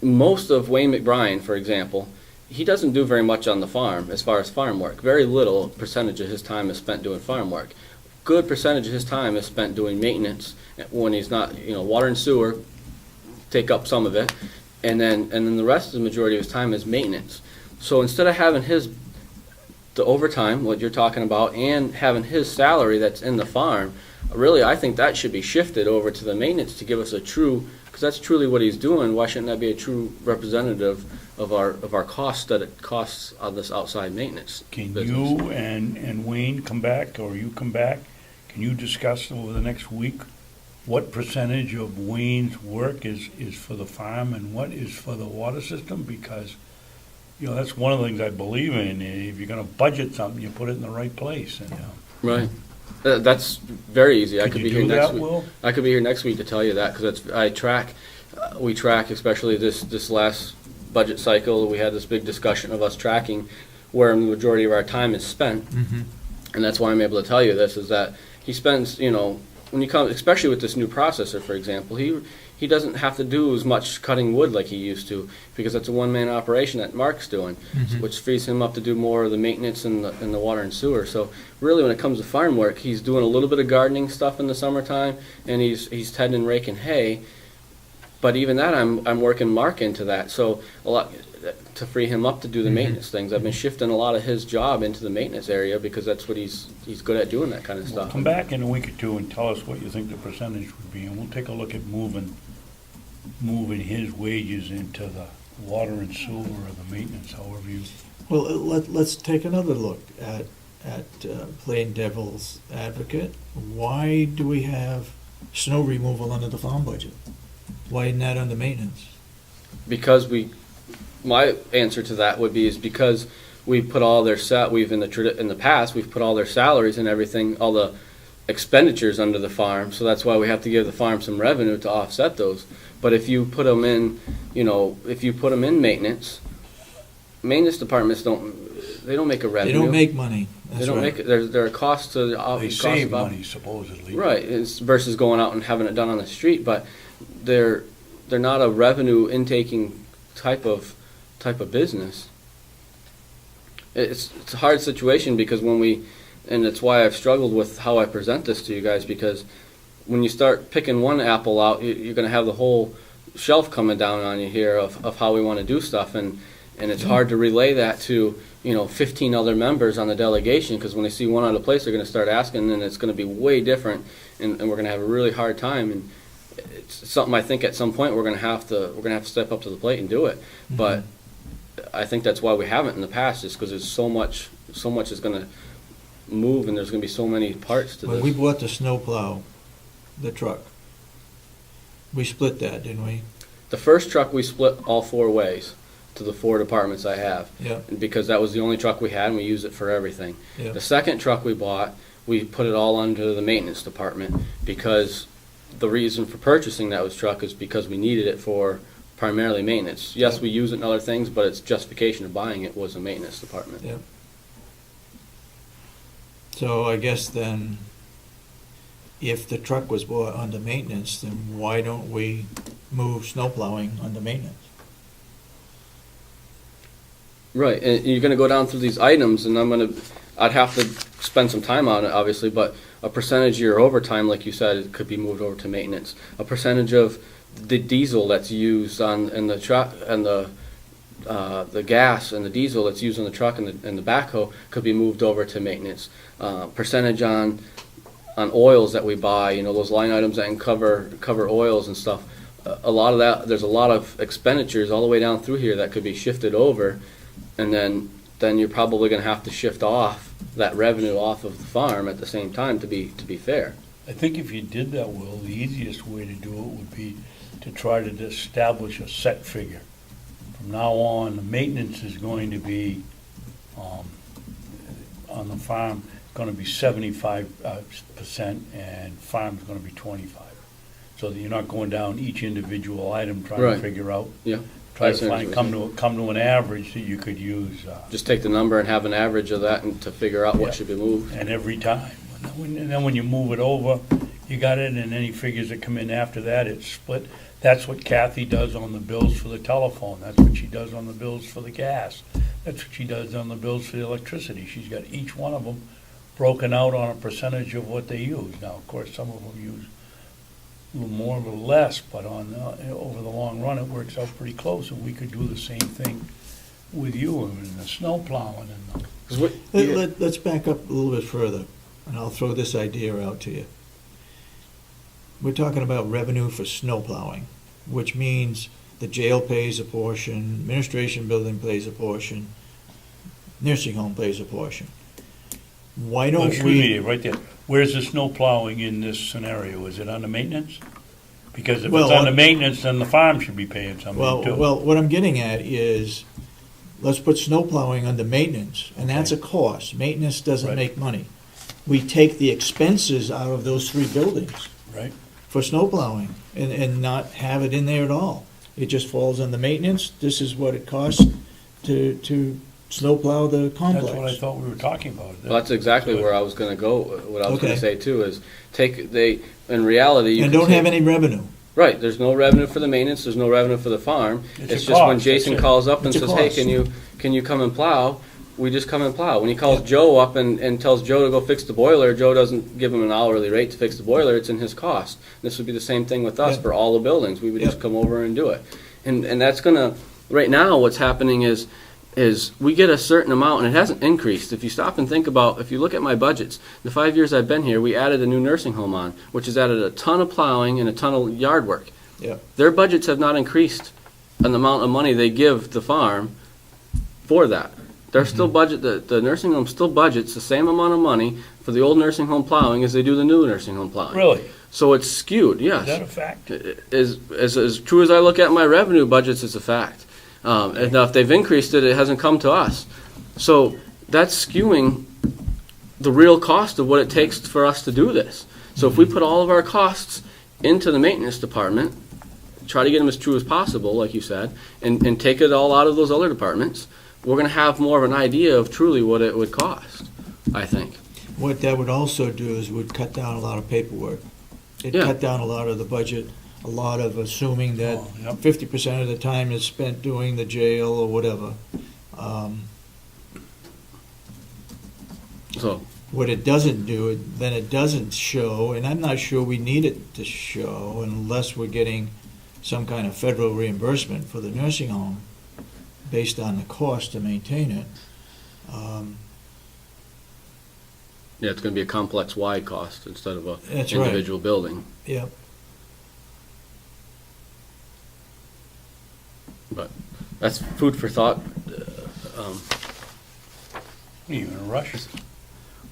most of Wayne McBrien, for example, he doesn't do very much on the farm as far as farm work. Very little percentage of his time is spent doing farm work. Good percentage of his time is spent doing maintenance when he's not, water and sewer take up some of it, and then the rest of the majority of his time is maintenance. So instead of having the overtime, what you're talking about, and having his salary that's in the farm, really I think that should be shifted over to the maintenance to give us a true, because that's truly what he's doing. Why shouldn't that be a true representative of our costs that it costs on this outside maintenance Can business? you and Wayne come back, or you come back, can you discuss over the next week what percentage of Wayne's work is for the farm and what is for the water system? Because, that's one of the things I believe in. If you're gonna budget something, you put it in the right place. And, Right. That's very easy. I Could could you be here do next that, week. Will? I could be here next week to tell you that, because we track, especially this last budget cycle, we had this big discussion of us tracking where the majority of our time is spent. And that's why I'm able to tell you this, is that he spends, when you come, especially with this new processor, for example, he doesn't have to do as much cutting wood like he used to, because that's a one-man operation that Mark's doing, which frees him up to do more of the maintenance and the water and sewer. So really, when it comes to farm work, he's doing a little bit of gardening stuff in the summertime, and he's tedding and raking hay. But even that, I'm working Mark into that, so a lot to free him up to do the maintenance things. I've been shifting a lot of his job into the maintenance area because that's what he's good at, doing that kind of stuff. Come back in a week or two and tell us what you think the percentage would be, and we'll take a look at moving his wages into the water and sewer or the maintenance, however you. well, let's take another look at playing devil's advocate. Why do we have snow removal under the farm budget? Why isn't that under maintenance? Because my answer to that would be is because we put all their in the past we've put all their salaries and everything, all the expenditures under the farm, so that's why we have to give the farm some revenue to offset those. But if you put them in, if you put them in maintenance departments they don't make a They revenue. don't make money. They That's don't right. make, there are costs to the. They cost save of op- money supposedly. Right, it's versus going out and having it done on the street, but they're not a revenue intaking type of business. It's a hard situation because and it's why I've struggled with how I present this to you guys, because when you start picking one apple out, you're going to have the whole shelf coming down on you here of how we want to do stuff, and it's hard to relay that to 15 other members on the delegation, because when they see one out of place, they're going to start asking, and it's going to be way different, and we're going to have a really hard time. And it's something I think at some point we're going to have to step up to the plate and do it. But I think that's why we haven't in the past, is because there's so much is going to move, and there's going to be so many parts to When this. we bought the snowplow, the truck, we split that, didn't we? The first truck we split all 4 ways to the 4 departments I have. Yeah. Because that was the only truck we had, and we used it for everything. Yeah. The second truck we bought, we put it all under the maintenance department, because the reason for purchasing that truck is because we needed it for primarily maintenance. Yes, Yeah. we use it in other things, but its justification of buying it was the maintenance department. Yeah. So I guess then, if the truck was bought under maintenance, then why don't we move snow plowing under maintenance? Right, and you're gonna go down through these items, and I'd have to spend some time on it, obviously, but a percentage of your overtime, like you said, it could be moved over to maintenance. A percentage of the diesel that's used in the truck, and the gas and the diesel that's used on the truck and the backhoe could be moved over to maintenance. Percentage on oils that we buy, those line items that can cover oils and stuff. A lot of that, there's a lot of expenditures all the way down through here that could be shifted over, and then you're probably going to have to shift off that revenue off of the farm at the same time to be fair. I think if you did that, Will, the easiest way to do it would be to try to establish a set figure. From now on, the maintenance is going to be, on the farm, going to be 75%, and farm's going to be 25%. So that you're not going down each individual item trying Right. to figure out, Yeah. try I to see what find, you're come to an average that you could use. Just take the number and have an average of that and to figure out what Yeah. should be moved. And every time. And then when you move it over, you got it, and any figures that come in after that, it's split. That's what Kathy does on the bills for the telephone. That's what she does on the bills for the gas. That's what she does on the bills for the electricity. She's got each one of them broken out on a percentage of what they use. Now, of course, some of them use a little more, a little less, but over the long run, it works out pretty close, and we could do the same thing with you and the snow plowing and the 'Cause Let's back up a little bit further, and I'll throw this idea out to you. We're talking about revenue for snow plowing, which means the jail pays a portion, administration building pays a portion, nursing home pays a portion. Why Well, don't excuse me, we? right there. Where's the snow plowing in this scenario? Is it under maintenance? Because if Well, it's under maintenance, then the farm should be paying something too. Well, what I'm getting at is, let's put snow plowing under maintenance, and that's a cost. Maintenance doesn't Right. make money. We take the expenses out of those 3 buildings Right? for snow plowing and not have it in there at all. It just falls under maintenance. This is what it costs to snow plow the complex. That's what I thought we were talking about. Well, that's exactly where I was going to go. What I was going Okay. to say too is in reality, you And can don't have any revenue. Right, there's no revenue for the maintenance, there's no revenue for the farm. It's a It's just when cost, Jason that's it. calls up and It's a says, hey, cost. can you come and plow? We just come and plow. When he calls Joe up and tells Joe to go fix the boiler, Joe doesn't give him an hourly rate to fix the boiler, it's in his cost. This would be the same thing with us Yeah. for all the buildings. We would Yeah. just come over and do it. And that's gonna, right now, what's happening is we get a certain amount, and it hasn't increased. If you stop and think about, if you look at my budgets, the 5 years I've been here, we added a new nursing home on, which has added a ton of plowing and a ton of yard work. Yeah. Their budgets have not increased on the amount of money they give the farm for that. They're still the nursing home still budgets the same amount of money for the old nursing home plowing as they do the new nursing home plowing. Really? So it's skewed, yes. Is that a fact? As true as I look at my revenue budgets, it's a fact. And now if they've increased it, it hasn't come to us. So that's skewing the real cost of what it takes for us to do this. So if we put all of our costs into the maintenance department, try to get them as true as possible, like you said, and take it all out of those other departments, we're going to have more of an idea of truly what it would cost, I think. What that would also do is would cut down a lot of paperwork. It'd Yeah. cut down a lot of the budget, a lot of assuming that Oh, yep. 50% of the time is spent doing the jail or whatever. So, What it doesn't do, then it doesn't show, and I'm not sure we need it to show unless we're getting some kind of federal reimbursement for the nursing home based on the cost to maintain it. yeah, it's going to be a complex-wide cost instead of a That's right. individual building. Yep. But that's food for thought. You in a rush?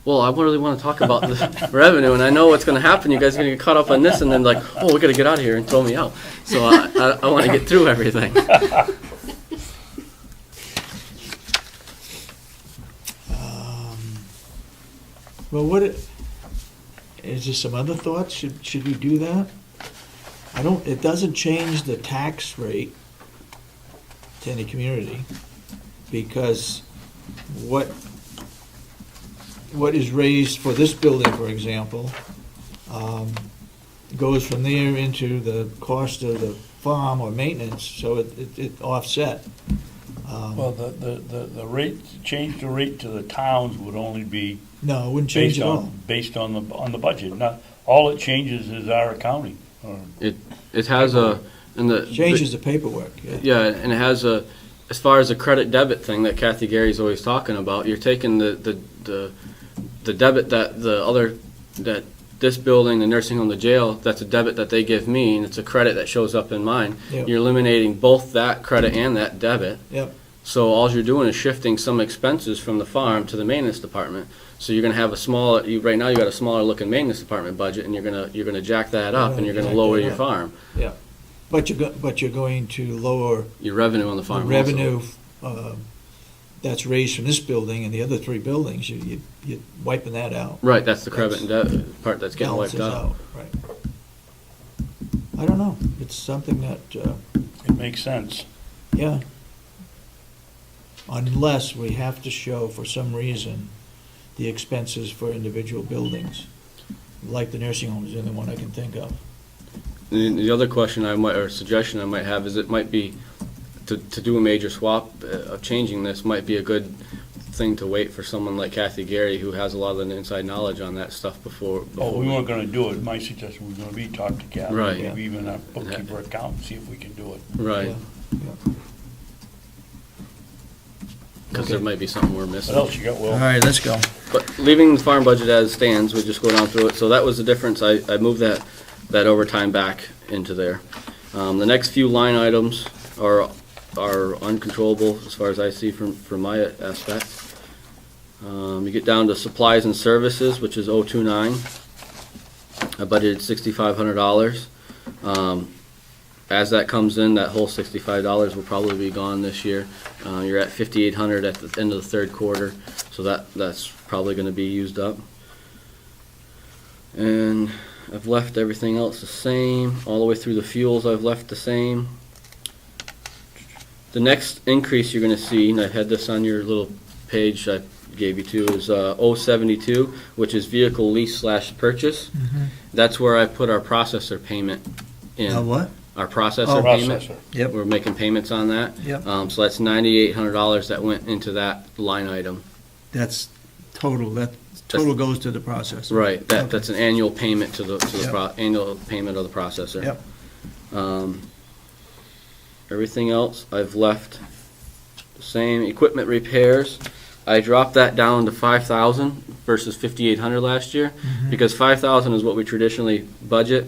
Well, I really want to talk about the revenue, and I know what's going to happen. You guys are going to get caught up on this, and then like, oh, we got to get out of here and throw me out. So I want to get through everything. Well, is there some other thoughts? Should we do that? It doesn't change the tax rate to any community, because what is raised for this building, for example, goes from there into the cost of the farm or maintenance, so it offset. Well, the rate, change the rate to the towns would only be No, it wouldn't change based at all. on the budget. Not, all it changes is our accounting. It has a and the Changes the paperwork, yeah. Yeah, and it has a, as far as the credit debit thing that Kathy Gary's always talking about, you're taking the debit that this building, the nursing home, the jail, that's a debit that they give me, and it's a credit that shows up in mine. Yep. You're eliminating both that credit and that debit. Yep. So all you're doing is shifting some expenses from the farm to the maintenance department. So you're gonna have right now you got a smaller looking maintenance department budget, and you're gonna jack that up, and you're gonna Jack lower that your up. farm, Yeah, but you're going to lower your revenue on the the farm. also. revenue that's raised from this building and the other three buildings, you're wiping that out. Right, that's the credit and debit part that's getting wiped Balances out. Right. I don't know, it's something that, It makes sense. yeah. Unless we have to show for some reason the expenses for individual buildings, like the nursing home is the only one I can think of. The other question or suggestion I might have is it might be, to do a major swap of changing this might be a good thing to wait for someone like Kathy Gary, who has a lot of the inside knowledge on that stuff before Oh, we weren't gonna do it. My suggestion was gonna be talk to Kathy. Right. Maybe even our bookkeeper account, and see if we can do it. Right, Yeah, yeah. because there might be something we're What missing. else you got, Will? All right, let's go. But leaving the farm budget as stands, we'll just go down through it. So that was the difference. I moved that overtime back into there. The next few line items are uncontrollable as far as I see from my aspect. You get down to supplies and services, which is 029. I budgeted $6,500. As that comes in, that whole $65 will probably be gone this year. You're at $5,800 at the end of the third quarter, so that's probably going to be used up. And I've left everything else the same, all the way through the fuels I've left the same. The next increase you're going to see, and I had this on your little page I gave you too, is 072, which is vehicle lease / purchase. That's where I put our processor payment in. What? Our processor payment. Processor. Yep. We're making payments on that. Yep. So that's $9,800 that went into that line item. That's total, that total goes to the process. Right, Okay. that's an annual payment to the Yep. annual payment of the processor. Yep. Everything else I've left the same. Equipment repairs, I dropped that down to 5,000 versus 5,800 last year, because 5,000 is what we traditionally budget.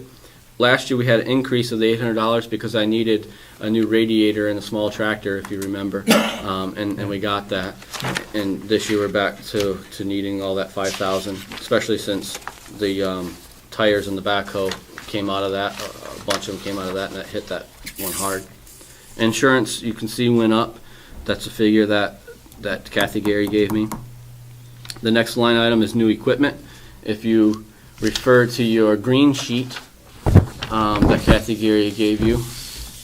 Last year we had an increase of the $800 because I needed a new radiator and a small tractor, if you remember, and we got that. And this year we're back to needing all that 5,000, especially since the tires and the backhoe came out of that. A bunch of them came out of that, and that hit that one hard. Insurance, you can see, went up. That's a figure that Kathy Gary gave me. The next line item is new equipment. If you refer to your green sheet that Kathy Geary gave you,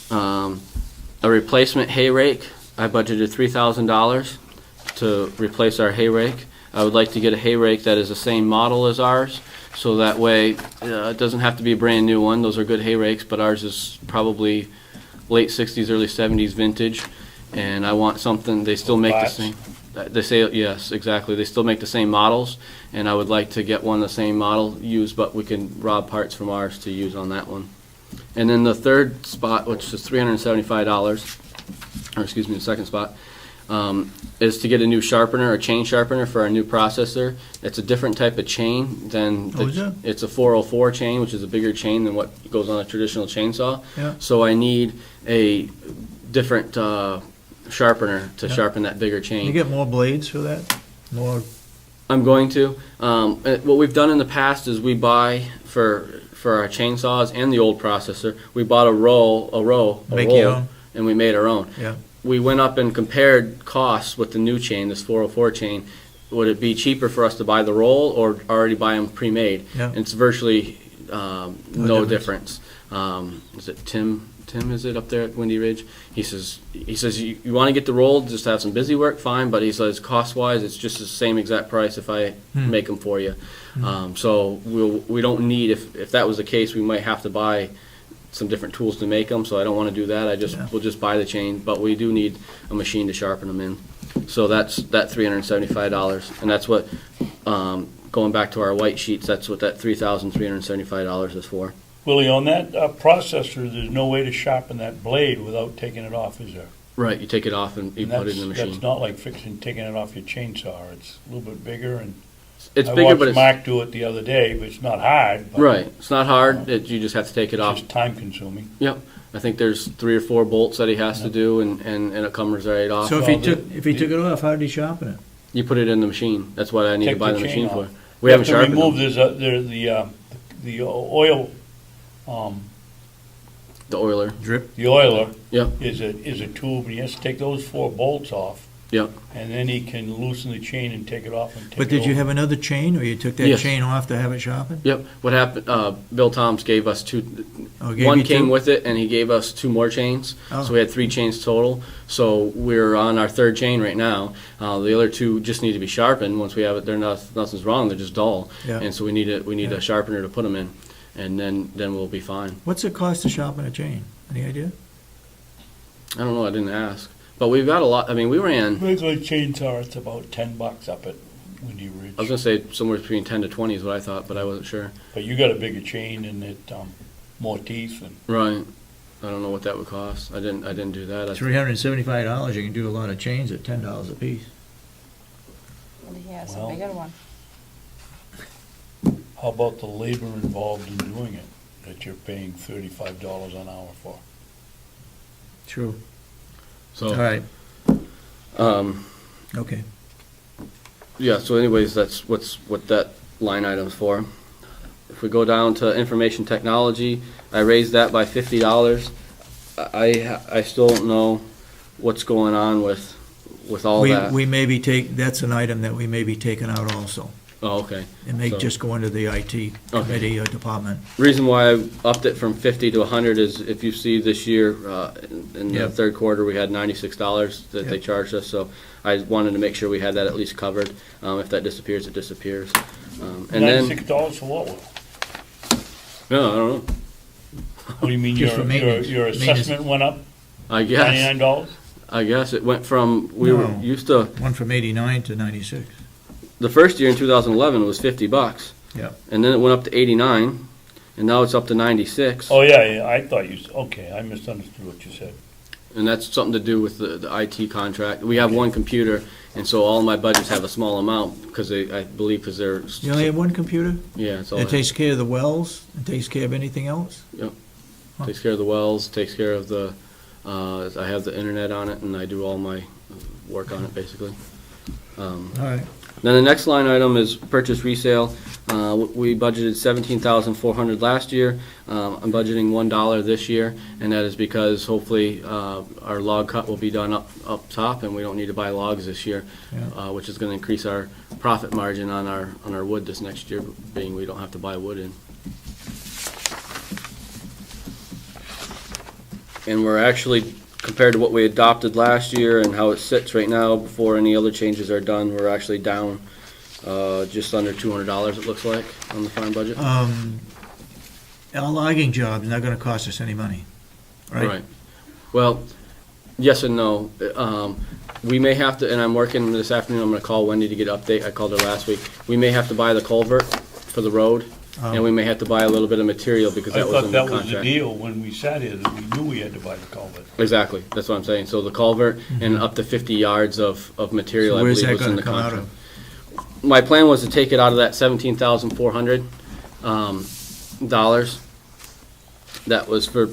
a replacement hay rake, I budgeted $3,000 to replace our hay rake. I would like to get a hay rake that is the same model as ours, so that way it doesn't have to be a brand new one. Those are good hay rakes, but ours is probably late 60s, early 70s vintage, and I want something, they still make the same. They say, yes, exactly. They still make the same models, and I would like to get one the same model used, but we can rob parts from ours to use on that one. And then the third spot, which is $375, or excuse me, the second spot, is to get a new sharpener, a chain sharpener for our new processor. It's a different type of chain than it's a 404 chain, which is a bigger chain than what goes on a traditional chainsaw. Yeah. So I need a different sharpener to sharpen that bigger chain. You get more blades for that? More? I'm going to. What we've done in the past is we buy for our chainsaws and the old processor, we bought a roll, Make your own? and we made our own. Yeah. We went up and compared costs with the new chain, this 404 chain. Would it be cheaper for us to buy the roll or already buy them pre-made? Yeah. And it's virtually no difference. difference. Is it Tim, is it up there at Windy Ridge? He says you want to get the roll, just have some busy work, fine, but he says cost-wise, it's just the same exact price if I make them for you. So we don't need, if that was the case, we might have to buy some different tools to make them, so I don't want to do that. We'll just buy the chain, but we do need a machine to sharpen them in. So that's that $375, and that's what, going back to our white sheets, that's what that $3,375 is for. Willie, on that processor, there's no way to sharpen that blade without taking it off, is there? Right, you take it off and you And put it in the machine. That's not like taking it off your chainsaw. It's a little bit bigger, and It's I bigger, watched but it's Mark do it the other day, but it's not hard. But right. It's not hard. You just have to take it It's off. just time consuming. Yep. I think there's 3 or 4 bolts that he has to do, and it comes right off. So if Well, he took it off, how did he sharpen it? You put it in the machine. That's what I need to Take buy the the chain machine for. off. We You haven't have to sharpened remove them. the oil, The oiler. Drip? the oiler Yep. is a tube, and he has to take those 4 bolts off, Yep. and then he can loosen the chain and take it off and take it But did you over. have another chain, or you took that Yes. chain off to have it sharpened? Yep. What happened? Bill Toms gave us 2. Oh, gave One you came two? with it, and he gave us 2 more chains. Oh. So we had 3 chains total. So we're on our 3rd chain right now. The other 2 just need to be sharpened. Once we have it, nothing's wrong. They're just dull. Yeah. And so we need Yeah. a sharpener to put them in, and then we'll be fine. What's it cost to sharpen a chain? Any idea? I don't know. I didn't ask, but we've got a lot. I mean, we ran. Regular chainsaw, it's about $10 up at Windy Ridge. I was gonna say somewhere between 10 to 20 is what I thought, but I wasn't sure. But you got a bigger chain and it, more teeth and. Right. I don't know what that would cost. I didn't do that. $375, you can do a lot of chains at $10 a piece. He has Well. a bigger one. How about the labor involved in doing it, that you're paying $35 an hour for? True. So. All right, Um. okay. Yeah. So, anyways, that's what that line item's for. If we go down to information technology, I raised that by $50. I still don't know what's going on with all that. We may be that's an item that we may be taking out also. Oh, okay. It may So- just go into the IT committee or department. Reason why I upped it from 50 to 100 is if you see this year, in the Yeah. 3rd quarter, we had $96 that they Yeah. charged us, so I wanted to make sure we had that at least covered. If that disappears, it disappears. And then, $96 for what, Will? no, I don't know. What do you mean, Just for maintenance. your Maintenance. assessment went up I guess, $99? it went from, we were No. used to, One from 89 to 96. the first year in 2011 was $50, Yeah. and then it went up to 89, and now it's up to 96. Oh, yeah, I thought okay, I misunderstood what you said. And that's something to do with the IT contract. We have one computer, and so all my budgets have a small amount, because I believe, because they're. You only have one computer? Yeah, it's all. It takes care of the wells? It takes care of anything else? Takes care of the wells, takes care of the, I have the internet on it, and I do all my work on it, basically. All right. Then the next line item is purchase resale. We budgeted $17,400 last year. I'm budgeting $1 this year, and that is because hopefully our log cut will be done up top, and we don't need to buy logs this year, which is going to increase our profit margin on our wood this next year, being we don't have to buy wood in. And we're actually, compared to what we adopted last year and how it sits right now, before any other changes are done, we're actually down just under $200, it looks like, on the farm budget. A logging job is not gonna cost us any money, right? Well, yes and no. We may have to, and I'm working this afternoon, I'm gonna call Wendy to get an update. I called her last week. We may have to buy the culvert for the road, and we may have to buy a little bit of material because I that was thought in the that contract. was the deal when we sat here, that we knew we had to buy the culvert. Exactly, that's what I'm saying. So the culvert and up to 50 yards of material, I Where's believe, that was in gonna the come out contract. of? My plan was to take it out of that $17,400 dollars. That was for,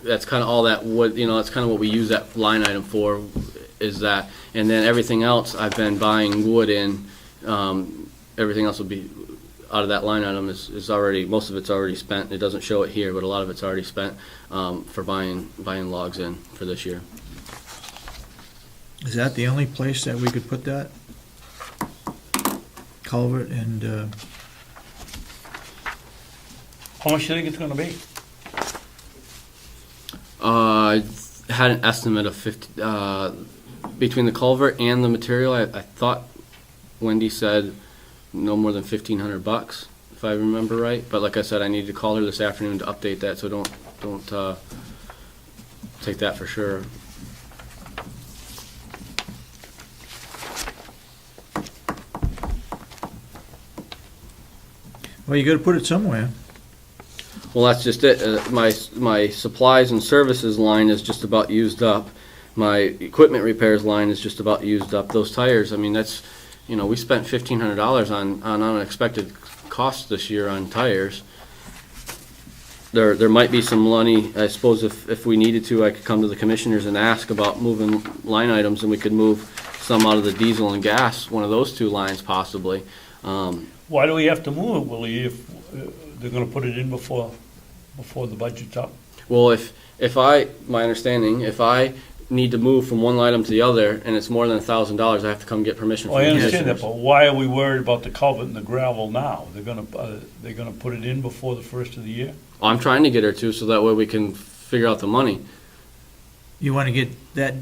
that's kind of all that wood, that's kind of what we use that line item for, is that. And then everything else, I've been buying wood in, everything else will be, out of that line item is already, most of it's already spent. It doesn't show it here, but a lot of it's already spent for buying logs in for this year. Is that the only place that we could put that? Culvert and, How much do you think it's gonna be? I had an estimate of 50, between the culvert and the material, I thought Wendy said no more than $1,500, if I remember right. But like I said, I need to call her this afternoon to update that, so don't take that for sure. well, you gotta put it somewhere. Well, that's just it. My supplies and services line is just about used up. My equipment repairs line is just about used up. Those tires, I mean, that's, we spent $1,500 on unexpected costs this year on tires. There might be some money, I suppose, if we needed to, I could come to the commissioners and ask about moving line items, and we could move some out of the diesel and gas, one of those two lines possibly. Why do we have to move it, Willie, if they're gonna put it in before the budget's up? Well, my understanding, if I need to move from one item to the other, and it's more than $1,000, I have to come get permission from Well, I the understand that, commissioners. but why are we worried about the culvert and the gravel now? They're gonna put it in before the first of the year? I'm trying to get her to, so that way we can figure out the money. You wanna get that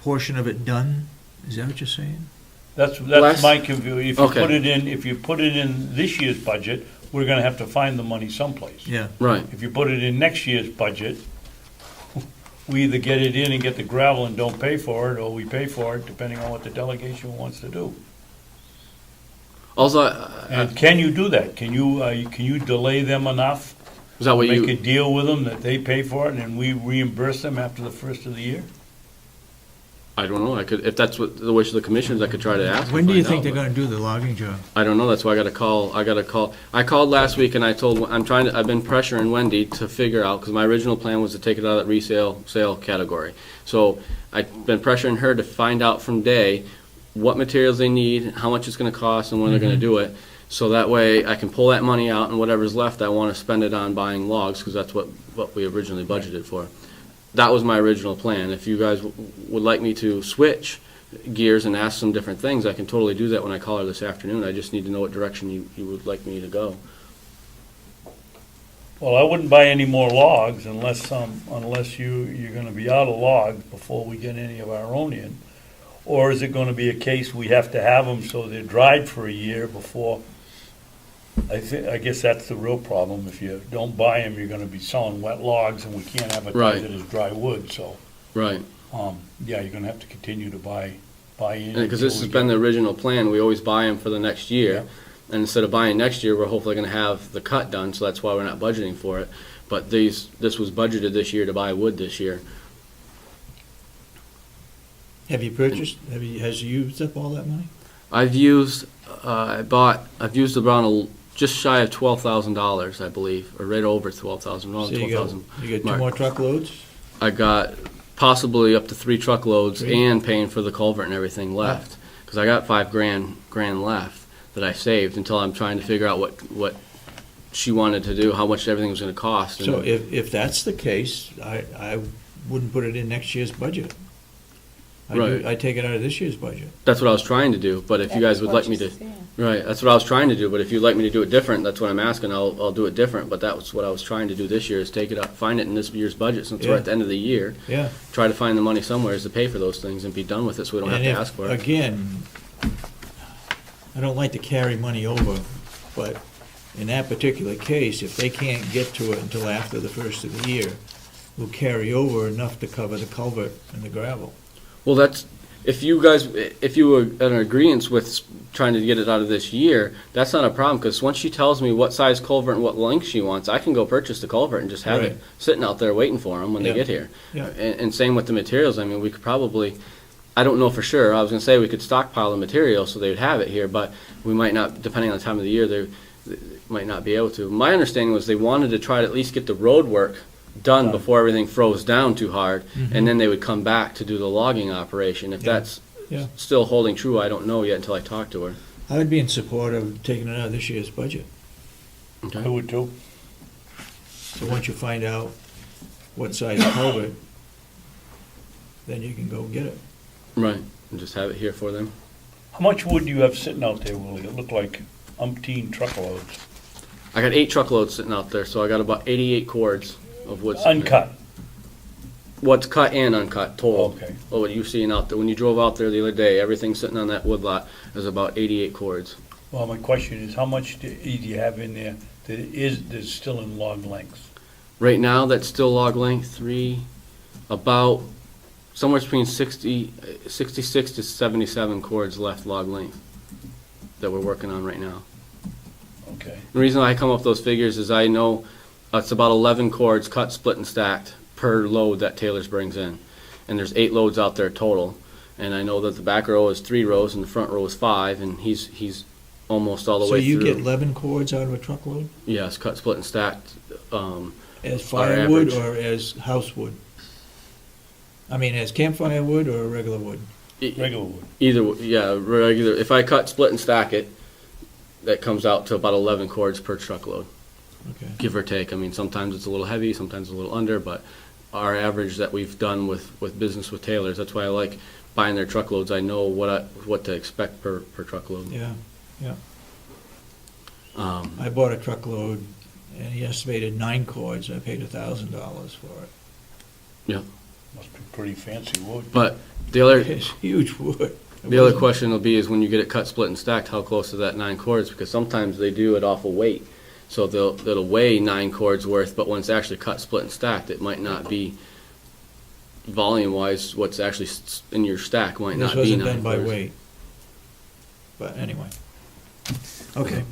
portion of it done? Is that what you're saying? That's Last- my confusion. If Okay. you put it in this year's budget, we're gonna have to find the money someplace. Yeah. Right. If you put it in next year's budget, we either get it in and get the gravel and don't pay for it, or we pay for it, depending on what the delegation wants to do. Also, And can you do that? Can you delay them enough? is that what Make a you, deal with them that they pay for it and then we reimburse them after the first of the year? I don't know, I could, if that's what the wish of the commissioners, I could try to ask. and When do you find think out, they're but gonna do the logging job? I don't know, that's why I gotta call. I called last week and I've been pressuring Wendy to figure out, because my original plan was to take it out of that sale category. So I've been pressuring her to find out from Day what materials they need, how much it's gonna cost, and when they're gonna do it. So that way I can pull that money out, and whatever's left, I wanna spend it on buying logs, because that's what we originally budgeted for. That was my original plan. If you guys would like me to switch gears and ask some different things, I can totally do that when I call her this afternoon. I just need to know what direction you would like me to go. Well, I wouldn't buy any more logs unless you're gonna be out of logs before we get any of our own in. Or is it gonna be a case we have to have them so they're dried for a year before? I guess that's the real problem. If you don't buy them, you're gonna be selling wet logs, and we can't advertise Right. it as dry wood, so, Right. yeah, you're gonna have to continue to buy in. Because this has been the original plan, we always buy them for the next year. And instead of buying next year, we're hopefully gonna have the cut done, so that's why we're not budgeting for it. But this was budgeted this year to buy wood this year. Has you used up all that money? I've used around just shy of $12,000, I believe, or right over 12,000, around So you got 12,000. two Mark. more truckloads? I got possibly up to 3 truckloads 3? and paying for the culvert and everything left. because I got $5,000 left that I saved until I'm trying to figure out what she wanted to do, how much everything was going to cost. So if that's the case, I wouldn't put it in next year's budget. Right. I take it out of this year's budget. That's what I was trying to do, but if you guys would like me to, right, that's what I was trying to do, but if you'd like me to do it different, that's what I'm asking, I'll do it different, but that was what I was trying to do this year, is take it up, find it in this year's budget, since we're Yeah. at the end of the year, Yeah. try to find the money somewhere to pay for those things and be done with it, so we don't have And to if- ask for it. Again, I don't like to carry money over, but in that particular case, if they can't get to it until after the first of the year, we'll carry over enough to cover the culvert and the gravel. Well, that's, if you were in agreement with trying to get it out of this year, that's not a problem, because once she tells me what size culvert and what length she wants, I can go purchase the culvert and just have Right. it sitting out there waiting for them when Yeah. they get here. Yeah. And same with the materials, I mean, we could probably, I don't know for sure, I was gonna say we could stockpile the material so they'd have it here, but we might not, depending on the time of the year, they might not be able to. My understanding was they wanted to try to at least get the road work done before everything froze down too hard, and then they would come back to do the logging operation. If Yeah. that's Yeah. still holding true, I don't know yet until I talk to her. I would be in support of taking it out of this year's budget. I would too. So once you find out what size culvert, then you can go get it. Right, and just have it here for them. How much wood do you have sitting out there, Willie? It looked like umpteen truckloads. I got 8 truckloads sitting out there, so I got about 88 cords of wood. sitting there. Uncut. What's cut and uncut total. Okay. Oh, what you seeing out there, when you drove out there the other day, everything sitting on that wood lot is about 88 cords. Well, my question is, how much do you have in there that's still in log length? Right now, that's still log length, about somewhere between 66 to 77 cords left log length that we're working on right now. Okay. The reason I come up with those figures is I know it's about 11 cords cut, split, and stacked per load that Taylor's brings in. And there's 8 loads out there total. And I know that the back row is 3 rows and the front row is 5, and he's almost all the So way you through. get 11 cords out of a truckload? Yes, cut, split, and stacked. As Our firewood average. or as house wood? I mean, as campfire wood or regular wood? Regular wood. Either, yeah, regular. If I cut, split, and stack it, that comes out to about 11 cords per truckload, Okay. give or take. I mean, sometimes it's a little heavy, sometimes a little under, but our average that we've done with business with Taylor's, that's why I like buying their truckloads. I know what to expect per truckload. Yeah, yeah. Um, I bought a truckload and he estimated 9 cords. I paid $1,000 for it. yeah, Must be pretty fancy wood. but the other It's huge wood. the other question will be is when you get it cut, split, and stacked, how close to that 9 cords? Because sometimes they do it off of weight, so they'll weigh 9 cords worth, but when it's actually cut, split, and stacked, it might not be volume-wise. What's actually in your stack might This not be wasn't 9 done by cords. weight. But anyway. Okay.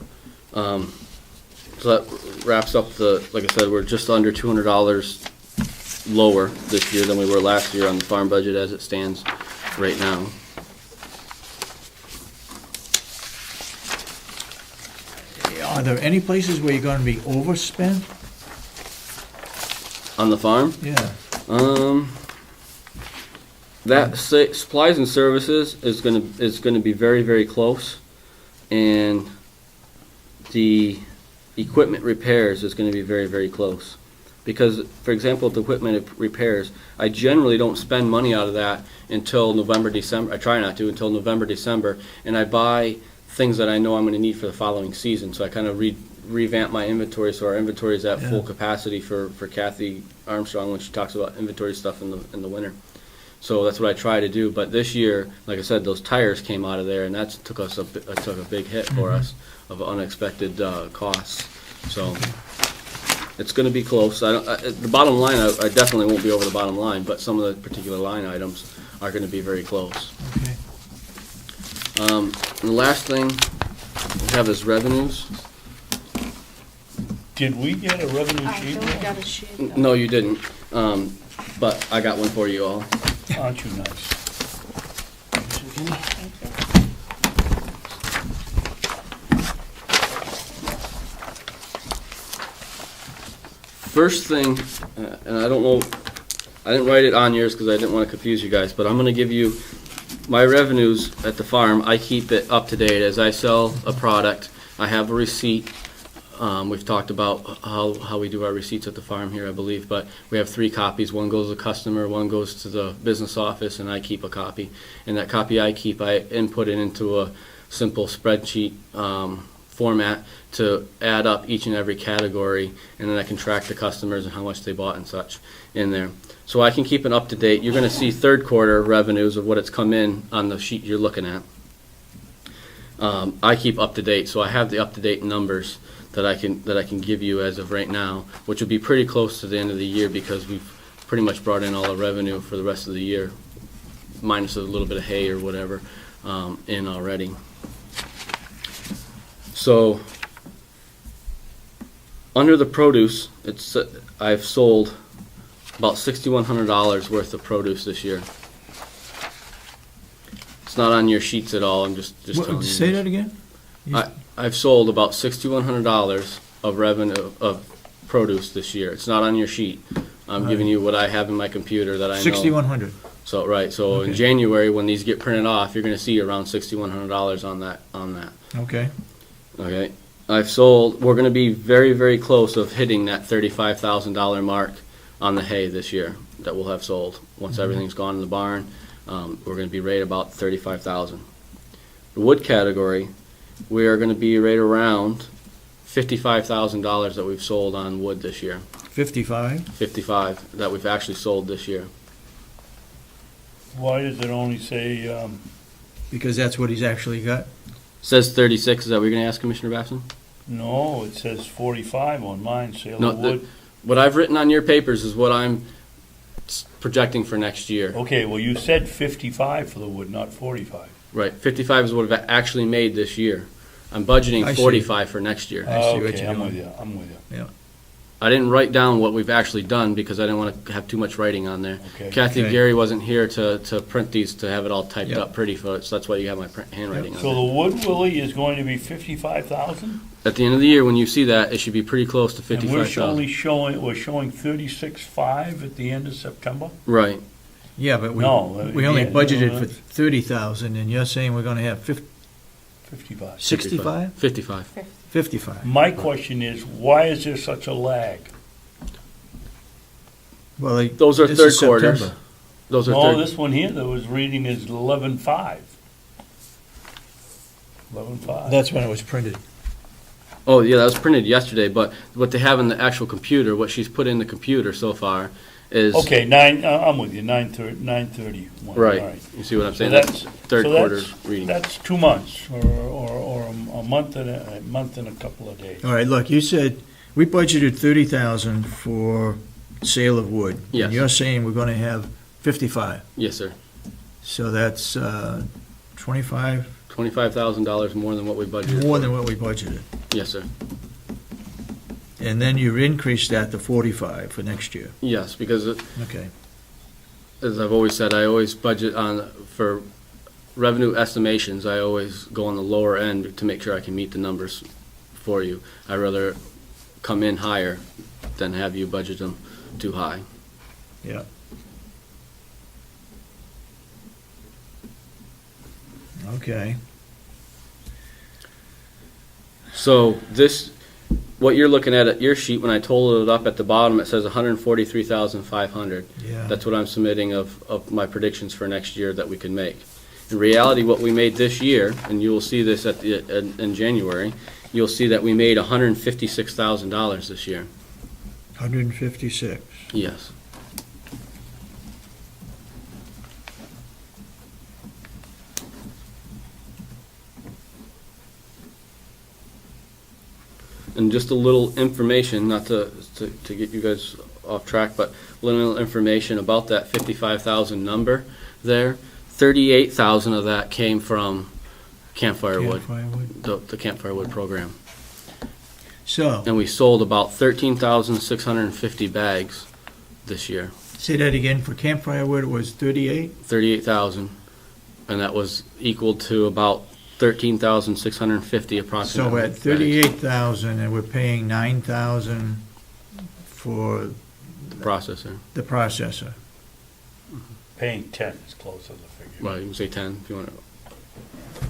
So that wraps up like I said, we're just under $200 lower this year than we were last year on the farm budget as it stands right now. Are there any places where you're gonna be overspent? On the farm, Yeah. that supplies and services is gonna be very, very close, and the equipment repairs is gonna be very, very close. Because, for example, the equipment repairs, I generally don't spend money out of that until November, December. I try not to until November, December, and I buy things that I know I'm gonna need for the following season. So I kind of revamp my inventory, so our inventory is at Yeah. full capacity for Kathy Armstrong when she talks about inventory stuff in the winter. So that's what I try to do. But this year, like I said, those tires came out of there, and that took a big hit for us of unexpected costs. So it's going to be close. The bottom line, I definitely won't be over the bottom line, but some of the particular line items are going to be very close. Okay. And the last thing we have is revenues. Did we get a revenue I sheet? don't got a sheet. though. No, you didn't. But I got one for you all. Aren't you nice? Thank you. First thing, and I don't know, I didn't write it on yours because I didn't want to confuse you guys, but I'm going to give you my revenues at the farm, I keep it up to date. As I sell a product, I have a receipt. We've talked about how we do our receipts at the farm here, I believe, but we have 3 copies. One goes to the customer, one goes to the business office, and I keep a copy. And that copy I keep, I input it into a simple spreadsheet format to add up each and every category, and then I can track the customers and how much they bought and such in there. So I can keep it up to date. You're going to see third quarter revenues of what it's come in on the sheet you're looking at. I keep up to date, so I have the up to date numbers that I can give you as of right now, which will be pretty close to the end of the year because we've pretty much brought in all the revenue for the rest of the year, minus a little bit of hay or whatever in already. So under the produce, I've sold about $6,100 worth of produce this year. It's not on your sheets at all. I'm just telling you. Say that again? I've sold about $6,100 of revenue of produce this year. It's not on your sheet. I'm giving you what I have in my computer that I know. 6,100. So right. So Okay. in January, when these get printed off, you're going to see around $6,100 on that. Okay. Okay. We're going to be very, very close of hitting that $35,000 mark on the hay this year that we'll have sold. Once everything's gone in the barn, we're going to be right about $35,000. The wood category, we are going to be right around $55,000 that we've sold on wood this year. 55? 55 that we've actually sold this year. Why does it only say, Because that's what he's actually got? Says 36. Is that what you're going to ask, Commissioner Babson? no, it says 45 on mine, sale No, of wood? what I've written on your papers is what I'm projecting for next year. Okay, well, you said 55 for the wood, not 45. Right, 55 is what I've actually made this year. I'm budgeting I see. 45 for next year. I see what Okay, you're I'm doing. with you, I'm with you. Yeah. I didn't write down what we've actually done because I didn't want to have too much writing on there. Okay. Kathy Okay. Gary wasn't here to print these, to have it all typed Yep. up pretty for it, so that's why you have my handwriting on So it. the wood, Willie, is going to be 55,000? At the end of the year, when you see that, it should be pretty close to And we're 55,000. showing 36.5 at the end of September? Right, Yeah, but we No, only yeah, budgeted no, for 30,000, and you're saying we're gonna have 55. 65? 55. 55. My question is, why is there such a lag? Well, Those are this third is quarters. September. Those are No, third. this one here that was reading is 11.5. 11.5. That's when it was printed. Oh, yeah, that was printed yesterday, but what they have in the actual computer, what she's put in the computer so far is. Okay, I'm with you, 9:31. Right, All right. you see what I'm So saying? That's third so quarter that's- reading. That's 2 months, or a month and a couple of days. All right, look, you said we budgeted 30,000 for sale of wood. Yes. And you're saying we're gonna have 55. Yes, sir. So that's 25, $25,000 more than what we budgeted. more for. than what we budgeted. Yes, sir. And then you increased that to 45 for next year. Yes, because Okay. as I've always said, I always budget for revenue estimations. I always go on the lower end to make sure I can meet the numbers for you. I'd rather come in higher than have you budget them too high. Yeah. Okay. So what you're looking at your sheet, when I totaled it up at the bottom, it says 143,500. Yeah. That's what I'm submitting of my predictions for next year that we can make. In reality, what we made this year, and you will see this in January, you'll see that we made $156,000 this year. 156. Yes. And just a little information, not to get you guys off track, but a little information about that 55,000 number there. 38,000 of that came from campfire wood, Firewood. the campfire wood program. So, And we sold about 13,650 bags this year. say that again, for campfire wood, it was 38? 38,000, and that was equal to about 13,650 approximately. So we're at bags. 38,000, and we're paying 9,000 for The processor. the processor. paying 10 is close to the figure. Well, you can say 10 if you want to.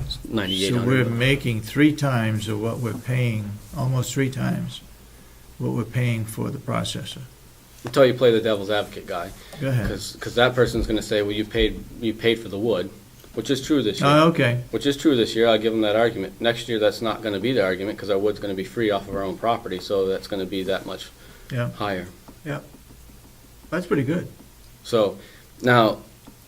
It's So 9,800. we're making 3 times of what we're paying, almost 3 times what we're paying for the processor. Until you play the devil's advocate guy, Go ahead. because that person's going to say, well, you paid for the wood, which is true this year. Oh, okay. Which is true this year, I'll give them that argument. Next year, that's not going to be the argument, because our wood's going to be free off of our own property, so that's going to be that much Yeah, higher. that's pretty good. So, now,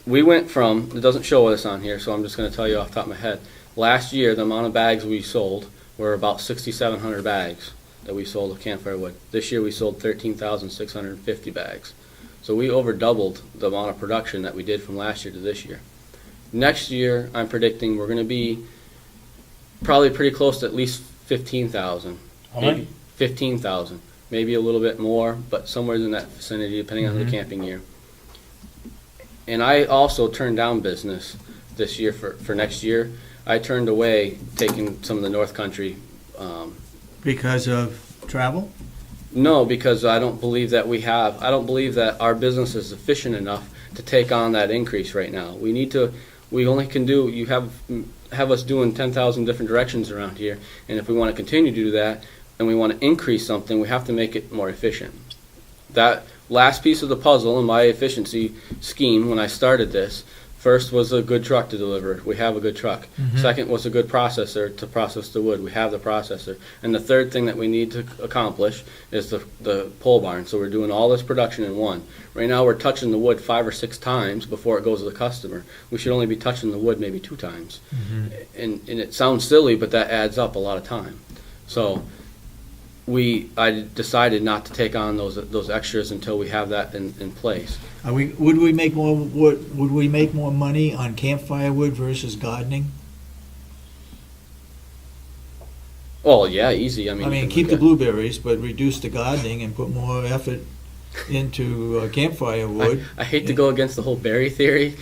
we went from, it doesn't show this on here, so I'm just going to tell you off the top of my head. Last year, the amount of bags we sold were about 6,700 bags that we sold of campfire wood. This year, we sold 13,650 bags. So we over doubled the amount of production that we did from last year to this year. Next year, I'm predicting we're going to be probably pretty close to at least 15,000. How many? 15,000. Maybe a little bit more, but somewhere in that vicinity, depending on the camping year. And I also turned down business this year for next year. I turned away taking some of the North Country. Because of travel? No, because I don't believe that I don't believe that our business is efficient enough to take on that increase right now. We only can do, you have us doing 10,000 different directions around here, and if we want to continue to do that, and we want to increase something, we have to make it more efficient. That last piece of the puzzle in my efficiency scheme when I started this, first was a good truck to deliver. We have a good truck. Second was a good processor to process the wood. We have the processor. And the third thing that we need to accomplish is the pole barn. So we're doing all this production in one. Right now we're touching the wood 5 or 6 times before it goes to the customer. We should only be touching the wood maybe 2 times. And it sounds silly, but that adds up a lot of time. So I decided not to take on those extras until we have that in place. Would we make more money on campfire wood versus gardening? Well, yeah, easy. I I mean, mean, keep the blueberries, but reduce the gardening and put more effort into campfire wood. I hate to go against the whole berry theory,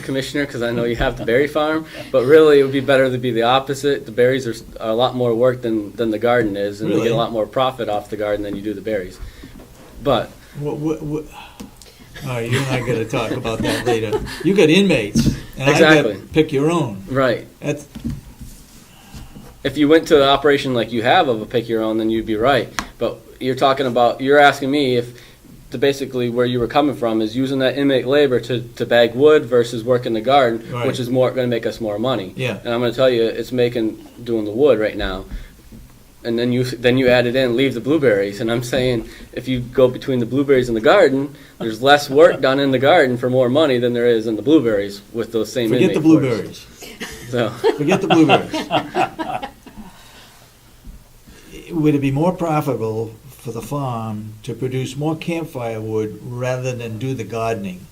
Commissioner, because I know you have the berry farm, but really it would be better to be the opposite. The berries are a lot more work than the garden is, and you Really? get a lot more profit off the garden than you do the berries. But What? All right, you and I got to talk about that later. You got inmates, and I Exactly. got pick your own. right, That's if you went to an operation like you have of a pick your own, then you'd be right. But you're asking me if basically where you were coming from is using that inmate labor to bag wood versus working the garden, Right. which is going to make us more money. Yeah. And I'm going to tell you, it's doing the wood right now. And then you add it in, leave the blueberries. And I'm saying if you go between the blueberries and the garden, there's less work done in the garden for more money than there is in the blueberries with those same forget inmate the force. blueberries. So, Forget the blueberries. Would it be more profitable for the farm to produce more campfire wood rather than do the gardening?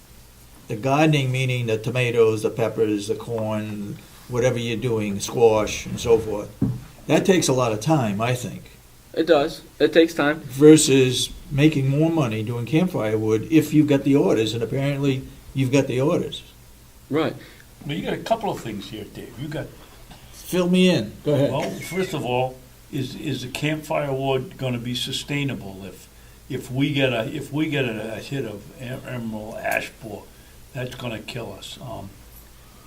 The gardening meaning the tomatoes, the peppers, the corn, whatever you're doing, squash and so forth. That takes a lot of time, I think, it does. It takes time. versus making more money doing campfire wood if you've got the orders, and apparently you've got the orders. Right. Well, you got a couple of things here, Dave. You got, Fill me in. Go ahead. well, first of all, is the campfire wood gonna be sustainable if we get a hit of emerald ash borer, that's gonna kill us.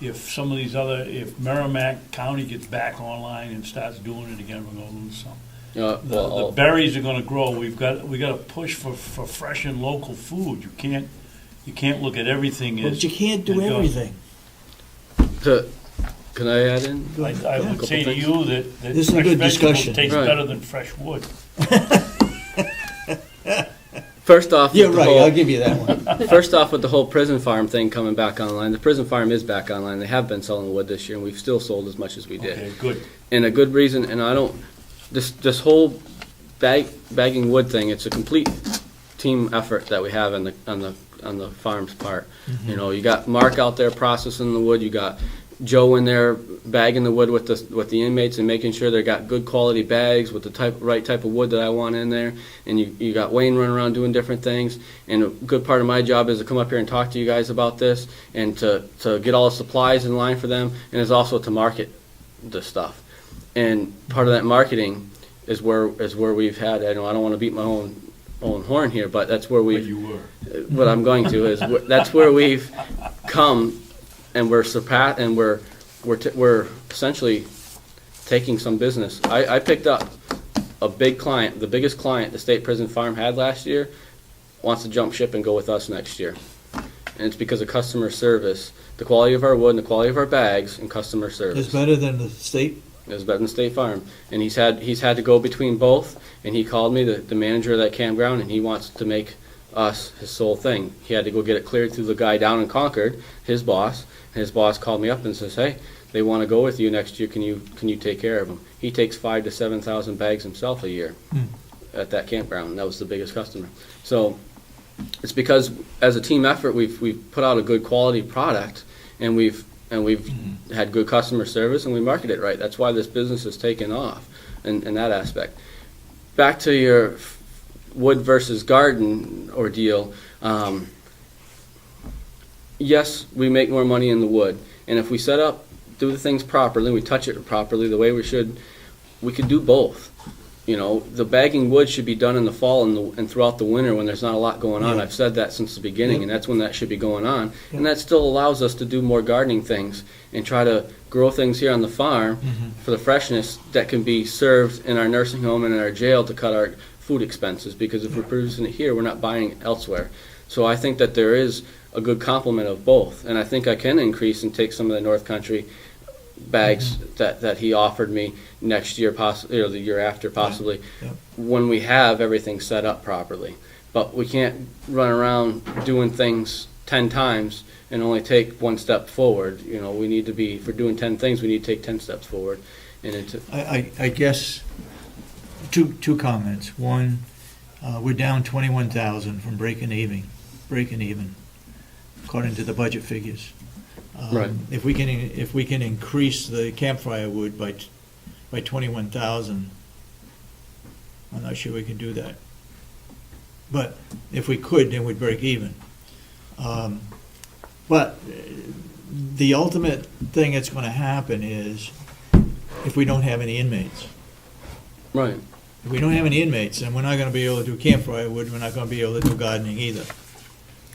If some of these if Merrimack County gets back online and starts doing it again, we're gonna lose some. The berries are gonna grow. We got to push for fresh and local food. You can't look at everything as. But you can't do as goes. everything. Can I add in? I would say to you that This is a fresh good vegetables discussion. taste Right. better than fresh wood. First off, Yeah, with the right, whole- I'll give you that one. First off, with the whole prison farm thing coming back online, the prison farm is back online. They have been selling wood this year, and we've still sold as much as we did. Okay, good. And a good reason, and I don't, this whole bagging wood thing, it's a complete team effort that we have on the farm's part. You know, you got Mark out there processing the wood, you got Joe in there bagging the wood with the inmates and making sure they got good quality bags with the right type of wood that I want in there. And you got Wayne running around doing different things. And a good part of my job is to come up here and talk to you guys about this and to get all the supplies in line for them, and is also to market the stuff. And part of that marketing is where we've had, I don't want to beat my own horn here, but that's where But we've you were. what I'm going to is that's where we've come and we're we're essentially taking some business. I picked up a big client, the biggest client the State Prison Farm had last year, wants to jump ship and go with us next year. And it's because of customer service, the quality of our wood and the quality of our bags and customer service. It's better than the state? It's better than State Farm. And he's had to go between both, and he called me, the manager of that campground, and he wants to make us his sole thing. He had to go get it cleared through the guy down in Concord, his boss, and his boss called me up and says, hey, they want to go with you next year, can you take care of them? He takes 5,000 to 7,000 bags himself a year at that campground, and that was the biggest customer. So it's because as a team effort we've put out a good quality product, and we've had good customer service, and we market it right. That's why this business has taken off in that aspect. Back to your wood versus garden ordeal. Yes, we make more money in the wood, and if we do the things properly, we touch it properly the way we should, we could do both. You know, the bagging wood should be done in the fall and throughout the winter when there's not a lot going on. Yeah. I've said that since the beginning, and that's when that should be going on. Yeah. And that still allows us to do more gardening things and try to grow things here on the farm for the freshness that can be served in our nursing home and in our jail to cut our food expenses, because if we're producing it here, we're not buying it elsewhere. So I think that there is a good complement of both, and I think I can increase and take some of the North Country bags that he offered me next year, possibly, or the year after, possibly, when we have everything set up properly. But we can't run around doing things 10 times and only take one step forward. You know, we need to be, if we're doing 10 things, we need to take 10 steps forward. And I guess two comments. One, we're down 21,000 from breaking even, according to the budget figures. Right. If we can increase the campfire wood by 21,000, I'm not sure we can do that. But if we could, then we'd break even. But the ultimate thing that's going to happen is if we don't have any inmates. right. If we don't have any inmates, then we're not going to be able to do campfire wood. We're not going to be able to do gardening either.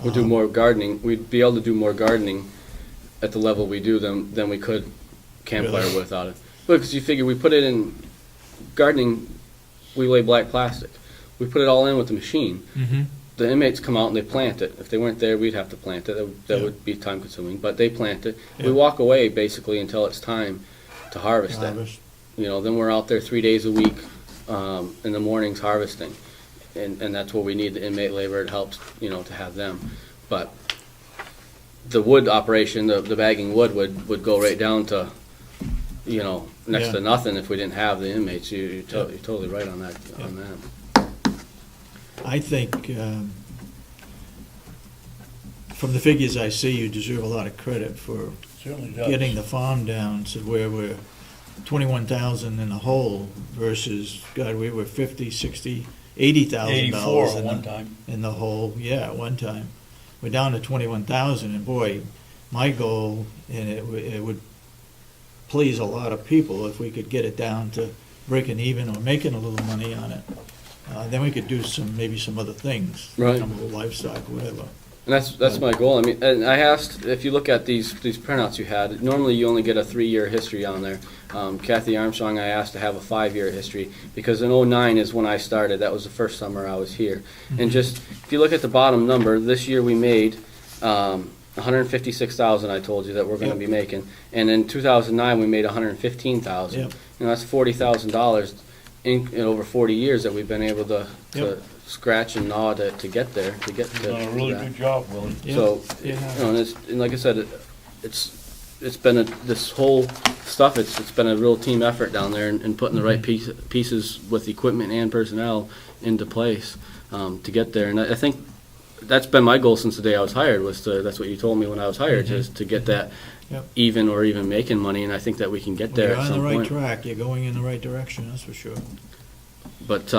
We'll do more gardening. We'd be able to do more gardening at the level we do than we could campfire Really? without it. Because you figure we put it in gardening, we lay black plastic. We put it all in with the machine. Mm-hmm. The inmates come out and they plant it. If they weren't there, we'd have to plant it. That Yeah. would be time consuming, but they plant it. Yeah. We walk away basically until it's time to harvest it. Harvest. You know, then we're out there 3 days a week in the mornings harvesting. And that's where we need the inmate labor. It helps, you know, to have them. But the wood operation, the bagging wood would go right down to, you know, next Yeah. to nothing if we didn't have the inmates. You're totally right on that. Yeah. On that. I think, from the figures I see, you deserve a lot of credit for Certainly does. getting the farm down to where we're 21,000 in the hole versus, God, we were 50, 60, $80,000 84 at one time. in the hole. Yeah, at one time. We're down to 21,000, and boy, my goal, and it would please a lot of people if we could get it down to breaking even or making a little money on it. Then we could do maybe some other things, Right. some of the livestock, whatever. And that's my goal. I mean, and I asked, if you look at these printouts you had, normally you only get a 3-year history on there. Kathy Armstrong, I asked to have a 5-year history, because in '09 is when I started. That was the first summer I was here. And just, if you look at the bottom number, this year we made $156,000, I told you that we're going to Yep. be making. And in 2009 we made $115,000. Yep. You know, that's $40,000 in over 40 years that we've been able to Yep. scratch and gnaw to get there, to get to You've done a really that. good job, Willie. Yeah. So, Yeah. you know, and like I said, it's been this whole stuff. It's been a real team effort down there, and putting the right pieces with equipment and personnel into place to get there. And I think that's been my goal since the day I was hired. That's what you told me when I was hired, just to get that Yep. even or even making money. And I think that we can get Well, there you're at on some the right point. track. You're going in the right direction, that's for sure. But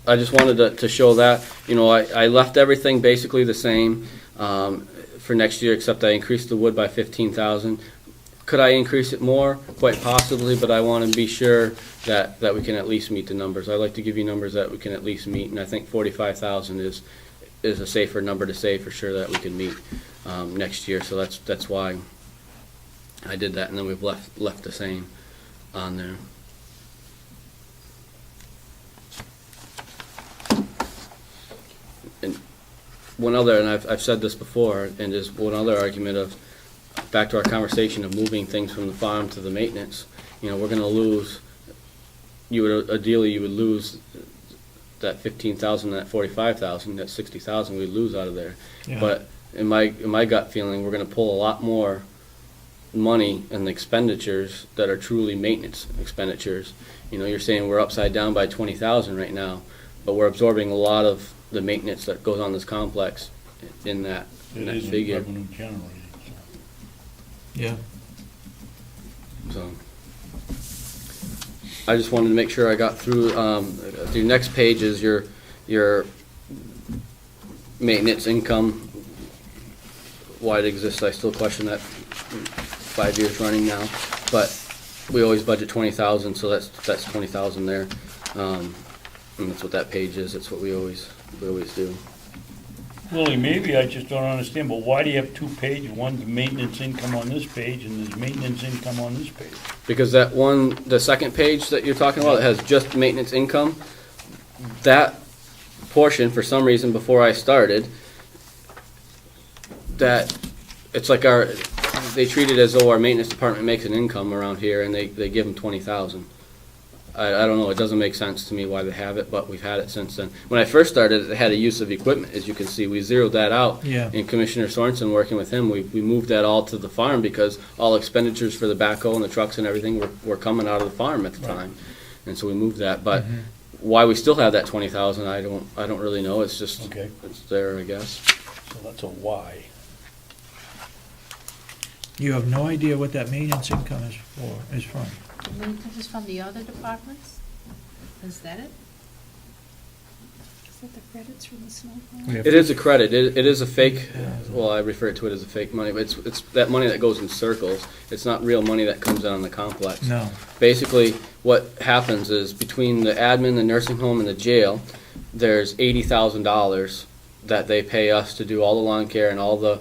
I just wanted to show that, you know, I left everything basically the same for next year, except I increased the wood by 15,000. Could I increase it more? Quite possibly, but I want to be sure that we can at least meet the numbers. I like to give you numbers that we can at least meet, and I think 45,000 is a safer number to say for sure that we can meet. next year, so that's why I did that, and then we've left the same on there. And one other, and I've said this before, and is one other argument of, back to our conversation of moving things from the farm to the maintenance, you know, we're gonna lose, ideally you would lose that 15,000, that 45,000, that 60,000 we'd lose out of there. Yeah. But in my gut feeling, we're gonna pull a lot more money in the expenditures that are truly maintenance expenditures. You know, you're saying we're upside down by 20,000 right now, but we're absorbing a lot of the maintenance that goes on this complex in that It isn't figure. revenue generating, so. Yeah. So I just wanted to make sure I got through. The next page is your maintenance income. Why it exists, I still question that. 5 years running now, but we always budget 20,000, so that's 20,000 there, and that's what that page is. That's what we always do. Willie, maybe I just don't understand, but why do you have two pages? One's maintenance income on this page, and there's maintenance income on this page. Because the second page that you're talking about, that has just maintenance income, that portion, for some reason, before I started, that it's like they treat it as though our maintenance department makes an income around here, and they give them 20,000. I don't know, it doesn't make sense to me why they have it, but we've had it since then. When I first started, it had a use of equipment, as you can see. We zeroed that out. Yeah. And Commissioner Sorensen, working with him, we moved that all to the farm because all expenditures for the backhoe and the trucks and everything were coming out of the farm at the time. And so we moved that, but why we still have that 20,000, I don't really know. It's just, Okay. it's there, I guess. So that's a why. You have no idea what that maintenance income is from. Maintenance is from the other departments? Is that it? Is that the credits from the snow plow? We have- It is a credit. It is a fake, well, I refer to it as a fake money, but it's that money that goes in circles. It's not real money that comes in on the complex. No. Basically, what happens is between the admin, the nursing home, and the jail, there's $80,000 that they pay us to do all the lawn care and all the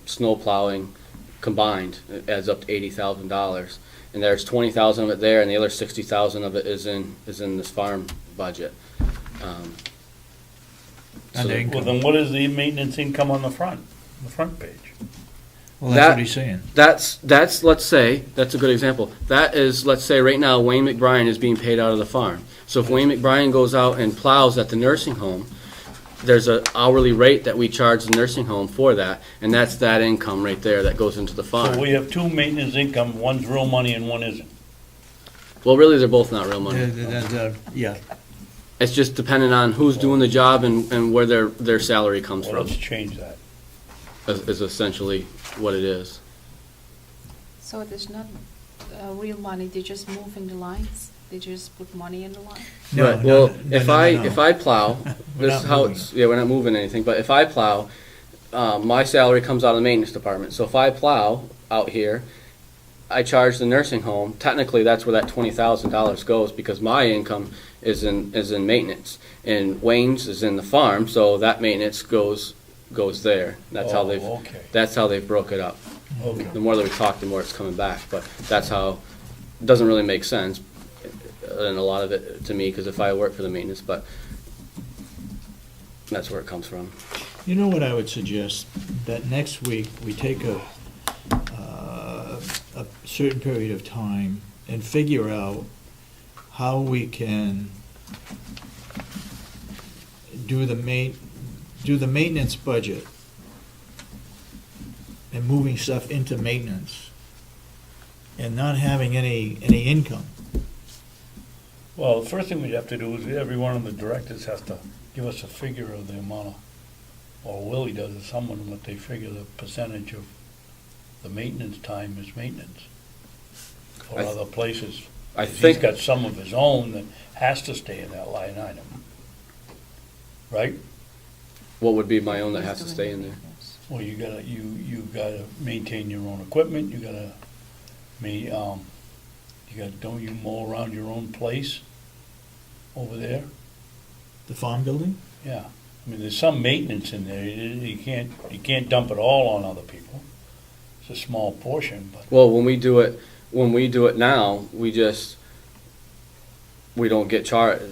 snow plowing combined. It adds up to $80,000. And there's 20,000 of it there, and the other 60,000 of it is in this farm budget. And the Well, income. then what is the maintenance income on the front page? Well, that's that- what he's saying. That's let's say, that's a good example. That is, let's say right now, Wayne McBrien is being paid out of the farm. So if Wayne McBrien goes out and plows at the nursing home, there's an hourly rate that we charge the nursing home for that, and that's that income right there that goes into the So farm. we have two maintenance income, one's real money and one isn't. Well, really, they're both not real money. Yeah. It's just dependent on who's doing the job and where their salary comes Well, from, let's change that. is essentially what it is. So it is not real money, they're just moving the lines? They just put money in the line? No, Right, well, no, if no, I, no, no. if I plow, We're this not is how moving. it's, yeah, we're not moving anything, but if I plow, my salary comes out of the maintenance department. So if I plow out here, I charge the nursing home, technically that's where that $20,000 goes, because my income is in maintenance. And Wayne's is in the farm, so that maintenance goes there. That's how they've, Okay, that's how they've broke it up. okay. The more that we talk, the more it's coming back, but that's how, it doesn't really make sense, and a lot of it to me, because if I work for the maintenance, but that's where it comes from. You know what I would suggest? That next week, we take a certain period of time and figure out how we can do the maintenance budget and moving stuff into maintenance and not having any income. Well, the first thing we'd have to do is every one of the directors has to give us a figure of the amount of, or Willie does, or someone, what they figure the percentage of the maintenance time is maintenance. Or I other places. I 'Cause think, he's got some of his own that has to stay in that line item. Right? what would be my own that has to stay in there? Well, you gotta maintain your own equipment, don't you mow around your own place over there? The farm building? Yeah. I mean, there's some maintenance in there, you can't dump it all on other people. It's a small portion, but. Well, when we do it now, we don't get charged.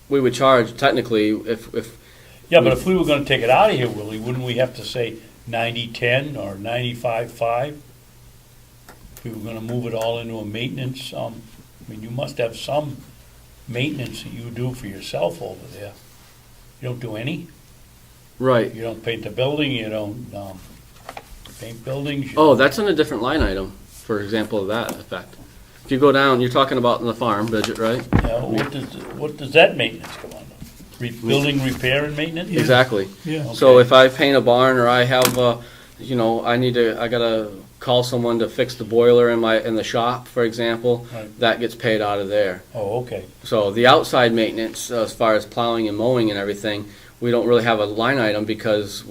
We would charge technically if. Yeah, but if we were gonna take it out of here, Willie, wouldn't we have to say 90-10 or 95-5? If we were gonna move it all into a maintenance, I mean, you must have some maintenance that you do for yourself over there. You don't do any? Right. You don't paint the building, you don't, paint buildings? you Oh, don't- that's in a different line item, for example of that effect. If you go down, you're talking about in the farm budget, right? Yeah, what does that maintenance come under? Building repair and maintenance? Exactly. Yeah. So Okay. if I paint a barn or I have, I gotta call someone to fix the boiler in the shop, for example, Right. that gets paid out of there. Oh, okay. So the outside maintenance, as far as plowing and mowing and everything, we don't really have a line item because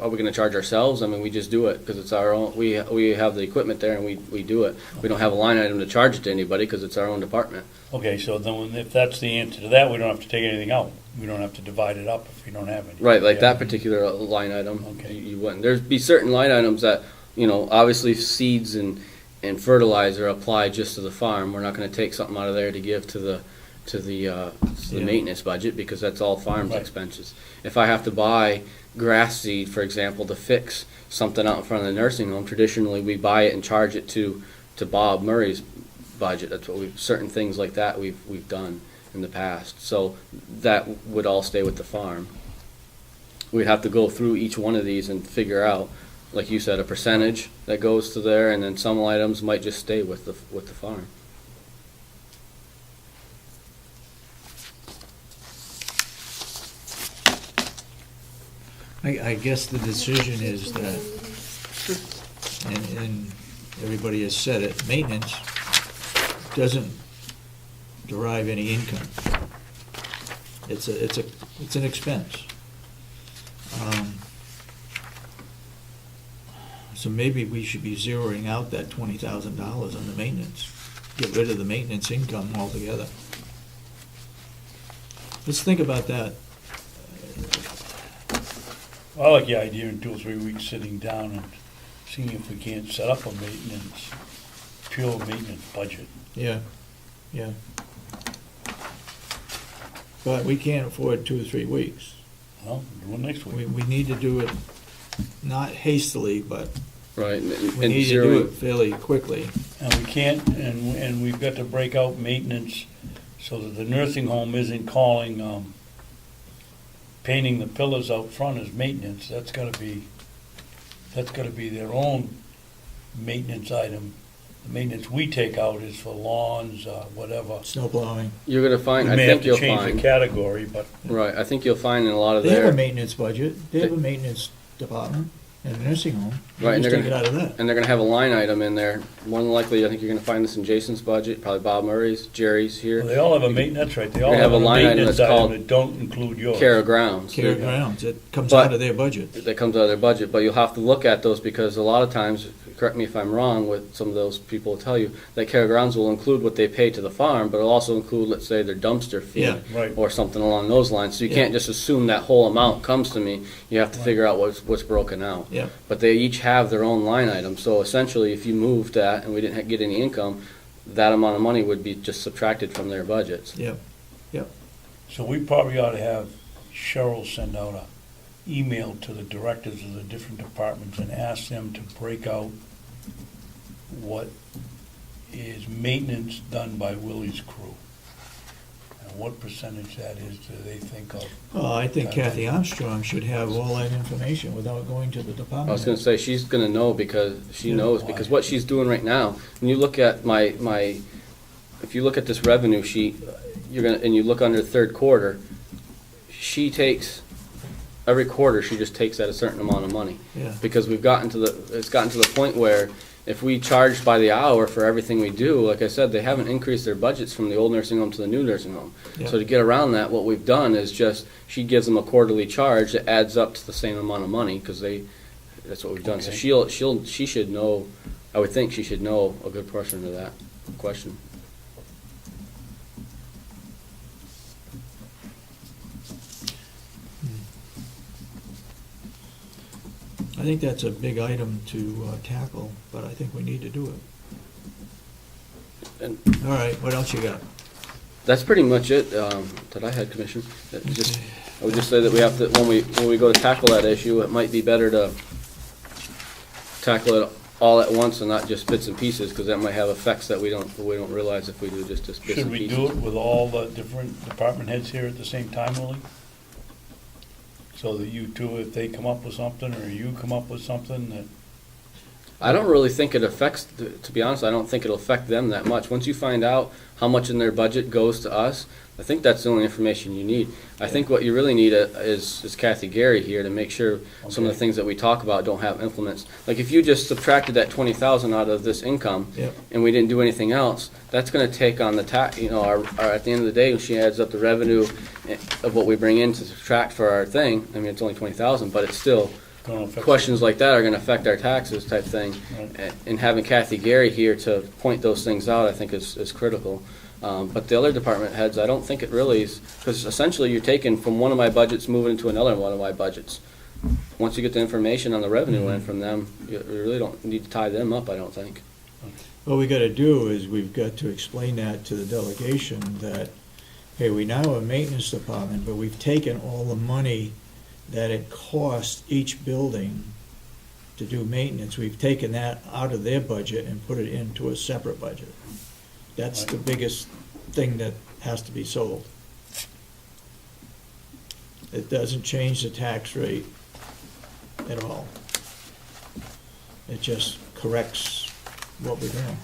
are we gonna charge ourselves? I mean, we just do it because it's our own, we have the equipment there and we do it. We don't have a line item to charge it to anybody because it's our own department. Okay, so then if that's the answer to that, we don't have to take anything out. We don't have to divide it up if we don't have any. Right, like Yeah. that particular line item, Okay. you wouldn't. There'd be certain line items that, obviously seeds and fertilizer apply just to the farm. We're not gonna take something out of there to give to the Yeah. maintenance budget because that's all farm's Right. expenses. If I have to buy grass seed, for example, to fix something out in front of the nursing home, traditionally we buy it and charge it to Bob Murray's budget. That's what certain things like that we've done in the past. So that would all stay with the farm. We'd have to go through each one of these and figure out, like you said, a percentage that goes to there, and then some items might just stay with the farm. I guess the decision is that, and everybody has said it, maintenance doesn't derive any income. It's an expense. So maybe we should be zeroing out that $20,000 on the maintenance. Get rid of the maintenance income altogether. Let's think about that. I like the idea in 2 or 3 weeks sitting down and seeing if we can't set up a pure maintenance budget. Yeah, yeah. But we can't afford 2 or 3 weeks. Well, do it next week. We need to do it not hastily, but Right, and we need to do it zeroing, fairly quickly. And we can't, and we've got to break out maintenance so that the nursing home isn't calling, painting the pillars out front as maintenance. That's gotta be their own maintenance item. The maintenance we take out is for lawns, whatever. Snow plowing. you're gonna We find, I may have think to you'll change the find, category, but right, I think you'll find in a lot of They have a their, maintenance budget. They have a maintenance department at a nursing home. Right, and Just they're take it out of that. and they're gonna have a line item in there. More than likely, I think you're gonna find this in Jason's budget, probably Bob Murray's, Jerry's here. well, they all have a maintenance, that's right, they all They have have a a line item maintenance that's item called that don't include yours. Care of Grounds. Care of grounds, it comes But- out of their budget. That comes out of their budget, but you'll have to look at those because a lot of times, correct me if I'm wrong, what some of those people will tell you, that Care of Grounds will include what they pay to the farm, but it'll also include, let's say, their dumpster fee. Yeah. Right. Or something along those lines, so you Yeah. can't just assume that whole amount comes to me, you have to Right. figure out what's broken out. Yeah, But they each have their own line item, so essentially, if you moved that and we didn't get any income, that amount of money would be just subtracted from their budgets. yeah. So we probably ought to have Cheryl send out a email to the directors of the different departments and ask them to break out what is maintenance done by Willie's crew. And what percentage that is, do they think of? Well, I think Kathy Armstrong should have all that information without going to the I department. was gonna say, she's gonna know because she Yeah. knows, because what she's doing right now, when you look at if you look at this revenue sheet, and you look under third quarter, she takes, every quarter, she just takes out a certain amount of money. Yeah, Because it's gotten to the point where if we charge by the hour for everything we do, like I said, they haven't increased their budgets from the old nursing home to the new nursing home. Yeah. So to get around that, what we've done is just, she gives them a quarterly charge that adds up to the same amount of money, because that's what we've done. So Okay. she should know, I would think she should know a good portion of that question. I think that's a big item to tackle, but I think we need to do it. And All right, what else you got? that's pretty much it that I had, Commissioner. I would just say that we have to, when we go to tackle that issue, it might be better to tackle it all at once and not just bits and pieces, because that might have effects that we don't realize if we do just bits Should and we pieces. do it with all the different department heads here at the same time, Willie? So that you two, if they come up with something, or you come up with something that, I don't really think it affects, to be honest, I don't think it'll affect them that much. Once you find out how much in their budget goes to us, I think that's the only information you need. I think what you really need is Kathy Gary here to make sure some of the Okay. things that we talk about don't have implements. Like if you just subtracted that 20,000 out of this income, Yep. and we didn't do anything else, that's gonna take on the tax, our, at the end of the day, when she adds up the revenue of what we bring in to subtract for our thing, I mean, it's only 20,000, but it's still, don't affect. questions like that are gonna affect our taxes type thing. Right. And having Kathy Gary here to point those things out, I think is critical. But the other department heads, I don't think it really is, because essentially you're taking from one of my budgets, moving into another one of my budgets. Once you get the information on the revenue end from them, you really don't need to tie them up, I don't think. What we gotta do is we've got to explain that to the delegation that, hey, we now have a maintenance department, but we've taken all the money that it costs each building to do maintenance. We've taken that out of their budget and put it into a separate budget. That's the biggest thing that has to be sold. It doesn't change the tax rate at all. It just corrects what we're doing.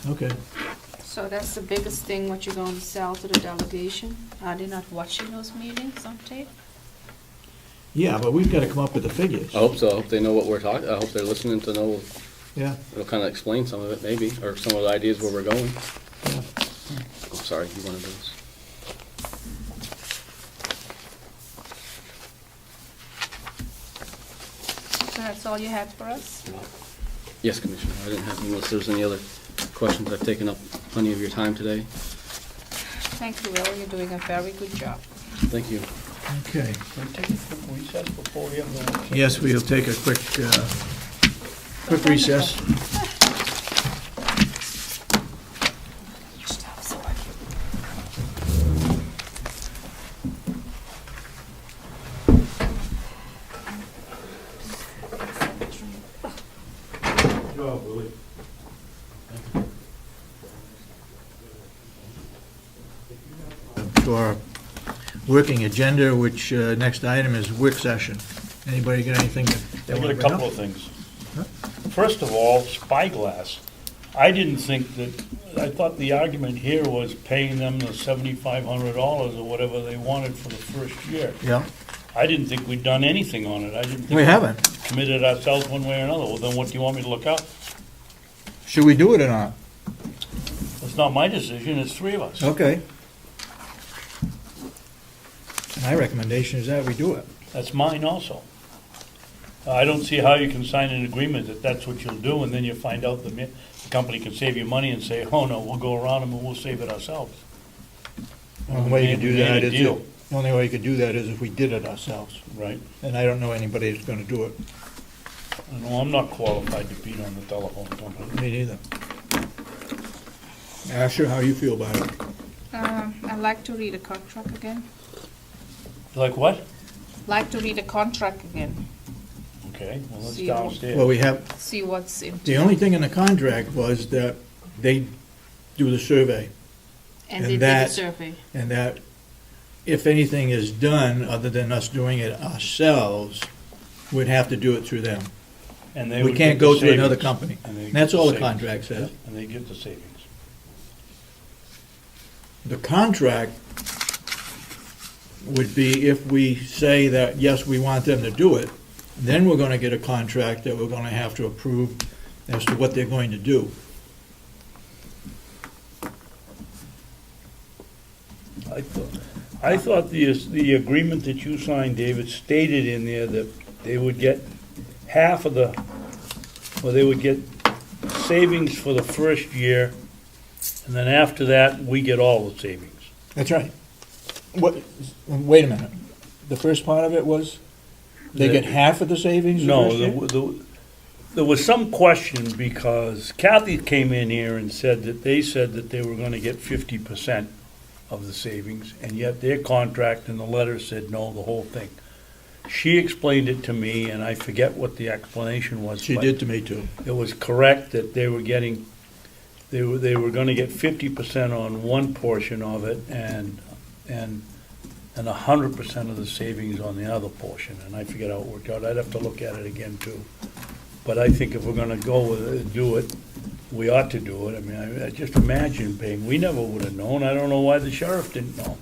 Okay. So that's the biggest thing, what you're going to sell to the delegation? Are they not watching those meetings on tape? Yeah, but we've gotta come up with the figures. I hope so, I hope they know what we're talking, I hope they're listening to know, Yeah, it'll kinda explain some of it maybe, or some of the ideas where we're going. yeah. I'm sorry, you wanted those. So that's all you had for us? Yes, Commissioner, I didn't have, unless there's any other questions, I've taken up plenty of your time today. Thank you, Will, you're doing a very good job. Thank you. Okay. Can we take a quick recess before we have the? Yes, we'll take a quick recess. To our working agenda, which next item is work session. Anybody got anything that they I got want a to bring couple up? of things. Huh? First of all, spyglass. I didn't think that, I thought the argument here was paying them the $7,500 or whatever they wanted for the first year. Yeah, I didn't think we'd done anything on it. I didn't think. we haven't. Committed ourselves one way or another. Well, then what do you want me to look up? Should we do it or not? It's not my decision, it's three of us. Okay. My recommendation is that we do it. That's mine also. I don't see how you can sign an agreement that that's what you'll do, and then you find out the company can save you money and say, oh, no, we'll go around them and we'll save it ourselves. The only way you could do We made that a is, deal. the only way you could do that is if we did it ourselves. Right. And I don't know anybody that's gonna do it. No, I'm not qualified to beat on the telephone company. Me neither. Asher, how you feel about it? I'd like to read a contract again. Like what? Like to read a contract again, Okay, well, it's See, downstairs. Well, we have, see what's in. the only thing in the contract was that they do the survey. And and they did a that- survey. And that if anything is done, other than us doing it ourselves, we'd have to do it through them. And they We would can't get the go to another savings. company. And they And that's get all the savings. contract says. Yeah, and they get the savings. The contract would be if we say that, yes, we want them to do it, then we're gonna get a contract that we're gonna have to approve as to what they're going to do. I thought the agreement that you signed, David, stated in there that they would get half of the, or they would get savings for the first year, and then after that, we get all the savings. That's right. What, wait a minute. The first part of it was, They get half of the savings? the No, first year? there was some question because Kathy came in here and said that they were gonna get 50% of the savings, and yet their contract in the letter said no, the whole thing. She explained it to me, and I forget what the explanation was. She but did to me too. It was correct that they were getting, they were gonna get 50% on one portion of it and 100% of the savings on the other portion, and I forget how it worked out. I'd have to look at it again too. But I think if we're gonna go with it, do it, we ought to do it. I mean, I just imagine paying, we never would have known. I don't know why the sheriff didn't know.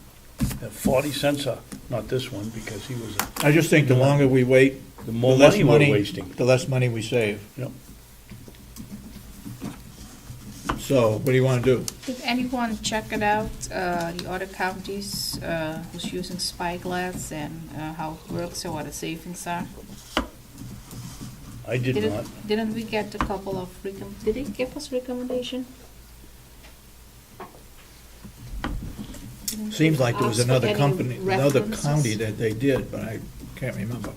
40 cents not this one, because he was, I just think the longer we wait, the the more less money we're money, wasting. the less money we save. Yep. So, what do you wanna do? Did anyone check it out, the other counties, who's using spyglass and how it works or what the savings are? I did not. Didn't we get a couple of, did he give us recommendation? Didn't Seems he like there was ask for another any company, another references? county that they did, but I can't remember.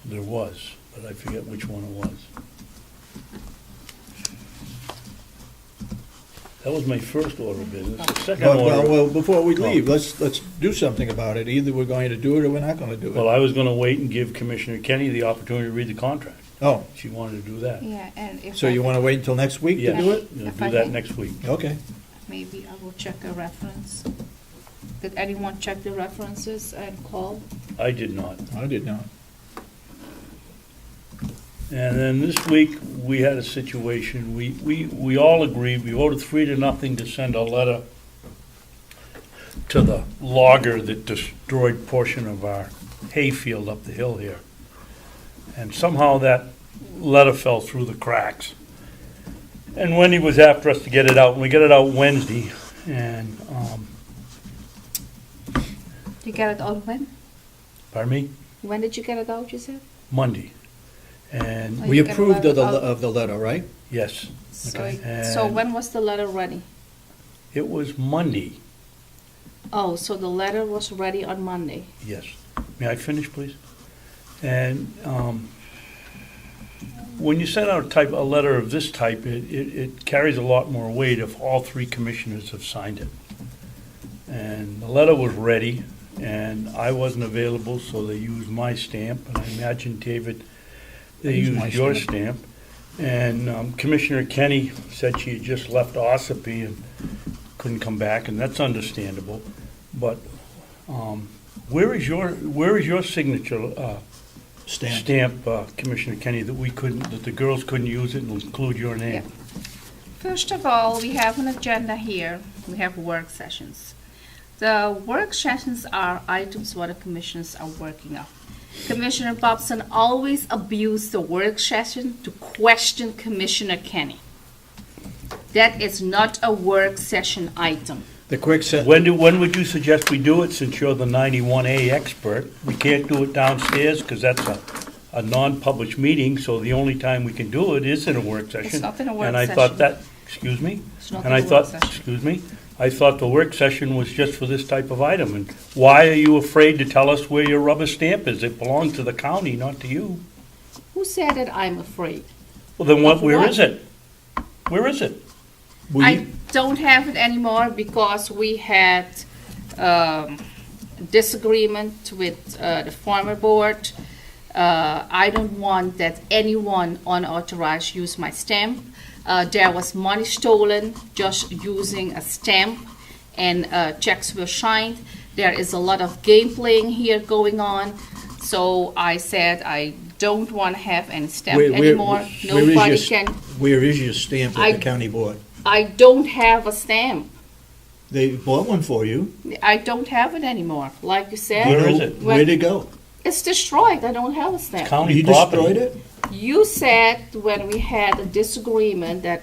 There was, but I forget which one it was. That was my first order of business. The second order, Well, before we leave, let's do something about it. Either we're going to do it or we're not gonna do well, it. I was gonna wait and give Commissioner Kenney the opportunity to read the contract. Oh, She wanted to do that. Yeah, and if so I you wanna wait until next week to Yes, do it? we'll If do I that may. next week. Okay. maybe I will check a reference. Did anyone check the references and call? I did not. I did not. And then this week, we had a situation, we all agreed, we voted 3-0 to send a letter to the logger that destroyed portion of our hayfield up the hill here. And somehow that letter fell through the cracks. And Wendy was after us to get it out, and we got it out Wednesday, and, You get it out when? pardon me, When did you get it out, you said? Monday. And, Oh, We you can approved of let it out. of the letter, right? yes, So, Okay. so And- when was the letter ready? it was Monday, Oh, so the letter was ready on Monday. yes. May I finish, please? And, when you send out a letter of this type, it carries a lot more weight if all 3 commissioners have signed it. And the letter was ready, and I wasn't available, so they used my stamp, and I imagine, David, they Use my used your stamp. stamp. And Commissioner Kenney said she had just left Ossipee and couldn't come back, and that's understandable. But where is your signature Stamp. Commissioner Kenney, that the girls couldn't use it and include your name? Yeah. First of all, we have an agenda here. We have work sessions. The work sessions are items what the commissioners are working on. Commissioner Babson always abused the work session to question Commissioner Kenney. That is not a work session item. The quick set, When would you suggest we do it, since you're the 91A expert? We can't do it downstairs, because that's a non-published meeting, so the only time we can do it is in a work session. not in a work And I thought session. that, excuse me? It's not And in I a thought, work session. excuse me? I thought the work session was just for this type of item. And why are you afraid to tell us where your rubber stamp is? It belongs to the county, not to you. Who said that I'm afraid? Well, then Of where what? is it? Where is it? I don't have it anymore because we had disagreement with the former board. I don't want that anyone unauthorized use my stamp. There was money stolen just using a stamp, and checks were signed. There is a lot of game playing here going on. So I said I don't want to have any stamp anymore. Nobody can. Where is your stamp I- at the county board? I don't have a stamp. They bought one for you. I don't have it anymore. Like you said, Where is it? Where'd it go? it's destroyed. I don't have a stamp. County You property. destroyed it? You said when we had a disagreement that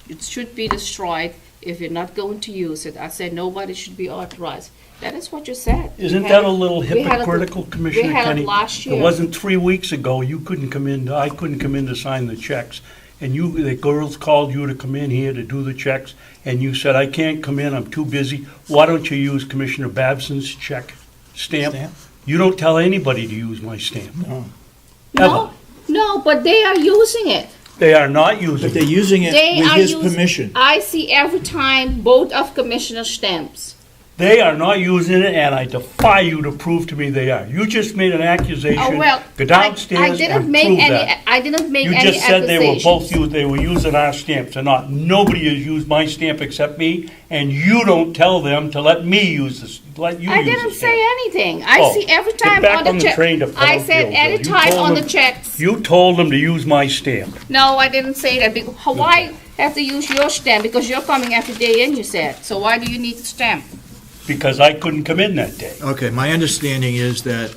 it should be destroyed if you're not going to use it. I said nobody should be authorized. That is what you said. Isn't We that had a little we had it- hypocritical, Commissioner We had Kenney? it last year. It wasn't 3 weeks ago, you couldn't come in, I couldn't come in to sign the checks. And the girls called you to come in here to do the checks, and you said, I can't come in, I'm too busy. Why don't you use Commissioner Babson's check stamp? You don't tell anybody to use my stamp. No. No, no, but they are using it. They are not using But they're it. using it They with are his using- permission. I see every time both of commissioner stamps. They are not using it, and I defy you to prove to me they are. You just made an accusation. Oh, well, Go I downstairs didn't and make prove any, that. I didn't make You any just said they were both accusations. they were using our stamps or not. Nobody has used my stamp except me, and you don't tell them to let me use this, let you I use the didn't stamp. say anything. I Oh, see every get time back on on the the check. train to I Philadelphia, said any Bill. You time told on the them- checks. You told them to use my stamp. No, I didn't say that. Because why have to use your stamp? Because you're coming every day in, you said. So why do you need the stamp? Because I couldn't come in that day. Okay, my understanding is that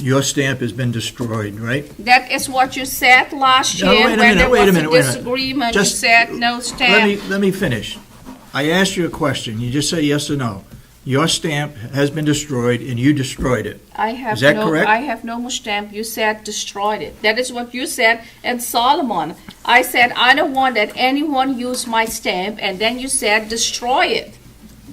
your stamp has been destroyed, right? That is what you said last No, year wait a when minute, there wait a was a minute, wait a minute. disagreement. You Just said no stamp. Let me finish. I asked you a question. You just say yes or no. Your stamp has been destroyed and you destroyed it. I have Is that no, correct? I have no more stamp. You said destroyed it. That is what you said. And Solomon, I said I don't want that anyone use my stamp, and then you said destroy it.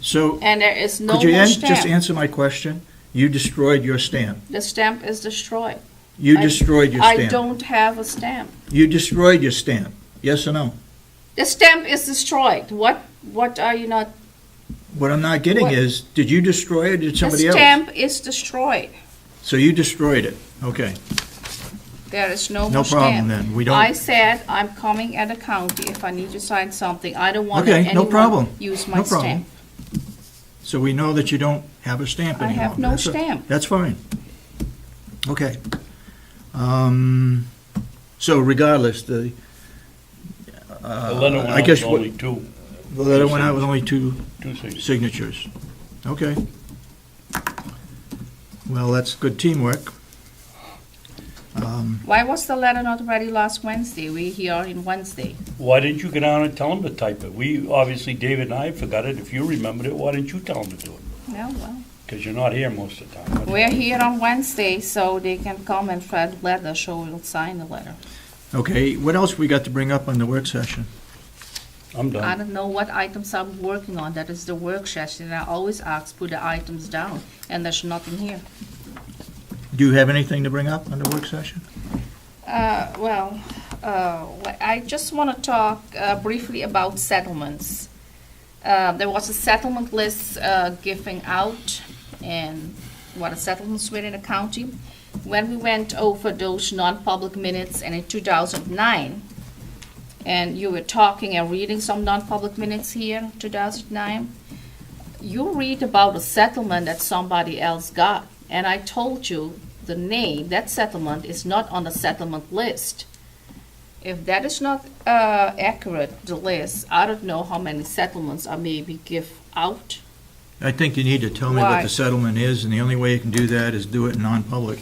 So, And there is no could you more just stamp. answer my question? You destroyed your stamp. The stamp is destroyed. You I- destroyed your I stamp. don't have a stamp. You destroyed your stamp. Yes or no? The stamp is destroyed. What are you not? What I'm not getting What? is, did you destroy it or did somebody The else? stamp is destroyed. So you destroyed it. Okay. There is no No more stamp. problem then. We I don't, said I'm coming at the county if I need to sign something. I don't want Okay, that no anyone problem. use my No problem. stamp. so we know that you don't have a stamp I anymore. have no That's stamp. That's fine. Okay. So regardless, The letter went I out guess with what- only two the letter went out with only two signatures. signatures. Okay. Well, that's good teamwork. Why was the letter not ready last Wednesday? We here on Wednesday. Why didn't you go down and tell them to type it? We, obviously, David and I forgot it. If you remembered it, why didn't you tell them to do it? Yeah, well. Because you're not here most of the time. We're here on Wednesday, so they can come and fill the letter, so we'll sign the letter. Okay, what else we got to bring up on the work session? I'm I done. don't know what items I'm working on. That is the work session. I always ask, put the items down, and there's nothing here. Do you have anything to bring up on the work session? I just want to talk briefly about settlements. There was a settlement list given out, and what a settlements were in the county. When we went over those non-public minutes, and in 2009, and you were talking and reading some non-public minutes here, 2009, you read about a settlement that somebody else got, and I told you the name, that settlement is not on the settlement list. If that is not accurate, the list, I don't know how many settlements I maybe give out. I think you need to tell me what Why? the settlement is, and the only way you can do that is do it in non-public.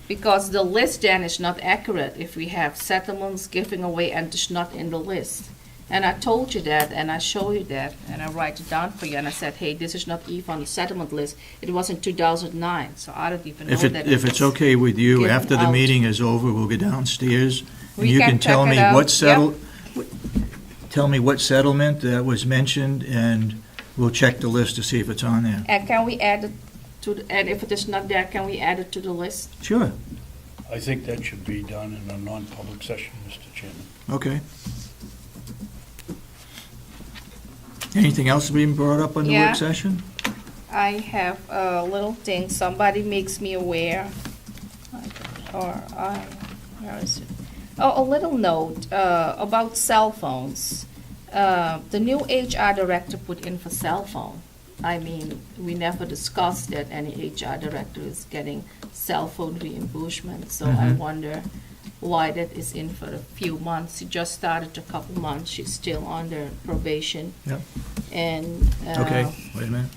Because the list then is not accurate if we have settlements giving away and it's not in the list. And I told you that, and I show you that, and I write it down for you, and I said, hey, this is not even on the settlement list. It was in 2009, so I don't even know that. If it's okay with you, given after the out. meeting is over, we'll go downstairs, and We you can can tell check it me out. what tell me what settlement that was mentioned, and we'll check the list to see if it's on there. And can we add it to, and if it is not there, can we add it to the list? Sure, I think that should be done in a non-public session, Mr. Chairman. okay. Anything else being brought up on the Yeah. work session? I have a little thing, somebody makes me aware, where is it? Oh, a little note about cell phones. The new HR director put in for cell phone. I mean, we never discussed that any HR director is getting cell phone reimbursement, so I Mhm. wonder why that is in for a few months. She just started a couple months, she's still under probation. Yep. And Okay, wait a minute.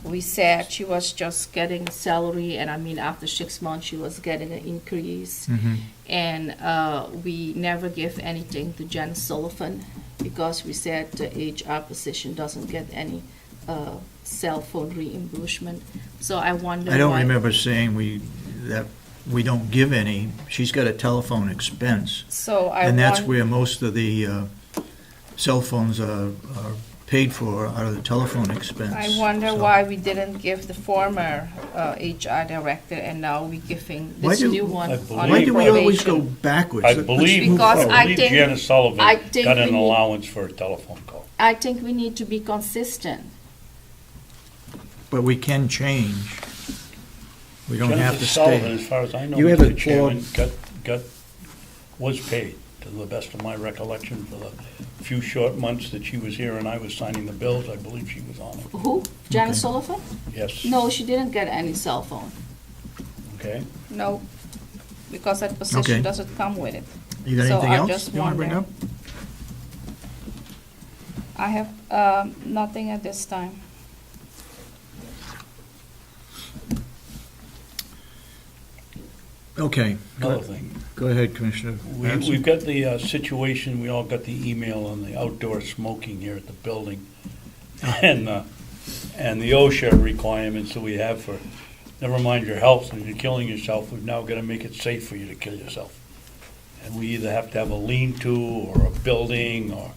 we said she was just getting a salary, and I mean, after 6 months, she was getting an increase. Mhm. And we never give anything to Jen Sullivan, because we said the HR position doesn't get any cell phone reimbursement. So I wonder I don't why- remember saying that we don't give any. She's got a telephone expense, So I and that's want, where most of the cell phones are paid for out of the telephone expense. I wonder so- why we didn't give the former HR director and now we're giving Why this do- new one I on believe- Why do we always go probation. backwards? I Let's believe, move Because forward. I I believe think- Janice Sullivan I think got we an need- allowance for a telephone call. I think we need to be consistent. But we can change. We don't have to Jennifer Sullivan, stay. as far as I know, You have a Mr. Chairman, was paid, to the best of my recollection, for the few short months that she was here and I was signing the bills. I believe she was on it. Who? Janice Okay. Sullivan? Yes. No, she didn't get any cell phone. Okay. No, because that Okay. position doesn't come with it. You got So anything I else just you want to bring wonder. up? I have nothing at this time. Okay. Another thing. Go ahead, Commissioner. Babson. We've got the situation, we all got the email on the outdoor smoking here at the building. And the OSHA requirements that we have for, never mind your health and you're killing yourself, we've now got to make it safe for you to kill yourself. And we either have to have a lean-to or a building or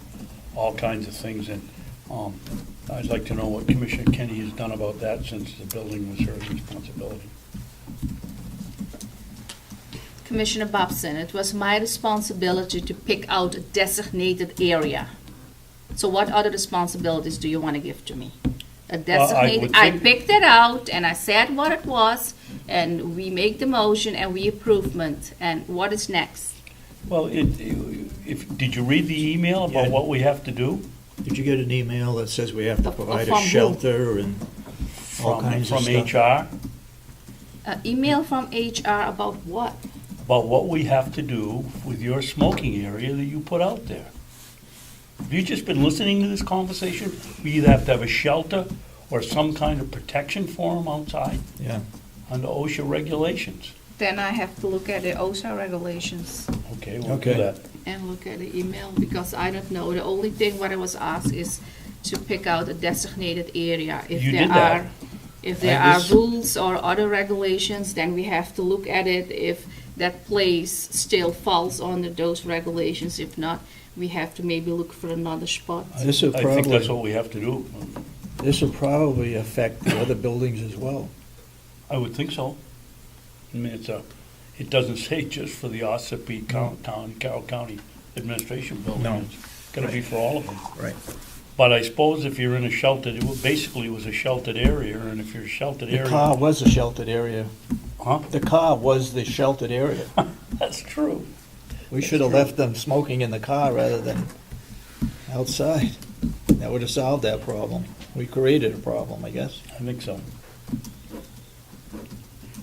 all kinds of things. And I'd like to know what Commissioner Kenney has done about that since the building was her responsibility. Commissioner Babson, it was my responsibility to pick out a designated area. So what other responsibilities do you want to give to me? A designated, would I think- picked it out and I said what it was, and we make the motion and we approvement, and what is next? Well, did you read the email about Yeah. what we have to do? Did you get an email that says we have to provide from a who? shelter and all kinds of From stuff? HR, Email from HR about what? about what we have to do with your smoking area that you put out there. Have you just been listening to this conversation? We either have to have a shelter or some kind of protection for them outside Yeah. under OSHA regulations. Then I have to look at the OSHA regulations Okay, we'll do Okay. that. and look at the email, because I don't know. The only thing what I was asked is to pick out a designated area. If You there did that. are, if there I are just- rules or other regulations, then we have to look at it. If that place still falls under those regulations, if not, we have to maybe look for another spot. This will I think that's probably, what we have to do. this will probably affect the other buildings as well. I would think so. I mean, it doesn't say just for the Ossipee County, Carroll County Administration Building. No. It's gotta be for all of them. Right. But I suppose if you're in a sheltered, basically it was a sheltered area, and if you're a sheltered The area. car was a sheltered area. Huh? The car was the sheltered area. That's true. We should have left them smoking in the car rather than outside. That would have solved that problem. We created a problem, I guess. I think so.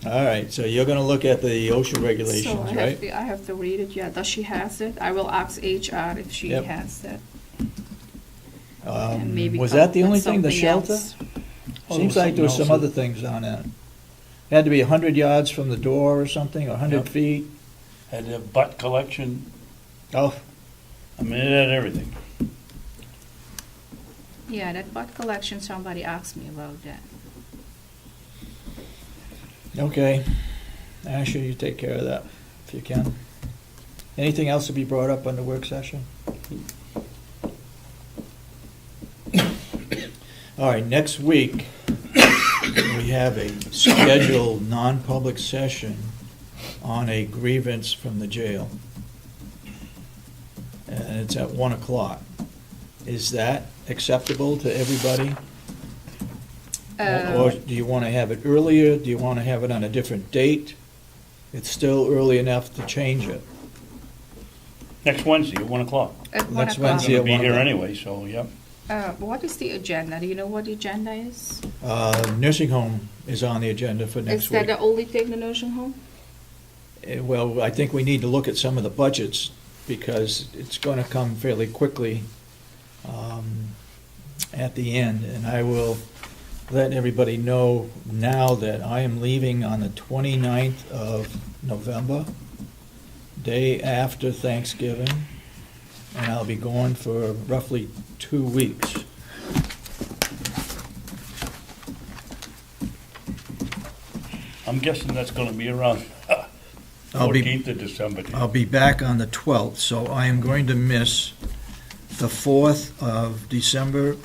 All right, so you're gonna look at the OSHA So regulations, right? I have to read it, yeah. Does she has it? I will ask HR if she Yep. has that. And maybe Was come that up the with only thing, the something shelter? else. Oh, Seems there was like there was something some else other things on that. It had to be 100 yards from the door or something, or 100 Yep. feet. Had a butt collection, Oh, I mean, it had everything. Yeah, that butt collection, somebody asked me about that. okay. Asha, you take care of that if you can. Anything else to be brought up on the work session? All right, next week, we have a scheduled non-public session on a grievance from the jail. And it's at 1 o'clock. Is that acceptable to everybody? Or do you want to have it earlier? Do you want to have it on a different date? It's still early enough to change it. Next Wednesday at 1 o'clock. At 1 Next o'clock. Wednesday. I'm gonna at be 1 here o'clock. anyway, so, yep. What is the agenda? Do you know what the agenda is? Nursing home is on the agenda for next Is that week. the only thing, the nursing home? Well, I think we need to look at some of the budgets because it's going to come fairly quickly at the end. And I will let everybody know now that I am leaving on the 29th of November, day after Thanksgiving, and I'll be gone for roughly 2 weeks. I'm guessing that's gonna be around I'll be- 14th of December. I'll be back on the 12th, so I am going to miss the 4th of December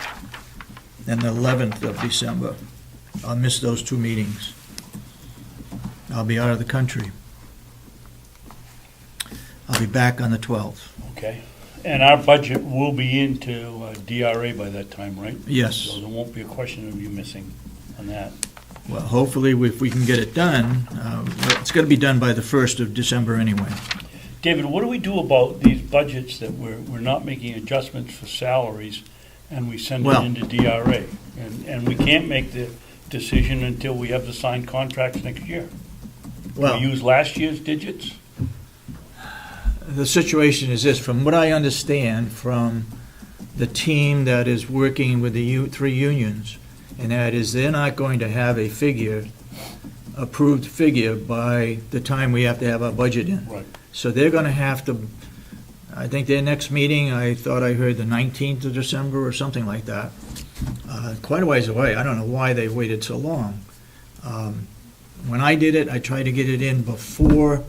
and the 11th of December. I'll miss those 2 meetings. I'll be out of the country. I'll be back on the 12th. Okay. And our budget will be into DRA by that time, right? Yes. So there won't be a question of you missing on that. Well, hopefully, if we can get it done, it's going to be done by the 1st of December anyway. David, what do we do about these budgets that we're not making adjustments for salaries and we send it Well- into DRA? And we can't make the decision until we have the signed contracts next year. Well, We use last year's digits? the situation is this, from what I understand from the team that is working with the 3 unions, and that is they're not going to have a approved figure by the time we have to have our budget in. Right. So they're going to have to, I think their next meeting, I thought I heard the 19th of December or something like that. Quite a ways away. I don't know why they waited so long. When I did it, I tried to get it in before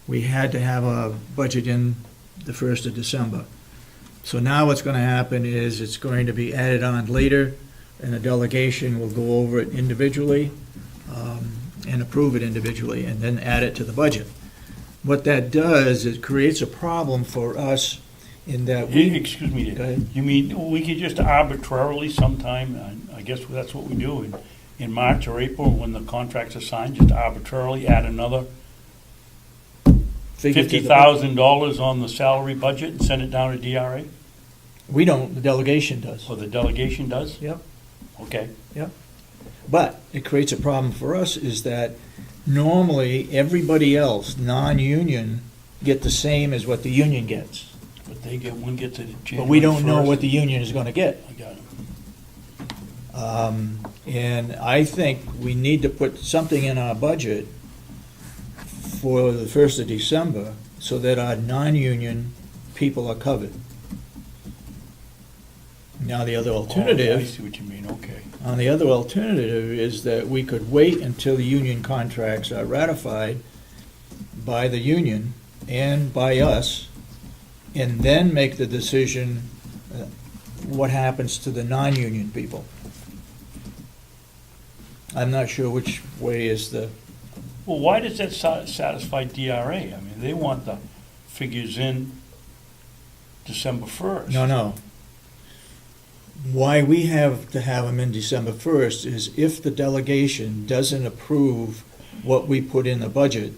we had to have a budget in the 1st of December. So now what's going to happen is it's going to be added on later, and the delegation will go over it individually and approve it individually, and then add it to the budget. What that does, it creates a problem for us in that Excuse me, Go ahead. you mean we could just arbitrarily sometime, I guess that's what we do, in March or April, when the contracts are signed, just arbitrarily add another figure to the- $50,000 on the salary budget and send it down to DRA? We don't, the delegation does. Or the delegation does? Yep. Okay. But it creates a problem for us is that normally everybody else, non-union, get the same as what the union gets. But one gets it January 1st. But we don't know what the union is going to get. I got it. And I think we need to put something in our budget for the 1st of December so that our non-union people are covered. Now, the other Oh, I alternative, see what you mean, okay. the other alternative is that we could wait until the union contracts are ratified by the union and by us, and then make the decision what happens to the non-union people. I'm not sure which way is the, Well, why does that satisfy DRA? I mean, they want the figures in December 1st. no. Why we have to have them in December 1st is if the delegation doesn't approve what we put in the budget,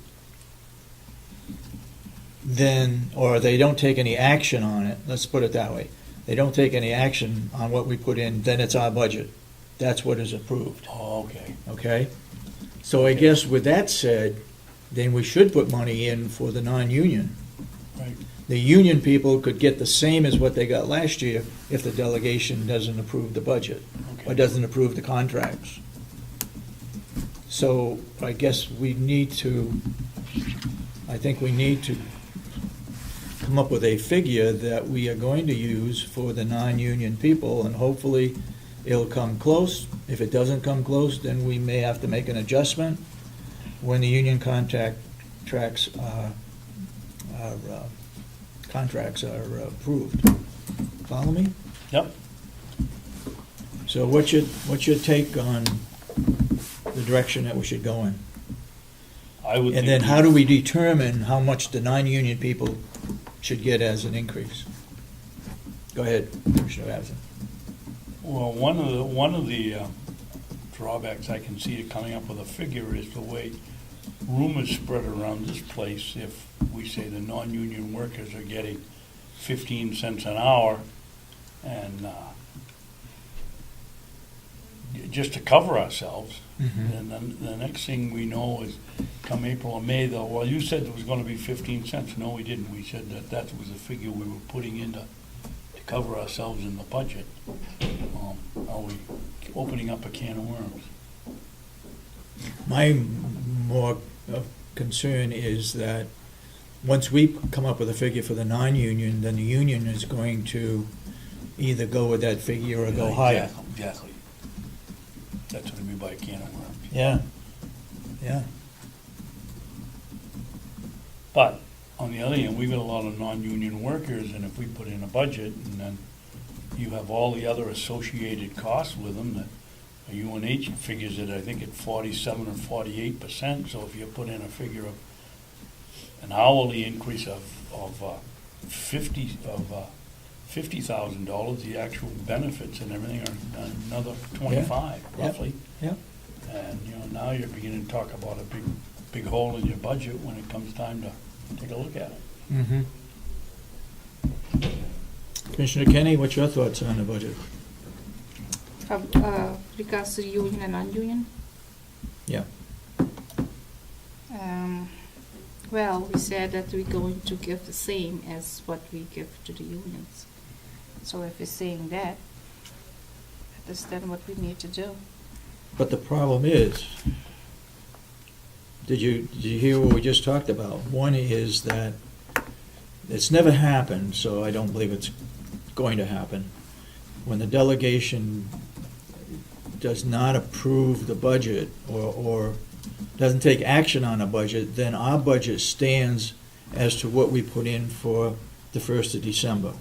then, or they don't take any action on it, let's put it that way. They don't take any action on what we put in, then it's our budget. That's what is approved, Oh, okay. okay? So I guess with that said, then we should put money in for the non-union. Right. The union people could get the same as what they got last year if the delegation doesn't approve the budget or Okay. doesn't approve the contracts. So I guess I think we need to come up with a figure that we are going to use for the non-union people, and hopefully it'll come close. If it doesn't come close, then we may have to make an adjustment when the union contracts are approved. Follow me? Yep. So what's your take on the direction that we should go in? I would think. And then how do we determine how much the non-union people should get as an increase? Go ahead, Commissioner Babson. Well, one of the drawbacks I can see to coming up with a figure is the way rumors spread around this place. If we say the non-union workers are getting 15 cents an hour, and just to cover ourselves, and then the next thing we know is come April or May, though, well, you said it was going to be 15 cents. No, we didn't. We said that was the figure we were putting in to cover ourselves in the budget. Are we opening up a can of worms? My more concern is that once we come up with a figure for the non-union, then the union is going to either go with that figure or go higher. Exactly. That's what I mean by a can of worms. Yeah. But on the other hand, we've got a lot of non-union workers, and if we put in a budget and then, you have all the other associated costs with them that UNH figures it, I think, at 47 or 48%. So if you put in a figure of an hourly increase of $50,000, the actual benefits and everything are another 25 roughly. Yeah. And now you're beginning to talk about a big hole in your budget when it comes time to take a look at it. Mm-hmm. Commissioner Kenney, what's your thoughts on the budget? Regards to union and non-union? Yeah. Well, we said that we're going to give the same as what we give to the unions. So if we're saying that is then what we need to do. But the problem is, did you hear what we just talked about? One is that it's never happened, so I don't believe it's going to happen. When the delegation does not approve the budget or doesn't take action on a budget, then our budget stands as to what we put in for the 1st of December.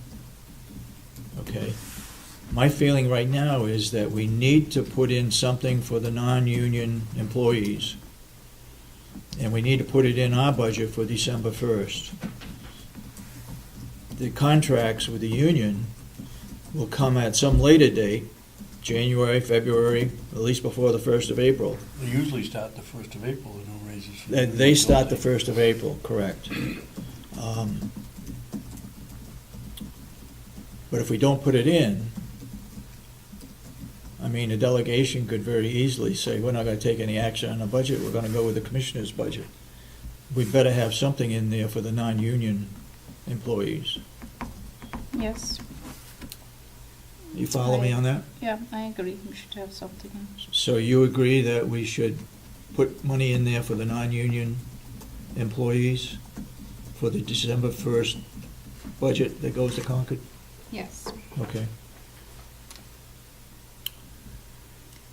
Okay? My feeling right now is that we need to put in something for the non-union employees. And we need to put it in our budget for December 1st. The contracts with the union will come at some later date, January, February, at least before the 1st of April. They usually start the 1st of April, with no raises. They start the 1st of April, correct. But if we don't put it in, I mean, the delegation could very easily say, we're not going to take any action on the budget, we're going to go with the commissioner's budget. We better have something in there for the non-union employees. Yes. You follow me on that? Yeah, I agree. We should have something. So you agree that we should put money in there for the non-union employees for the December 1st budget that goes to Concord? Yes. Okay.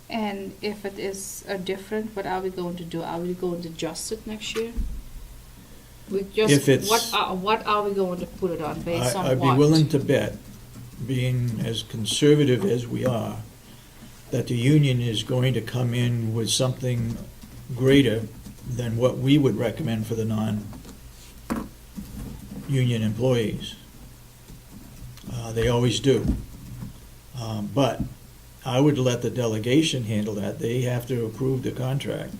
And if it is different, what are we going to do? Are we going to adjust it next year? We just If it's- what are we going to put it on based on I'd what? be willing to bet, being as conservative as we are, that the union is going to come in with something greater than what we would recommend for the non-union employees. They always do. But I would let the delegation handle that. They have to approve the contract.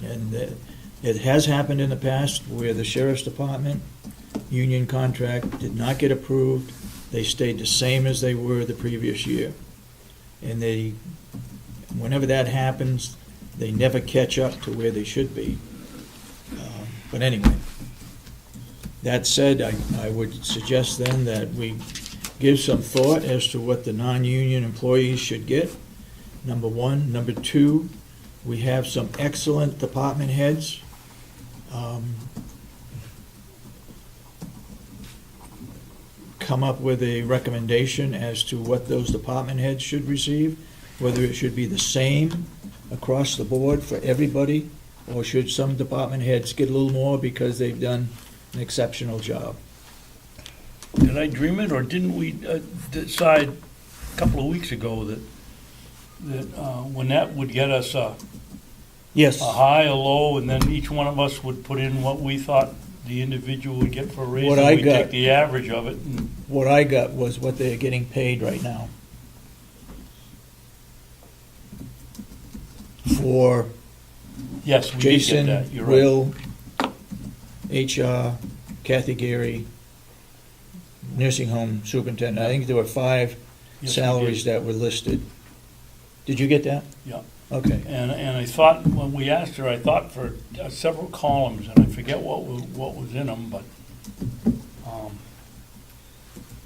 And it has happened in the past where the sheriff's department union contract did not get approved. They stayed the same as they were the previous year. And whenever that happens, they never catch up to where they should be. But anyway, that said, I would suggest then that we give some thought as to what the non-union employees should get, number one. Number two, we have some excellent department heads. Come up with a recommendation as to what those department heads should receive, whether it should be the same across the board for everybody, or should some department heads get a little more because they've done an exceptional job. Did I dream it, or didn't we decide a couple of weeks ago that when that would get us Yes, a high, a low, and then each one of us would put in what we thought the individual would get for a raise, What and I we'd got- take the average of it. And what I got was what they're getting paid right now. For yes, we did get Jason, that. You're right. Will, HR, Kathy Gary, nursing home superintendent. I think there were 5 Yes, we salaries did. that were listed. Did you get that? Yeah. Okay. And I thought, when we asked her, I thought for several columns, and I forget what was in them, but,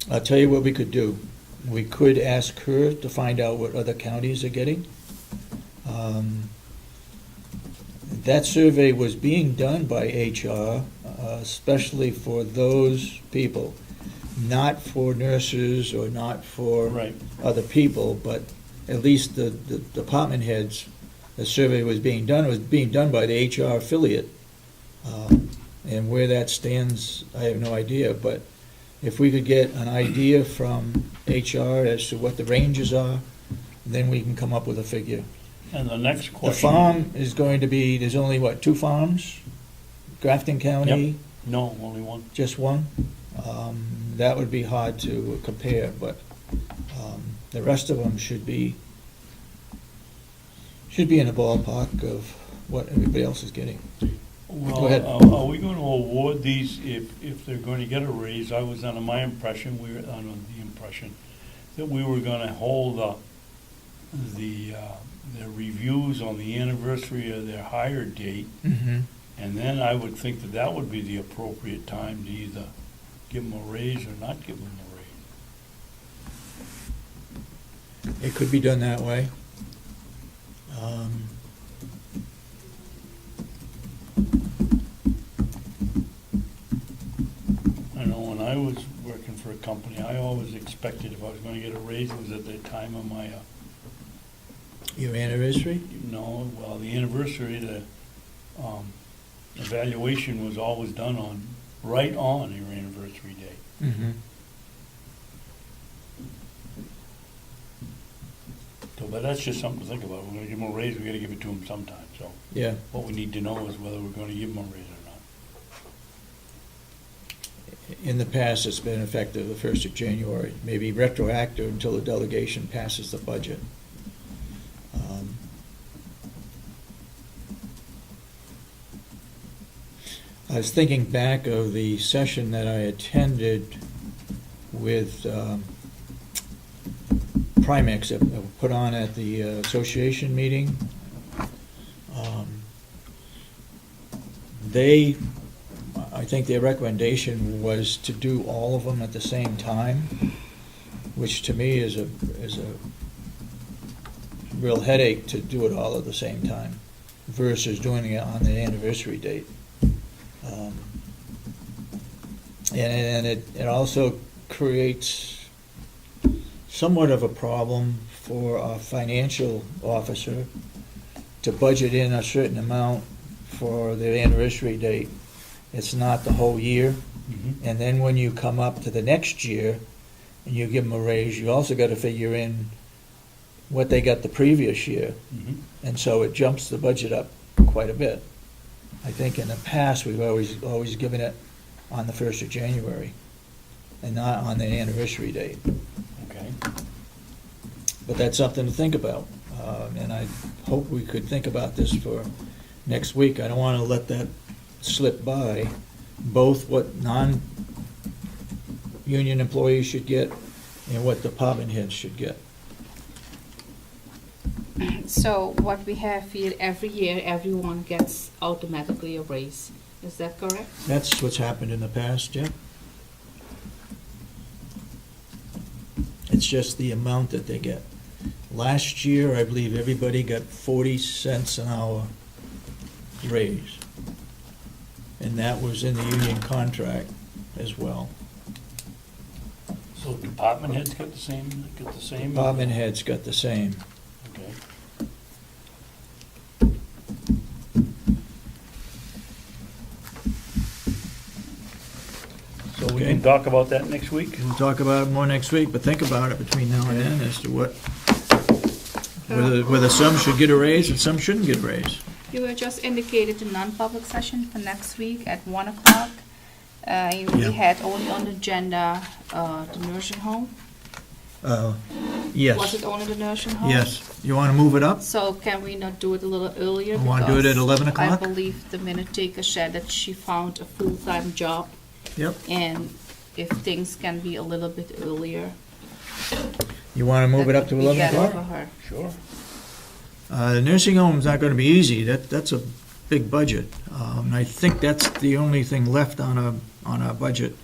I'll tell you what we could do. We could ask her to find out what other counties are getting. That survey was being done by HR, especially for those people, not for nurses or not for right. other people, but at least the department heads. The survey was being done by the HR affiliate. And where that stands, I have no idea, but if we could get an idea from HR as to what the ranges are, then we can come up with a figure. And the next The question. farm is going to be, there's only, what, 2 farms? Grafton County, No, only one. just one? That would be hard to compare, but the rest of them should be in the ballpark of what everybody else is getting. Well, Go ahead. are we going to award these if they're going to get a raise? I was under my impression, under the impression that we were going to hold their reviews on the anniversary of their hire date, Mm-hmm. and then I would think that that would be the appropriate time to either give them a raise or not give them a raise. It could be done that way. I know when I was working for a company, I always expected if I was going to get a raise, it was at the time of my, Your anniversary? the anniversary, the evaluation was always done right on your anniversary date. Mm-hmm. So, but that's just something to think about. We're going to give them a raise, we got to give it to them sometime. So Yeah. what we need to know is whether we're going to give them a raise or not. In the past, it's been effective the 1st of January, maybe retroactive until the delegation passes the budget. I was thinking back of the session that I attended with Primex that was put on at the association meeting. I think their recommendation was to do all of them at the same time, which to me is a real headache to do it all at the same time versus doing it on the anniversary date. And it also creates somewhat of a problem for a financial officer to budget in a certain amount for their anniversary date. It's not the whole year. And then when you come up to the next year and you give them a raise, you also got to figure in what they got the previous year. And so it jumps the budget up quite a bit. I think in the past, we've always given it on the 1st of January and not on the anniversary date. Okay. But that's something to think about. And I hope we could think about this for next week. I don't want to let that slip by, both what non-union employees should get and what department heads should get. So what we have here, every year, everyone gets automatically a raise. Is that correct? That's what's happened in the past, yeah. It's just the amount that they get. Last year, I believe everybody got 40 cents an hour raise. And that was in the union contract as well. So department heads get the same? Department heads got the same. Okay. So we Okay. can talk about that next week? We'll talk about it more next week, but think about it between now and then as to whether some should get a raise and some shouldn't get a raise. You were just indicated a non-public session for next week at 1 o'clock. We had only on the agenda the nursing home. Was Yes, it only the nursing home? yes. You want to move it up? So can we not do it a little earlier? You wanna do it at Because 11 I o'clock? believe the minute taker said that she found a full-time job, Yep. and if things can be a little bit earlier. You want to move it up to that would be 11 better o'clock? for her. Sure. The nursing home's not going to be easy. That's a big budget. I think that's the only thing left on our budget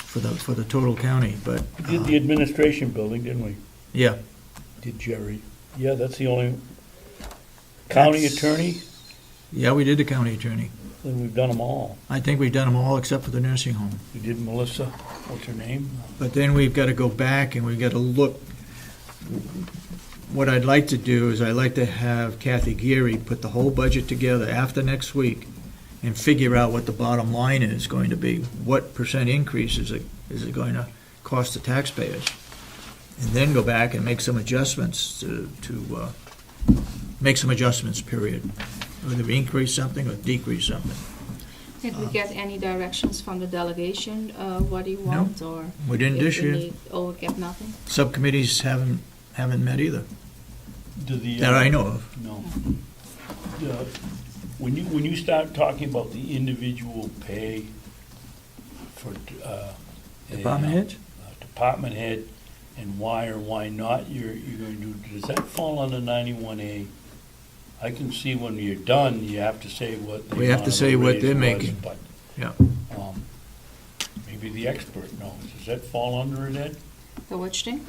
for the total county, but, We did the administration building, didn't we? yeah. Did Jerry? Yeah, that's the only county That's- attorney, Yeah, we did the county attorney. then we've done them all. I think we've done them all except for the nursing home. We did Melissa, what's her name? But then we've got to go back and we've got to look, what I'd like to do is I'd like to have Kathy Geary put the whole budget together after next week and figure out what the bottom line is going to be. What percent increase is it going to cost the taxpayers? And then go back and make some adjustments to make some adjustments, period. Either increase something or decrease something. Did we get any directions from the delegation, what do you want, or? We didn't if this we year. need- Oh, we get nothing? Subcommittees haven't met either, Do the, that I know of. No. When you start talking about the individual pay for Department heads? department head, and why or why not you're going to do, does that fall under 91A? I can see when you're done, you have to say what the We have to amount of say the what raise they're was, making. But Yeah. maybe the expert knows. Does that fall under it, Ed? The which thing?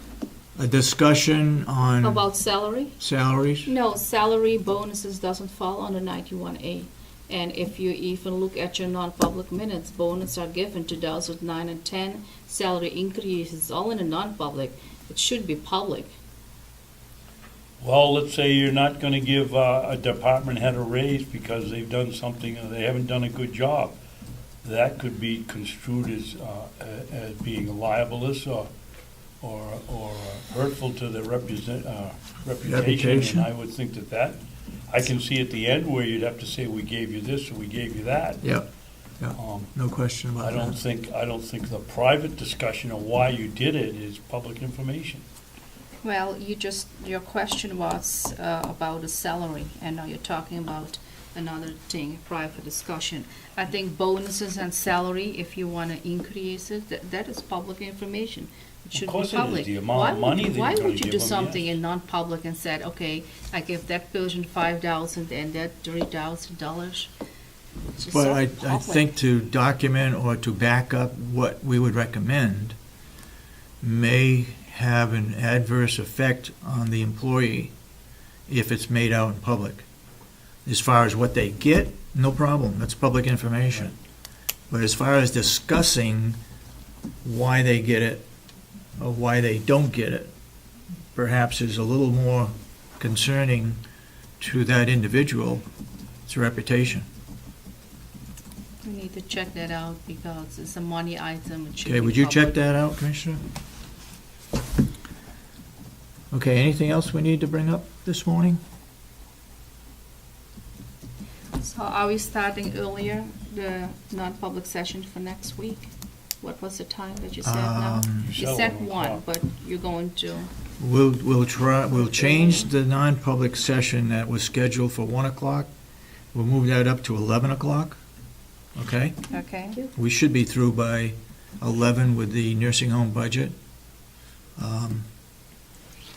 A discussion on About salary? salaries? No, salary bonuses doesn't fall under 91A. And if you even look at your non-public minutes, bonuses are given 2009 and 10, salary increases, all in a non-public. It should be public. Well, let's say you're not going to give a department head a raise because they've done something, or they haven't done a good job. That could be construed as being libelous or hurtful to the reputation. Reputation. And I would think that I can see at the end where you'd have to say, we gave you this or we gave you that. Yeah, Um, no question about I don't think the private discussion of why you did it is public information. Well, your question was about the salary, and now you're talking about another thing, private discussion. I think bonuses and salary, if you want to increase it, that is public information. It should be course it is. public. The amount of money that you're Why gonna would you give do them, something yes. in non-public and said, okay, I give that person $5,000 and that $3,000? It's just But so I public. think to document or to back up what we would recommend may have an adverse effect on the employee if it's made out in public. As far as what they get, no problem, that's public information. But as far as discussing why they get it or why they don't get it, perhaps is a little more concerning to that individual, its reputation. We need to check that out because it's a money item. It should be Okay, would you check public. that out, Commissioner? Okay, anything else we need to bring up this morning? So are we starting earlier, the non-public session for next week? What was the time that you said now? You You said said 1, 1:00. but you're going to, We'll change the non-public session that was scheduled for 1 o'clock. We'll move that up to 11 o'clock, okay? okay? We should be through by 11 with the nursing home budget.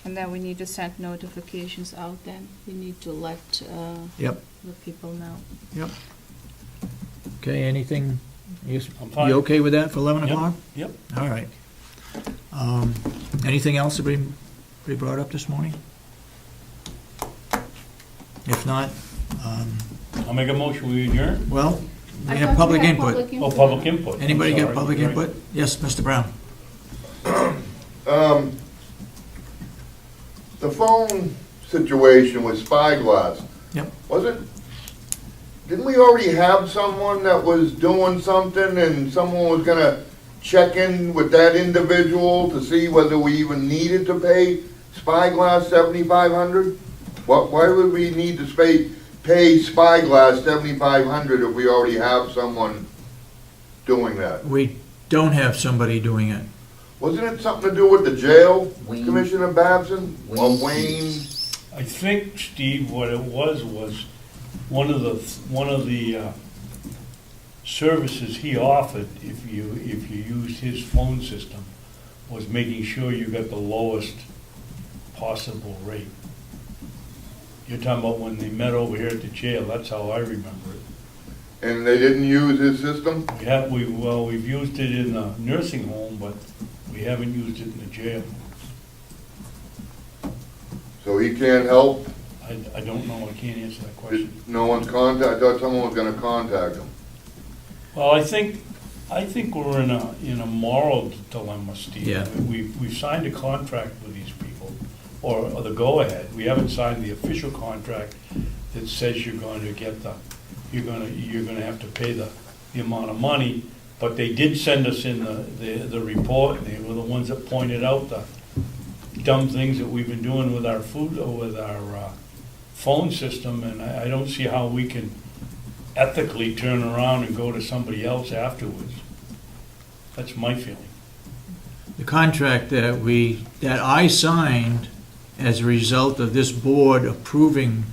And then we need to send notifications out then. We need to let Yep, the people know. yep. Okay, anything, you I'm fine. you okay with that for 11 Yep. o'clock? Yep. All right. Anything else to be brought up this morning? If not, I'll make a motion, we adjourn. well, I we thought have public had input. Oh, public input. I'm Anybody got sorry. public Right. input? Yes, Mr. Brown. The phone situation with Spyglass. Yep. Didn't we already have someone that was doing something and someone was gonna check in with that individual to see whether we even needed to pay Spyglass $7,500? Why would we need to pay Spyglass $7,500 if we already have someone doing that? We don't have somebody doing it. Wasn't it something to do with the jail, Commissioner Babson? Or Wayne? I think, Steve, what it was one of the services he offered, if you used his phone system, was making sure you got the lowest possible rate. You're talking about when they met over here at the jail, that's how I remember it. And they didn't use his system? We've used it in the nursing home, but we haven't used it in the jail. So he can't help? I don't know, I can't answer that question. No one's I thought someone was gonna contact him. Well, I think we're in a moral dilemma, Steve. Yeah. We've signed a contract with these people. or the go-ahead. We haven't signed the official contract that says you're going to get you're gonna have to pay the amount of money, but they did send us in the report, and they were the ones that pointed out the dumb things that we've been doing with our food, or with our phone system, and I don't see how we can ethically turn around and go to somebody else afterwards. That's my feeling. The contract that I signed as a result of this board approving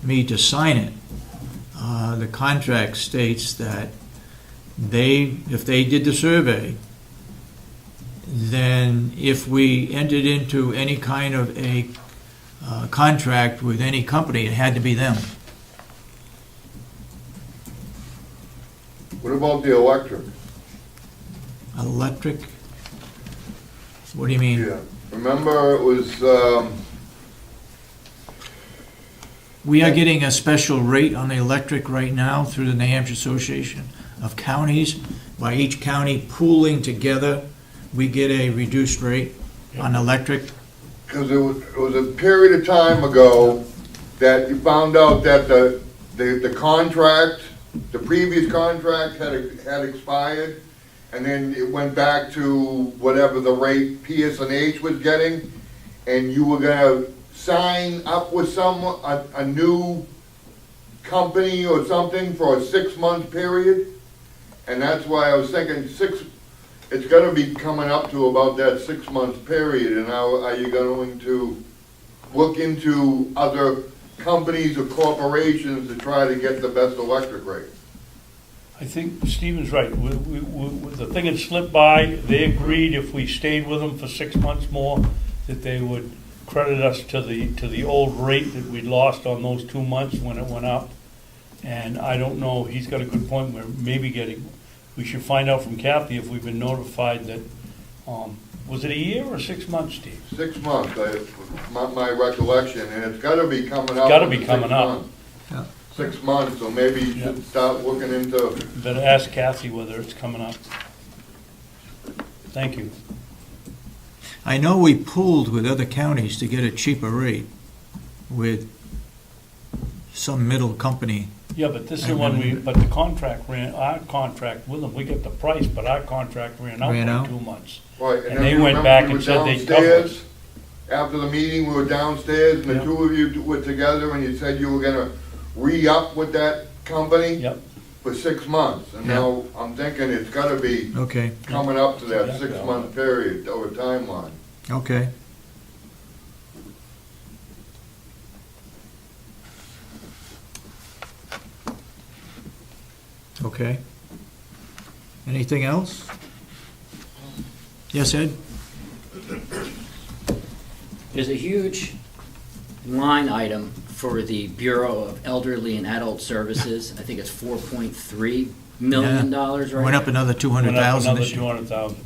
me to sign it, the contract states that if they did the survey, then if we entered into any kind of a contract with any company, it had to be them. What about the electric? Electric? What do you mean? Yeah, remember it was, We are getting a special rate on the electric right now through the New Hampshire Association of Counties. By each county pooling together, we get a reduced rate on electric. because it was a period of time ago that you found out that the contract, the previous contract had expired, and then it went back to whatever the rate PS&H was getting, and you were gonna sign up with a new company or something for a 6-month period. And that's why I was thinking it's gonna be coming up to about that 6-month period, and now are you going to look into other companies or corporations to try to get the best electric rate? I think Stephen's right. The thing had slipped by. They agreed if we stayed with them for 6 months more, that they would credit us to the old rate that we'd lost on those 2 months when it went up. And I don't know, he's got a good point, we should find out from Kathy if we've been notified that, was it a year or 6 months, Steve? 6 months, my recollection, and it's gotta be coming up. Gotta be in 6 coming up. months. Yeah. 6 months, so maybe you should start looking into, Better ask Kathy whether it's coming up. Thank you. I know we pooled with other counties to get a cheaper rate with some middle company. Yeah, but this is the one but the contract our contract with them, we got the price, but our contract ran out Ran out? for 2 months. right, And then they you went remember back we and were said they'd cover us. downstairs? After the meeting, we were downstairs, and the Yeah. two of you were together, and you said you were gonna re-up with that company? Yep. For 6 months, and Yeah. now I'm thinking it's gotta be Okay, coming up to that Yeah. 6-month period or timeline. okay. Okay. Anything else? Yes, Ed? There's a huge line item for the Bureau of Elderly and Adult Services. I think it's $4.3 million right Went up another Went up 200,000 another this year. 200,000.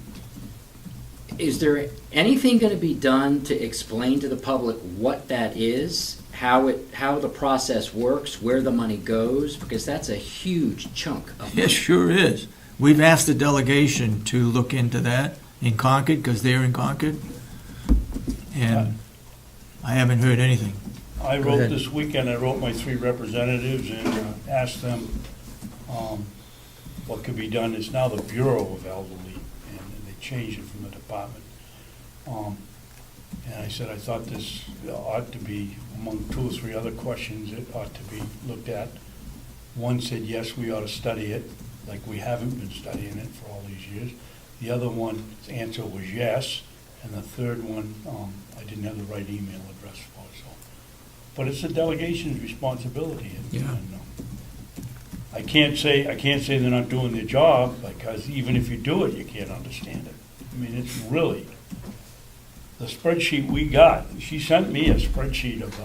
Is there anything going to be done to explain to the public what that is, how the process works, where the money goes? Because that's a huge chunk of money. It sure is. We've asked the delegation to look into that in Concord, because they're in Concord. And I haven't heard anything. I Go wrote ahead. this weekend, I wrote my 3 representatives and asked them what could be done. It's now the Bureau of Elderly, and they changed it from the department. And I said, I thought this ought to be, among 2 or 3 other questions, it ought to be looked at. One said, yes, we ought to study it, like we haven't been studying it for all these years. The other one's answer was yes, and the third one, I didn't have the right email address for, so. But it's the delegation's responsibility. And, I can't say they're not doing their job, because even if you do it, you can't understand it. I mean, it's really, the spreadsheet we got, she sent me a spreadsheet of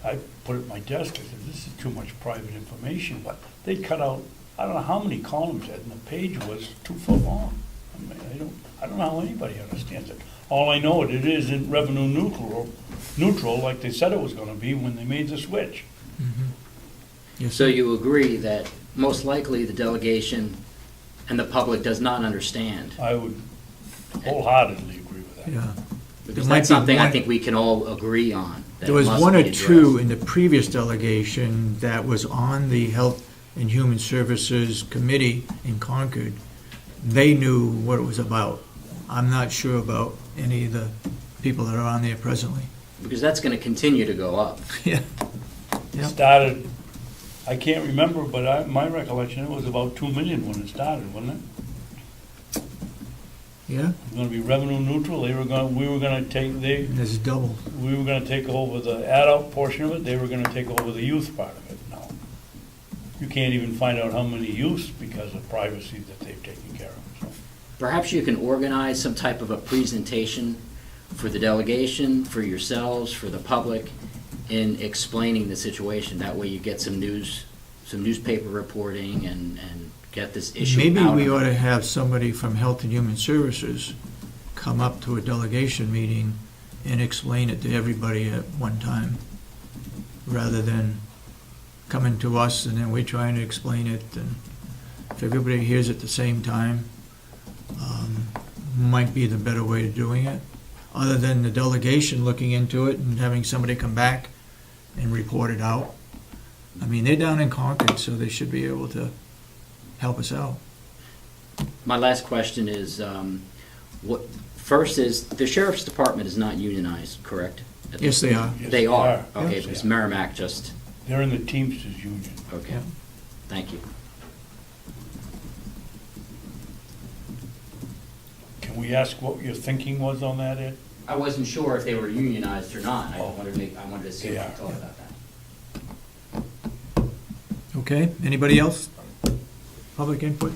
I put it at my desk, I said, this is too much private information, but they cut out, I don't know how many columns it had, and the page was 2 foot long. I mean, I don't know how anybody understands it. All I know, it isn't revenue neutral like they said it was gonna be when they made the switch. Yes, So you agree that most likely the delegation and the public does not understand? I would wholeheartedly agree with that. Yeah. Because might that's be something I one- think we can all agree on. that There was must one be or addressed. two in the previous delegation that was on the Health and Human Services Committee in Concord. They knew what it was about. I'm not sure about any of the people that are on there presently. Because that's going to continue to go up. Yeah. It Yep. started, I can't remember, but my recollection, it was about 2 million when it started, wasn't it? Yeah, It was gonna be revenue neutral, we were gonna take, there's double. we were gonna take over the adult portion of it, they were gonna take over the youth part of it now. You can't even find out how many youths because of privacy that they've taken care of, so. Perhaps you can organize some type of a presentation for the delegation, for yourselves, for the public, in explaining the situation. That way you get some newspaper reporting and get this issue Maybe out. we ought to have somebody from Health and Human Services come up to a delegation meeting and explain it to everybody at one time, rather than coming to us and then we're trying to explain it, and if everybody hears at the same time, might be the better way of doing it, other than the delegation looking into it and having somebody come back and report it out. I mean, they're down in Concord, so they should be able to help us out. My last question is, first is, the sheriff's department is not unionized, correct? At Yes, this they point? are. Yes, They are, Yes, okay, they because are. Merrimack just, They're in the Teamsters Union. okay, Yeah. thank you. Can we ask what your thinking was on that, Ed? I wasn't sure if they were unionized or not. I Oh. wanted to see They what you are. thought about that. Okay, anybody else? Public input?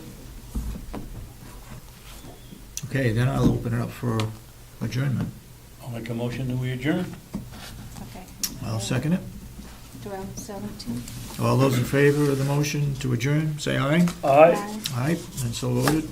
Okay, then I'll open it up for adjournment. I'll make a motion that we adjourn. Okay. I'll second it. 12:17. All those in favor of the motion to adjourn, say aye. Aye. Aye, and so voted.